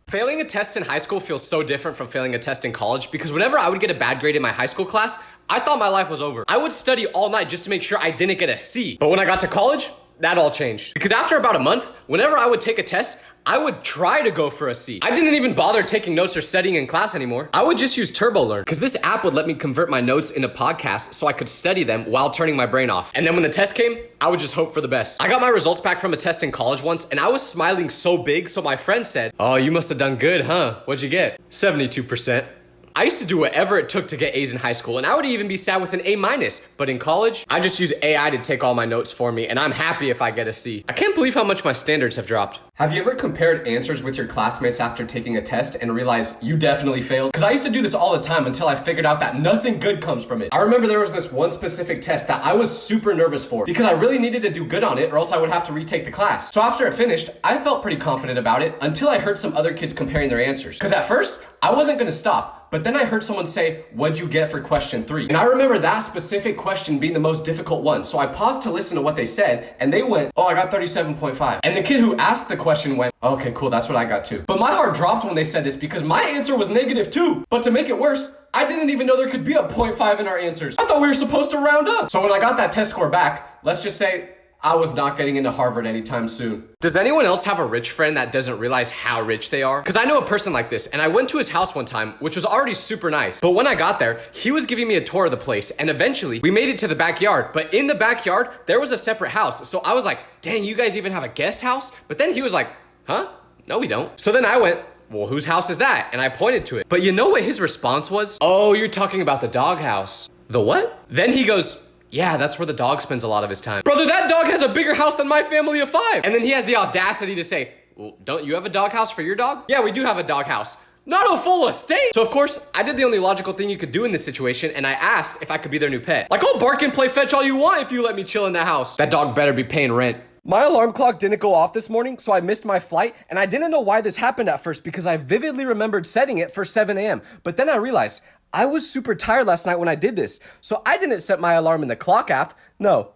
Failing a test in high school feels so different from failing a test in college because whenever I would get a bad grade in my high school class, I thought my life was over. I would study all night just to make sure I didn't get a C. But when I got to college, that all changed. Because after about a month, whenever I would take a test, I would try to go for a C. I didn't even bother taking notes or studying in class anymore. I would just use TurboLearn because this app would let me convert my notes into podcasts so I could study them while turning my brain off. And then when the test came, I would just hope for the best. I got my results back from a test in college once and I was smiling so big, so my friend said, oh, you must have done good, huh? What'd you get? 72%. I used to do whatever it took to get A's in high school, and I would even be sad with an A-, but in college, I just use AI to take all my notes for me, and I'm happy if I get a C. I can't believe how much my standards have dropped. Have you ever compared answers with your classmates after taking a test and realized you definitely failed? Because I used to do this all the time until I figured out that nothing good comes from it. I remember there was this one specific test that I was super nervous for because I really needed to do good on it or else I would have to retake the class. So after it finished, I felt pretty confident about it until I heard some other kids comparing their answers. Because at first, I wasn't gonna stop. But then I heard someone say, what'd you get for question 3? And I remember that specific question being the most difficult one. So I paused to listen to what they said and they went, oh, I got 37.5. And the kid who asked the question went, okay, cool, that's what I got too. But my heart dropped when they said this because my answer was -2. But to make it worse, I didn't even know there could be a 0.5 in our answers. I thought we were supposed to round up. So when I got that test score back, let's just say, I was not getting into Harvard anytime soon. Does anyone else have a rich friend that doesn't realize how rich they are? Because I know a person like this, and I went to his house one time, which was already super nice. But when I got there, he was giving me a tour of the place, and eventually we made it to the backyard. But in the backyard, there was a separate house. So I was like, dang, you guys even have a guest house? But then he was like, huh? No, we don't. So then I went, well, whose house is that? And I pointed to it. But you know what his response was? Oh, you're talking about the doghouse. The what? Then he goes, yeah, that's where the dog spends a lot of his time. Brother, that dog has a bigger house than my family of 5. And then he has the audacity to say, well, don't you have a doghouse for your dog? Yeah, we do have a doghouse. Not a full estate. So of course, I did the only logical thing you could do in this situation and I asked if I could be their new pet. Like, I'll bark and play fetch all you want if you let me chill in the house. That dog better be paying rent. My alarm clock didn't go off this morning, so I missed my flight, and I didn't know why this happened at first because I vividly remembered setting it for 7 a.m. But then I realized I was super tired last night when I did this, so I didn't set my alarm in the clock app. No,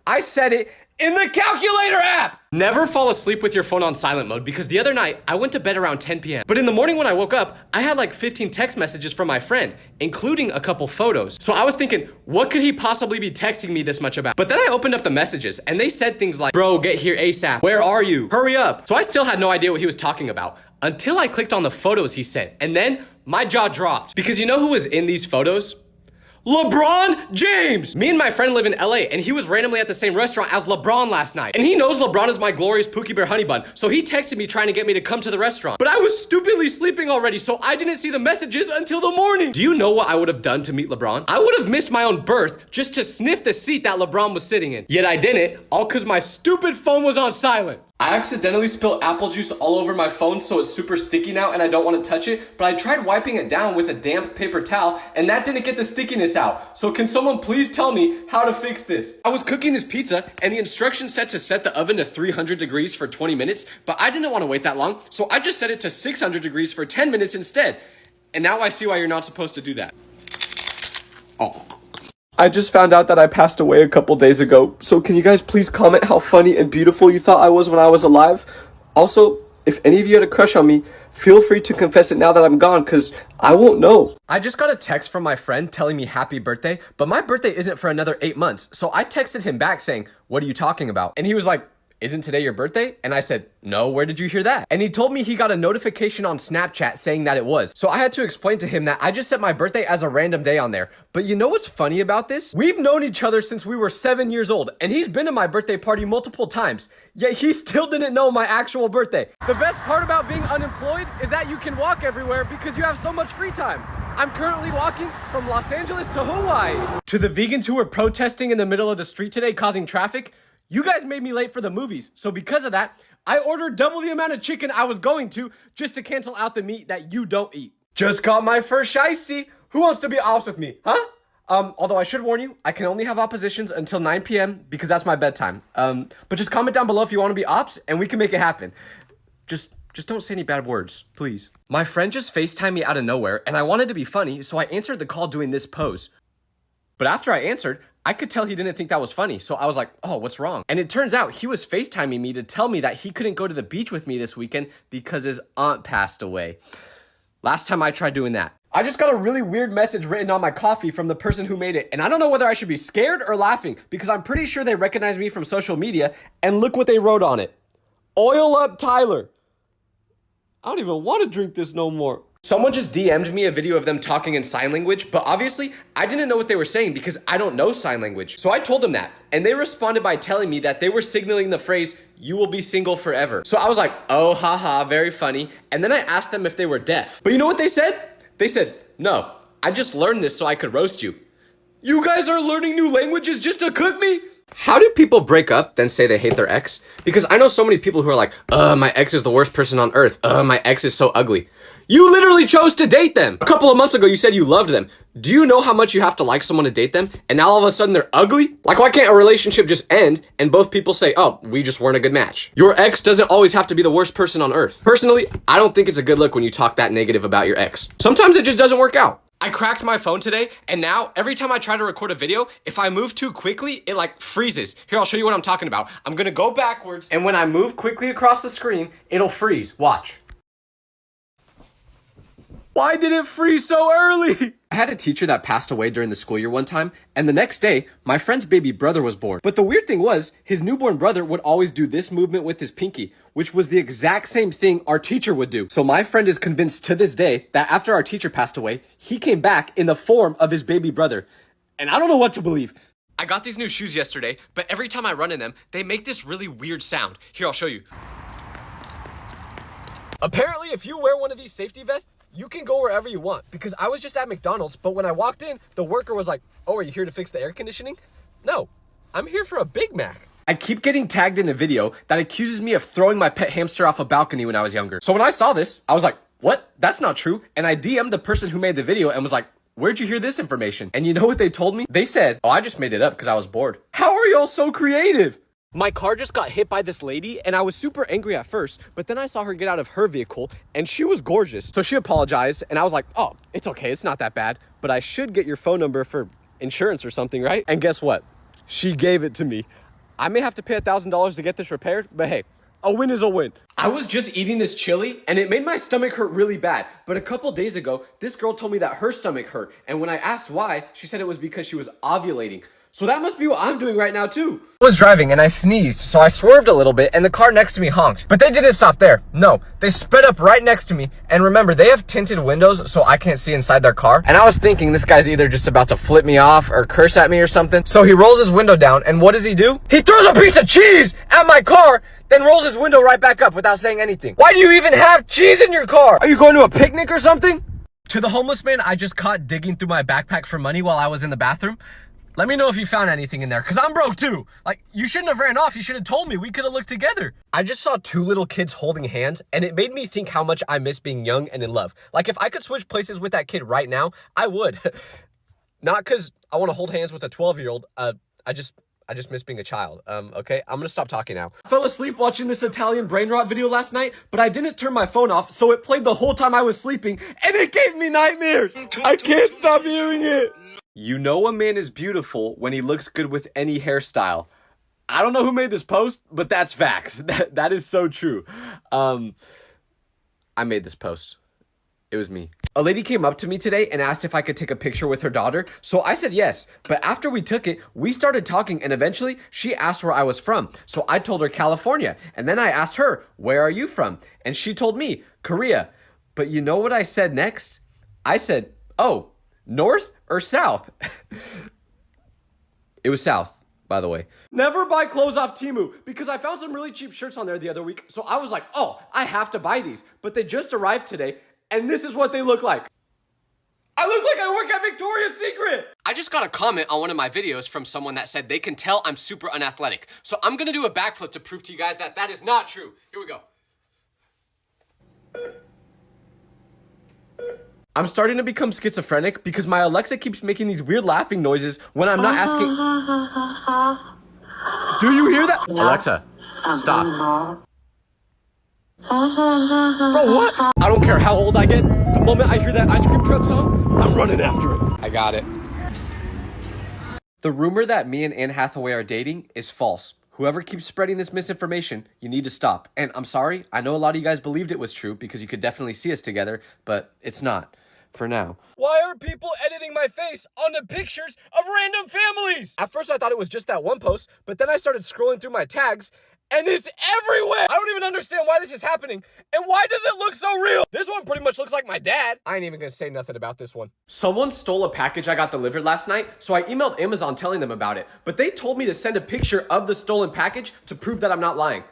I set it in the calculator app! Never fall asleep with your phone on silent mode because the other night I went to bed around 10 p.m. But in the morning when I woke up, I had like 15 text messages from my friend, including a couple photos. So I was thinking, what could he possibly be texting me this much about? But then I opened up the messages and they said things like, bro, get here ASAP. Where are you? Hurry up. So I still had no idea what he was talking about until I clicked on the photos he sent. And then my jaw dropped because you know who was in these photos? LeBron James! Me and my friend live in LA and he was randomly at the same restaurant as LeBron last night. And he knows LeBron is my glorious Pookie Bear honey bun. So he texted me trying to get me to come to the restaurant. But I was stupidly sleeping already, so I didn't see the messages until the morning. Do you know what I would have done to meet LeBron? I would have missed my own birth just to sniff the seat that LeBron was sitting in. Yet I didn't, all cause my stupid phone was on silent. I accidentally spilled apple juice all over my phone, so it's super sticky now and I don't want to touch it, but I tried wiping it down with a damp paper towel and that didn't get the stickiness out. So can someone please tell me how to fix this? I was cooking this pizza and the instructions said to set the oven to 300 degrees for 20 minutes, but I didn't want to wait that long, so I just set it to 600 degrees for 10 minutes instead. And now I see why you're not supposed to do that. Oh. I just found out that I passed away a couple days ago, so can you guys please comment how funny and beautiful you thought I was when I was alive? Also, if any of you had a crush on me, feel free to confess it now that I'm gone, because I won't know. I just got a text from my friend telling me happy birthday, but my birthday isn't for another 8 months, so I texted him back saying, "What are you talking about?" And he was like, "Isn't today your birthday?" And I said, "No, where did you hear that?" And he told me he got a notification on Snapchat saying that it was. So I had to explain to him that I just set my birthday as a random day on there. But you know what's funny about this? We've known each other since we were 7 years old, and he's been to my birthday party multiple times, yet he still didn't know my actual birthday. The best part about being unemployed is that you can walk everywhere because you have so much free time. I'm currently walking from Los Angeles to Hawaii. To the vegans who were protesting in the middle of the street today causing traffic, you guys made me late for the movies, so because of that, I ordered double the amount of chicken I was going to just to cancel out the meat that you don't eat. Just got my first shiesty. Who wants to be ops with me, huh? Although I should warn you, I can only have oppositions until 9 p.m. because that's my bedtime. But just comment down below if you want to be ops and we can make it happen. Just don't say any bad words, please. My friend just FaceTimed me out of nowhere and I wanted to be funny, so I answered the call doing this pose. But after I answered, I could tell he didn't think that was funny, so I was like, oh, what's wrong? And it turns out he was FaceTiming me to tell me that he couldn't go to the beach with me this weekend because his aunt passed away. Last time I tried doing that. I just got a really weird message written on my coffee from the person who made it, and I don't know whether I should be scared or laughing because I'm pretty sure they recognize me from social media, and look what they wrote on it. Oil up Tyler. I don't even want to drink this no more. Someone just DM'd me a video of them talking in sign language, but obviously I didn't know what they were saying because I don't know sign language. So I told them that, and they responded by telling me that they were signaling the phrase, "You will be single forever." So I was like, oh, haha, very funny. And then I asked them if they were deaf. But you know what they said? They said, "No, I just learned this so I could roast you." You guys are learning new languages just to cook me? How do people break up, then say they hate their ex? Because I know so many people who are like, my ex is the worst person on earth. My ex is so ugly. You literally chose to date them. A couple of months ago, you said you loved them. Do you know how much you have to like someone to date them? And now all of a sudden they're ugly? Like, why can't a relationship just end and both people say, oh, we just weren't a good match? Your ex doesn't always have to be the worst person on earth. Personally, I don't think it's a good look when you talk that negative about your ex. Sometimes it just doesn't work out. I cracked my phone today, and now every time I try to record a video, if I move too quickly, it like freezes. Here, I'll show you what I'm talking about. I'm gonna go backwards, and when I move quickly across the screen, it'll freeze. Watch. Why did it freeze so early? I had a teacher that passed away during the school year one time, and the next day, my friend's baby brother was born. But the weird thing was, his newborn brother would always do this movement with his pinky, which was the exact same thing our teacher would do. So my friend is convinced to this day that after our teacher passed away, he came back in the form of his baby brother. And I don't know what to believe. I got these new shoes yesterday, but every time I run in them, they make this really weird sound. Here, I'll show you. Apparently, if you wear one of these safety vests, you can go wherever you want, because I was just at McDonald's, but when I walked in, the worker was like, oh, are you here to fix the air conditioning? No, I'm here for a Big Mac. I keep getting tagged in a video that accuses me of throwing my pet hamster off a balcony when I was younger. So when I saw this, I was like, what? That's not true. And I DM'd the person who made the video and was like, where'd you hear this information? And you know what they told me? They said, oh, I just made it up because I was bored. How are y'all so creative? My car just got hit by this lady and I was super angry at first, but then I saw her get out of her vehicle and she was gorgeous. So she apologized and I was like, oh, it's okay, it's not that bad, but I should get your phone number for insurance or something, right? And guess what? She gave it to me. I may have to pay $1,000 to get this repaired, but hey, a win is a win. I was just eating this chili and it made my stomach hurt really bad. But a couple days ago, this girl told me that her stomach hurt. And when I asked why, she said it was because she was ovulating. So that must be what I'm doing right now too. I was driving and I sneezed, so I swerved a little bit and the car next to me honked. But they didn't stop there. No, they sped up right next to me. And remember, they have tinted windows, so I can't see inside their car. And I was thinking this guy's either just about to flip me off or curse at me or something. So he rolls his window down and what does he do? He throws a piece of cheese at my car, then rolls his window right back up without saying anything. Why do you even have cheese in your car? Are you going to a picnic or something? To the homeless man I just caught digging through my backpack for money while I was in the bathroom, Let me know if you found anything in there, because I'm broke too. Like, you shouldn't have ran off. You should have told me. We could have looked together. I just saw two little kids holding hands, and it made me think how much I miss being young and in love. Like, if I could switch places with that kid right now, I would. Not because I want to hold hands with a 12-year-old. I just miss being a child. Okay? I'm gonna stop talking now. I fell asleep watching this Italian brain rot video last night, but I didn't turn my phone off, so it played the whole time I was sleeping, and it gave me nightmares. I can't stop hearing it. You know a man is beautiful when he looks good with any hairstyle. I don't know who made this post, but that's facts. That is so true. I made this post. It was me. A lady came up to me today and asked if I could take a picture with her daughter, so I said yes. But after we took it, we started talking, and eventually she asked where I was from. So I told her California, and then I asked her, where are you from? And she told me, Korea. But you know what I said next? I said, oh, north or south? It was south, by the way. Never buy clothes off Temu, because I found some really cheap shirts on there the other week, so I was like, oh, I have to buy these. But they just arrived today, and this is what they look like. I look like I work at Victoria's Secret! I just got a comment on one of my videos from someone that said they can tell I'm super unathletic. So I'm gonna do a backflip to prove to you guys that that is not true. Here we go. I'm starting to become schizophrenic because my Alexa keeps making these weird laughing noises when I'm not asking. Do you hear that? Alexa, stop. Bro, what? I don't care how old I get. The moment I hear that ice cream truck song, I'm running after it. I got it. The rumor that me and Anne Hathaway are dating is false. Whoever keeps spreading this misinformation, you need to stop. And I'm sorry, I know a lot of you guys believed it was true because you could definitely see us together, but it's not. For now. Why are people editing my face onto pictures of random families? At first I thought it was just that one post, but then I started scrolling through my tags, and it's everywhere! I don't even understand why this is happening, and why does it look so real? This one pretty much looks like my dad. I ain't even gonna say nothing about this one. Someone stole a package I got delivered last night, so I emailed Amazon telling them about it, but they told me to send a picture of the stolen package to prove that I'm not lying.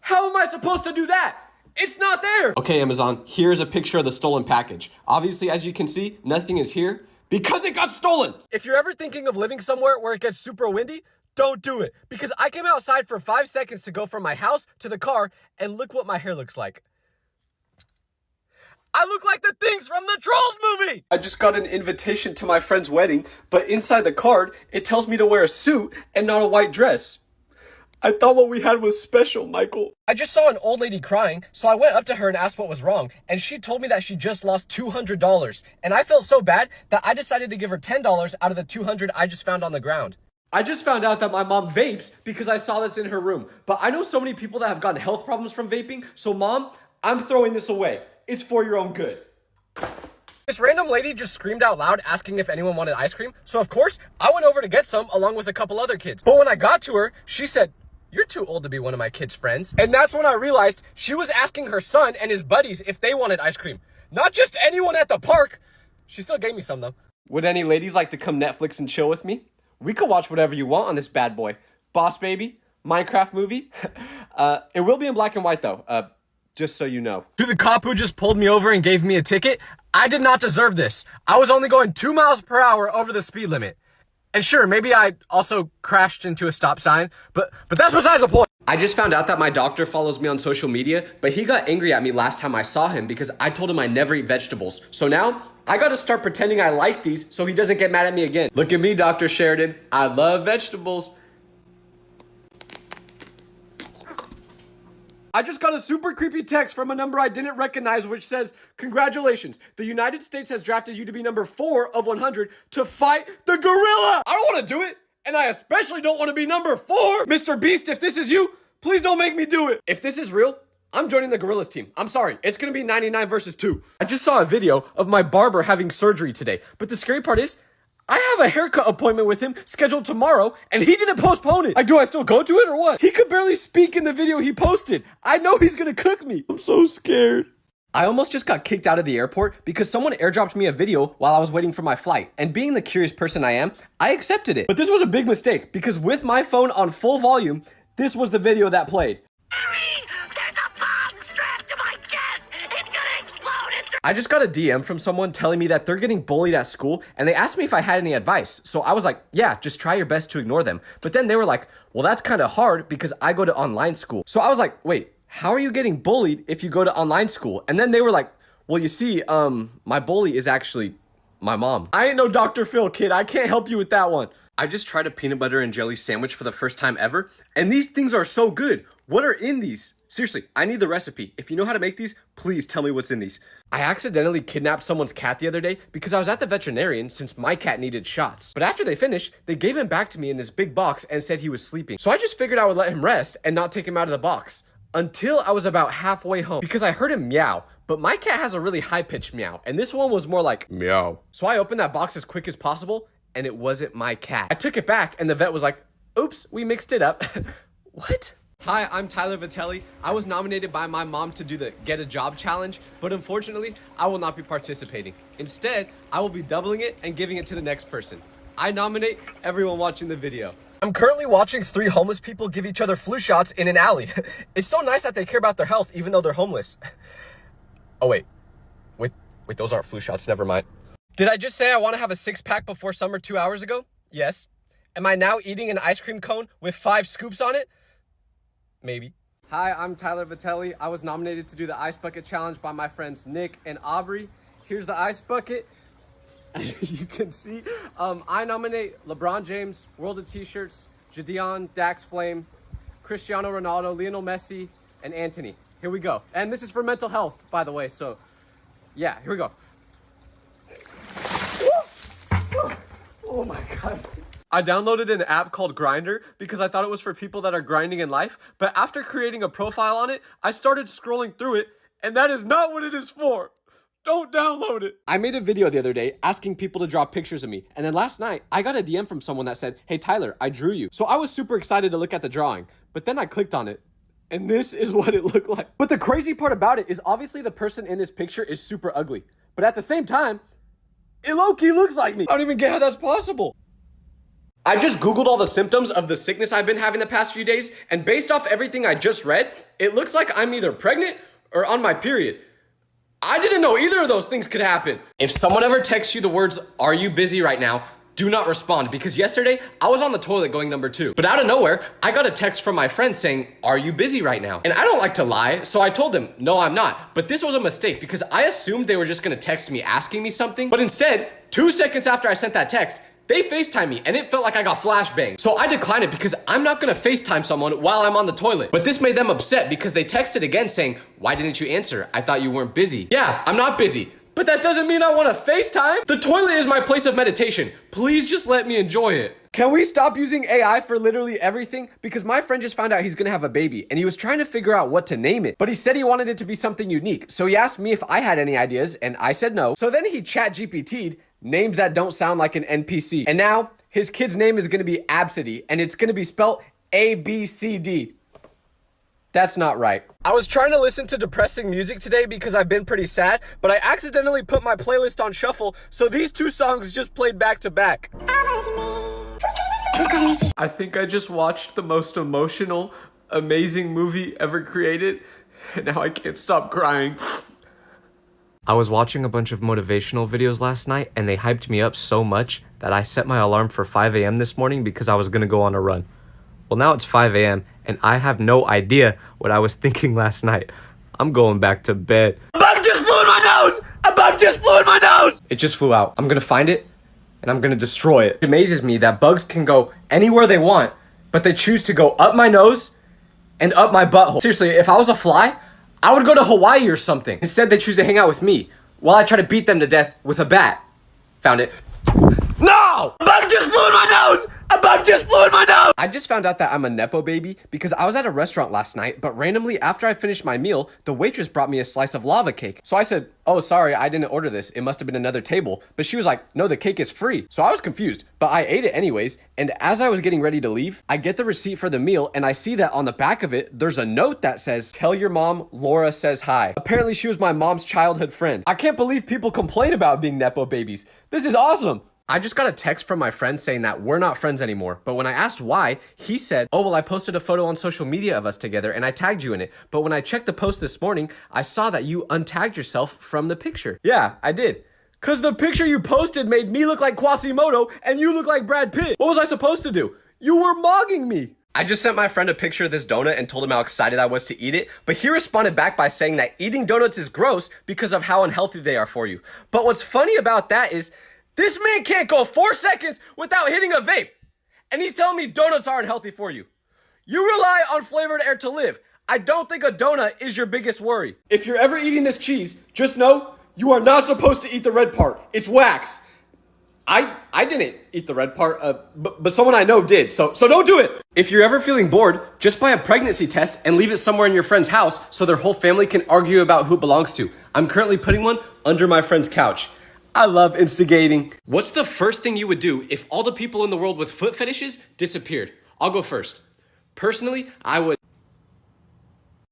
How am I supposed to do that? It's not there! Okay, Amazon, here's a picture of the stolen package. Obviously, as you can see, nothing is here because it got stolen! If you're ever thinking of living somewhere where it gets super windy, don't do it. Because I came outside for 5 seconds to go from my house to the car, and look what my hair looks like. I look like the things from the Trolls movie! I just got an invitation to my friend's wedding, but inside the card, it tells me to wear a suit and not a white dress. I thought what we had was special, Michael. I just saw an old lady crying, so I went up to her and asked what was wrong, and she told me that she just lost $200. And I felt so bad that I decided to give her $10 out of the $200 I just found on the ground. I just found out that my mom vapes because I saw this in her room. But I know so many people that have gotten health problems from vaping, so Mom, I'm throwing this away. It's for your own good. This random lady just screamed out loud asking if anyone wanted ice cream, so of course, I went over to get some along with a couple other kids. But when I got to her, she said, "You're too old to be one of my kids' friends." And that's when I realized she was asking her son and his buddies if they wanted ice cream. Not just anyone at the park. She still gave me some though. Would any ladies like to come Netflix and chill with me? We could watch whatever you want on this bad boy. Boss Baby, Minecraft movie. It will be in black and white though, just so you know. To the cop who just pulled me over and gave me a ticket, I did not deserve this. I was only going 2 miles per hour over the speed limit. And sure, maybe I also crashed into a stop sign, but that's besides the point. I just found out that my doctor follows me on social media, but he got angry at me last time I saw him because I told him I never eat vegetables. So now, I gotta start pretending I like these so he doesn't get mad at me again. Look at me, Dr. Sheridan. I love vegetables. I just got a super creepy text from a number I didn't recognize which says, "Congratulations, the United States has drafted you to be number 4 of 100 to fight the gorilla." I don't want to do it, and I especially don't want to be number 4. Mr. Beast, if this is you, please don't make me do it. If this is real, I'm joining the gorillas team. I'm sorry, it's gonna be 99 versus 2. I just saw a video of my barber having surgery today, but the scary part is, I have a haircut appointment with him scheduled tomorrow, and he didn't postpone it. Do I still go to it or what? He could barely speak in the video he posted. I know he's gonna cook me. I'm so scared. I almost just got kicked out of the airport because someone airdropped me a video while I was waiting for my flight. And being the curious person I am, I accepted it. But this was a big mistake because with my phone on full volume, this was the video that played. There's a bomb strapped to my chest! It's gonna explode in 3 I just got a DM from someone telling me that they're getting bullied at school, and they asked me if I had any advice. So I was like, yeah, just try your best to ignore them. But then they were like, well, that's kind of hard because I go to online school. So I was like, wait, how are you getting bullied if you go to online school? And then they were like, well, you see, my bully is actually my mom. I ain't no Dr. Phil, kid. I can't help you with that one. I just tried a peanut butter and jelly sandwich for the first time ever, and these things are so good. What are in these? Seriously, I need the recipe. If you know how to make these, please tell me what's in these. I accidentally kidnapped someone's cat the other day because I was at the veterinarian since my cat needed shots. But after they finished, they gave him back to me in this big box and said he was sleeping. So I just figured I would let him rest and not take him out of the box. Until I was about halfway home because I heard him meow. But my cat has a really high-pitched meow, and this one was more like meow. So I opened that box as quick as possible, and it wasn't my cat. I took it back, and the vet was like, oops, we mixed it up. What? Hi, I'm Tyler Vitelli. I was nominated by my mom to do the Get a Job challenge, but unfortunately, I will not be participating. Instead, I will be doubling it and giving it to the next person. I nominate everyone watching the video. I'm currently watching 3 homeless people give each other flu shots in an alley. It's so nice that they care about their health even though they're homeless. Oh, wait, those aren't flu shots, never mind. Did I just say I want to have a 6-pack before summer 2 hours ago? Yes. Am I now eating an ice cream cone with 5 scoops on it? Maybe. Hi, I'm Tyler Vitelli. I was nominated to do the ice bucket challenge by my friends Nick and Aubrey. Here's the ice bucket. As you can see, I nominate LeBron James, World of T-Shirts, Jadion, Dax Flame, Cristiano Ronaldo, Lionel Messi, and Anthony. Here we go. And this is for mental health, by the way, so yeah, here we go. Oh my God. I downloaded an app called Grindr because I thought it was for people that are grinding in life, but after creating a profile on it, I started scrolling through it, and that is not what it is for. Don't download it. I made a video the other day asking people to draw pictures of me, and then last night, I got a DM from someone that said, hey Tyler, I drew you. So I was super excited to look at the drawing, but then I clicked on it, and this is what it looked like. But the crazy part about it is obviously the person in this picture is super ugly, but at the same time, it low-key looks like me. I don't even get how that's possible. I just Googled all the symptoms of the sickness I've been having the past few days, and based off everything I just read, it looks like I'm either pregnant or on my period. I didn't know either of those things could happen. If someone ever texts you the words, are you busy right now? Do not respond, because yesterday I was on the toilet going number 2. But out of nowhere, I got a text from my friend saying, are you busy right now? And I don't like to lie, so I told them, no, I'm not. But this was a mistake because I assumed they were just gonna text me asking me something. But instead, 2 seconds after I sent that text, they FaceTime me and it felt like I got flashbanged. So I declined it because I'm not gonna FaceTime someone while I'm on the toilet. But this made them upset because they texted again saying, why didn't you answer? I thought you weren't busy. Yeah, I'm not busy. But that doesn't mean I wanna FaceTime. The toilet is my place of meditation. Please just let me enjoy it. Can we stop using AI for literally everything? Because my friend just found out he's gonna have a baby and he was trying to figure out what to name it. But he said he wanted it to be something unique. So he asked me if I had any ideas and I said no. So then he chat GPT'd names that don't sound like an NPC. And now his kid's name is gonna be Absidy and it's gonna be spelled ABCD. That's not right. I was trying to listen to depressing music today because I've been pretty sad, but I accidentally put my playlist on shuffle, so these 2 songs just played back to back. I think I just watched the most emotional, amazing movie ever created, and now I can't stop crying. I was watching a bunch of motivational videos last night, and they hyped me up so much that I set my alarm for 5 a.m. this morning because I was gonna go on a run. Well, now it's 5 a.m. and I have no idea what I was thinking last night. I'm going back to bed. A bug just flew in my nose! A bug just flew in my nose! It just flew out. I'm gonna find it and I'm gonna destroy it. It amazes me that bugs can go anywhere they want, but they choose to go up my nose and up my butthole. Seriously, if I was a fly, I would go to Hawaii or something. Instead, they choose to hang out with me while I try to beat them to death with a bat. Found it. No! A bug just flew in my nose! A bug just flew in my nose! I just found out that I'm a Nepo baby because I was at a restaurant last night, but randomly after I finished my meal, the waitress brought me a slice of lava cake. So I said, oh, sorry, I didn't order this. It must have been another table. But she was like, no, the cake is free. So I was confused, but I ate it anyways. And as I was getting ready to leave, I get the receipt for the meal and I see that on the back of it, there's a note that says, tell your mom, Laura says hi. Apparently she was my mom's childhood friend. I can't believe people complain about being Nepo babies. This is awesome. I just got a text from my friend saying that we're not friends anymore. But when I asked why, he said, oh, well, I posted a photo on social media of us together and I tagged you in it. But when I checked the post this morning, I saw that you untagged yourself from the picture. Yeah, I did. Cause the picture you posted made me look like Quasimodo and you look like Brad Pitt. What was I supposed to do? You were mogging me. I just sent my friend a picture of this donut and told him how excited I was to eat it, but he responded back by saying that eating donuts is gross because of how unhealthy they are for you. But what's funny about that is this man can't go 4 seconds without hitting a vape. And he's telling me donuts aren't healthy for you. You rely on flavored air to live. I don't think a donut is your biggest worry. If you're ever eating this cheese, just know you are not supposed to eat the red part. It's wax. I didn't eat the red part, but someone I know did, so don't do it. If you're ever feeling bored, just buy a pregnancy test and leave it somewhere in your friend's house so their whole family can argue about who it belongs to. I'm currently putting one under my friend's couch. I love instigating. What's the first thing you would do if all the people in the world with foot fetishes disappeared? I'll go first. Personally, I would.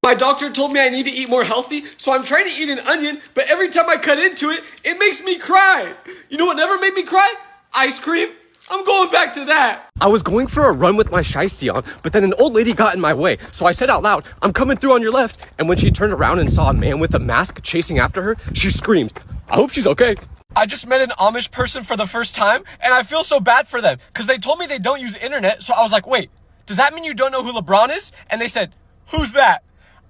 My doctor told me I need to eat more healthy, so I'm trying to eat an onion, but every time I cut into it, it makes me cry. You know what never made me cry? Ice cream. I'm going back to that. I was going for a run with my shiesty on, but then an old lady got in my way, so I said out loud, I'm coming through on your left, and when she turned around and saw a man with a mask chasing after her, she screamed, I hope she's okay. I just met an Amish person for the first time, and I feel so bad for them, because they told me they don't use internet, so I was like, wait, does that mean you don't know who LeBron is? And they said, who's that?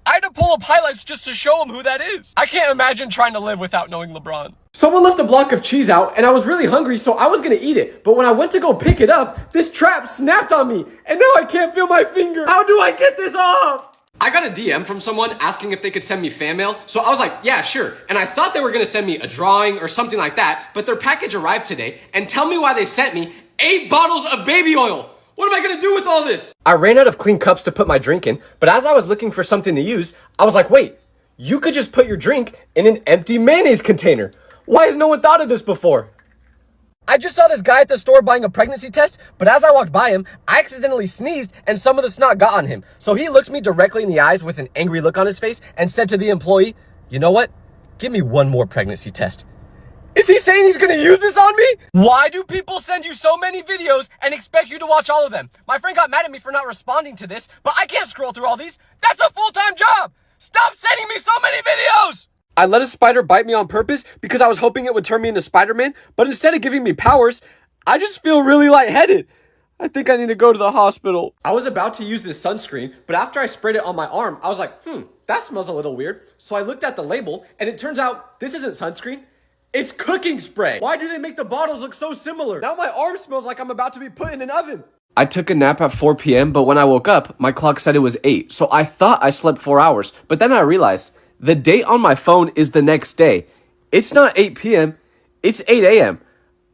I had to pull up highlights just to show them who that is. I can't imagine trying to live without knowing LeBron. Someone left a block of cheese out and I was really hungry, so I was gonna eat it. But when I went to go pick it up, this trap snapped on me and now I can't feel my finger. How do I get this off? I got a DM from someone asking if they could send me fan mail, so I was like, yeah, sure. And I thought they were gonna send me a drawing or something like that, but their package arrived today, and tell me why they sent me 8 bottles of baby oil. What am I gonna do with all this? I ran out of clean cups to put my drink in, but as I was looking for something to use, I was like, wait, you could just put your drink in an empty mayonnaise container. Why has no one thought of this before? I just saw this guy at the store buying a pregnancy test, but as I walked by him, I accidentally sneezed and some of the snot got on him. So he looked me directly in the eyes with an angry look on his face and said to the employee, you know what? Give me one more pregnancy test. Is he saying he's gonna use this on me? Why do people send you so many videos and expect you to watch all of them? My friend got mad at me for not responding to this, but I can't scroll through all these. That's a full-time job! Stop sending me so many videos! I let a spider bite me on purpose because I was hoping it would turn me into Spider-Man, but instead of giving me powers, I just feel really lightheaded. I think I need to go to the hospital. I was about to use this sunscreen, but after I sprayed it on my arm, I was like, that smells a little weird. So I looked at the label, and it turns out this isn't sunscreen. It's cooking spray. Why do they make the bottles look so similar? Now my arm smells like I'm about to be put in an oven. I took a nap at 4 p.m., but when I woke up, my clock said it was 8. So I thought I slept 4 hours. But then I realized the date on my phone is the next day. It's not 8 p.m., it's 8 a.m.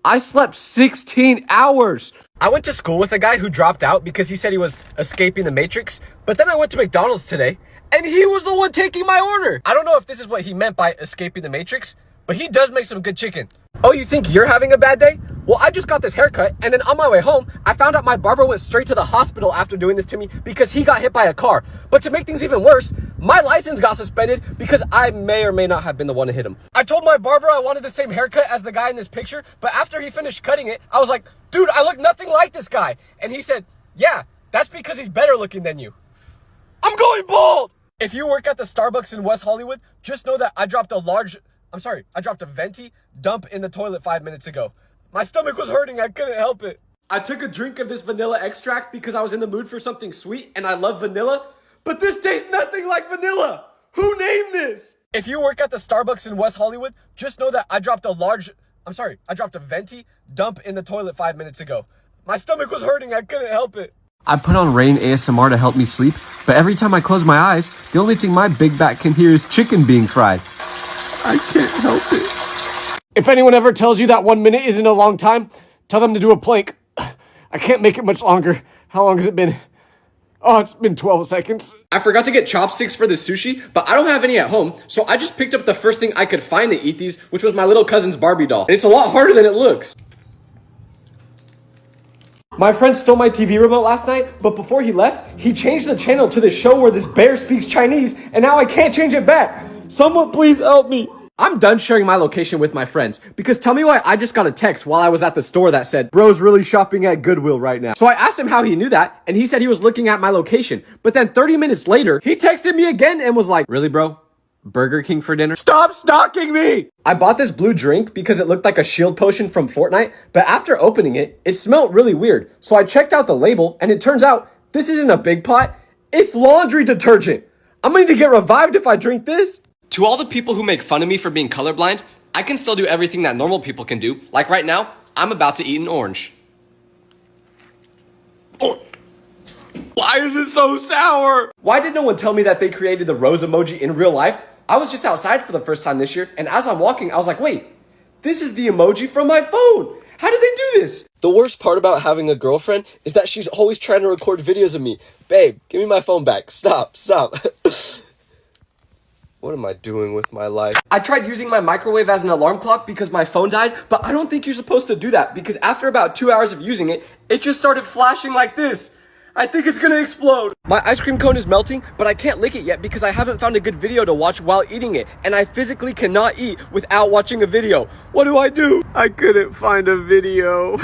I slept 16 hours. I went to school with a guy who dropped out because he said he was escaping the Matrix. But then I went to McDonald's today, and he was the one taking my order. I don't know if this is what he meant by escaping the Matrix, but he does make some good chicken. Oh, you think you're having a bad day? Well, I just got this haircut, and then on my way home, I found out my barber went straight to the hospital after doing this to me because he got hit by a car. But to make things even worse, my license got suspended because I may or may not have been the one to hit him. I told my barber I wanted the same haircut as the guy in this picture, but after he finished cutting it, I was like, dude, I look nothing like this guy. And he said, yeah, that's because he's better looking than you. I'm going bald! If you work at the Starbucks in West Hollywood, just know that I dropped a venti dump in the toilet 5 minutes ago. My stomach was hurting, I couldn't help it. I took a drink of this vanilla extract because I was in the mood for something sweet and I love vanilla, but this tastes nothing like vanilla. Who named this? If you work at the Starbucks in West Hollywood, just know that I dropped a venti dump in the toilet 5 minutes ago. My stomach was hurting, I couldn't help it. I put on Rain ASMR to help me sleep, but every time I close my eyes, the only thing my big back can hear is chicken being fried. I can't help it. If anyone ever tells you that 1 minute isn't a long time, tell them to do a plank. I can't make it much longer. How long has it been? Oh, it's been 12 seconds. I forgot to get chopsticks for the sushi, but I don't have any at home, so I just picked up the first thing I could find to eat these, which was my little cousin's Barbie doll. And it's a lot harder than it looks. My friend stole my TV remote last night, but before he left, he changed the channel to the show where this bear speaks Chinese, and now I can't change it back. Someone please help me. I'm done sharing my location with my friends, because tell me why I just got a text while I was at the store that said, bro's really shopping at Goodwill right now. So I asked him how he knew that, and he said he was looking at my location. But then 30 minutes later, he texted me again and was like, really, bro? Burger King for dinner? Stop stalking me! I bought this blue drink because it looked like a shield potion from Fortnite, but after opening it, it smelled really weird. So I checked out the label, and it turns out this isn't a big pot, it's laundry detergent. I'm going to get revived if I drink this. To all the people who make fun of me for being colorblind, I can still do everything that normal people can do. Like right now, I'm about to eat an orange. Oh. Why is it so sour? Why did no one tell me that they created the rose emoji in real life? I was just outside for the first time this year, and as I'm walking, I was like, wait, this is the emoji from my phone. How did they do this? The worst part about having a girlfriend is that she's always trying to record videos of me. Babe, give me my phone back. Stop. What am I doing with my life? I tried using my microwave as an alarm clock because my phone died, but I don't think you're supposed to do that because after about 2 hours of using it, it just started flashing like this. I think it's gonna explode. My ice cream cone is melting, but I can't lick it yet because I haven't found a good video to watch while eating it, and I physically cannot eat without watching a video. What do? I couldn't find a video.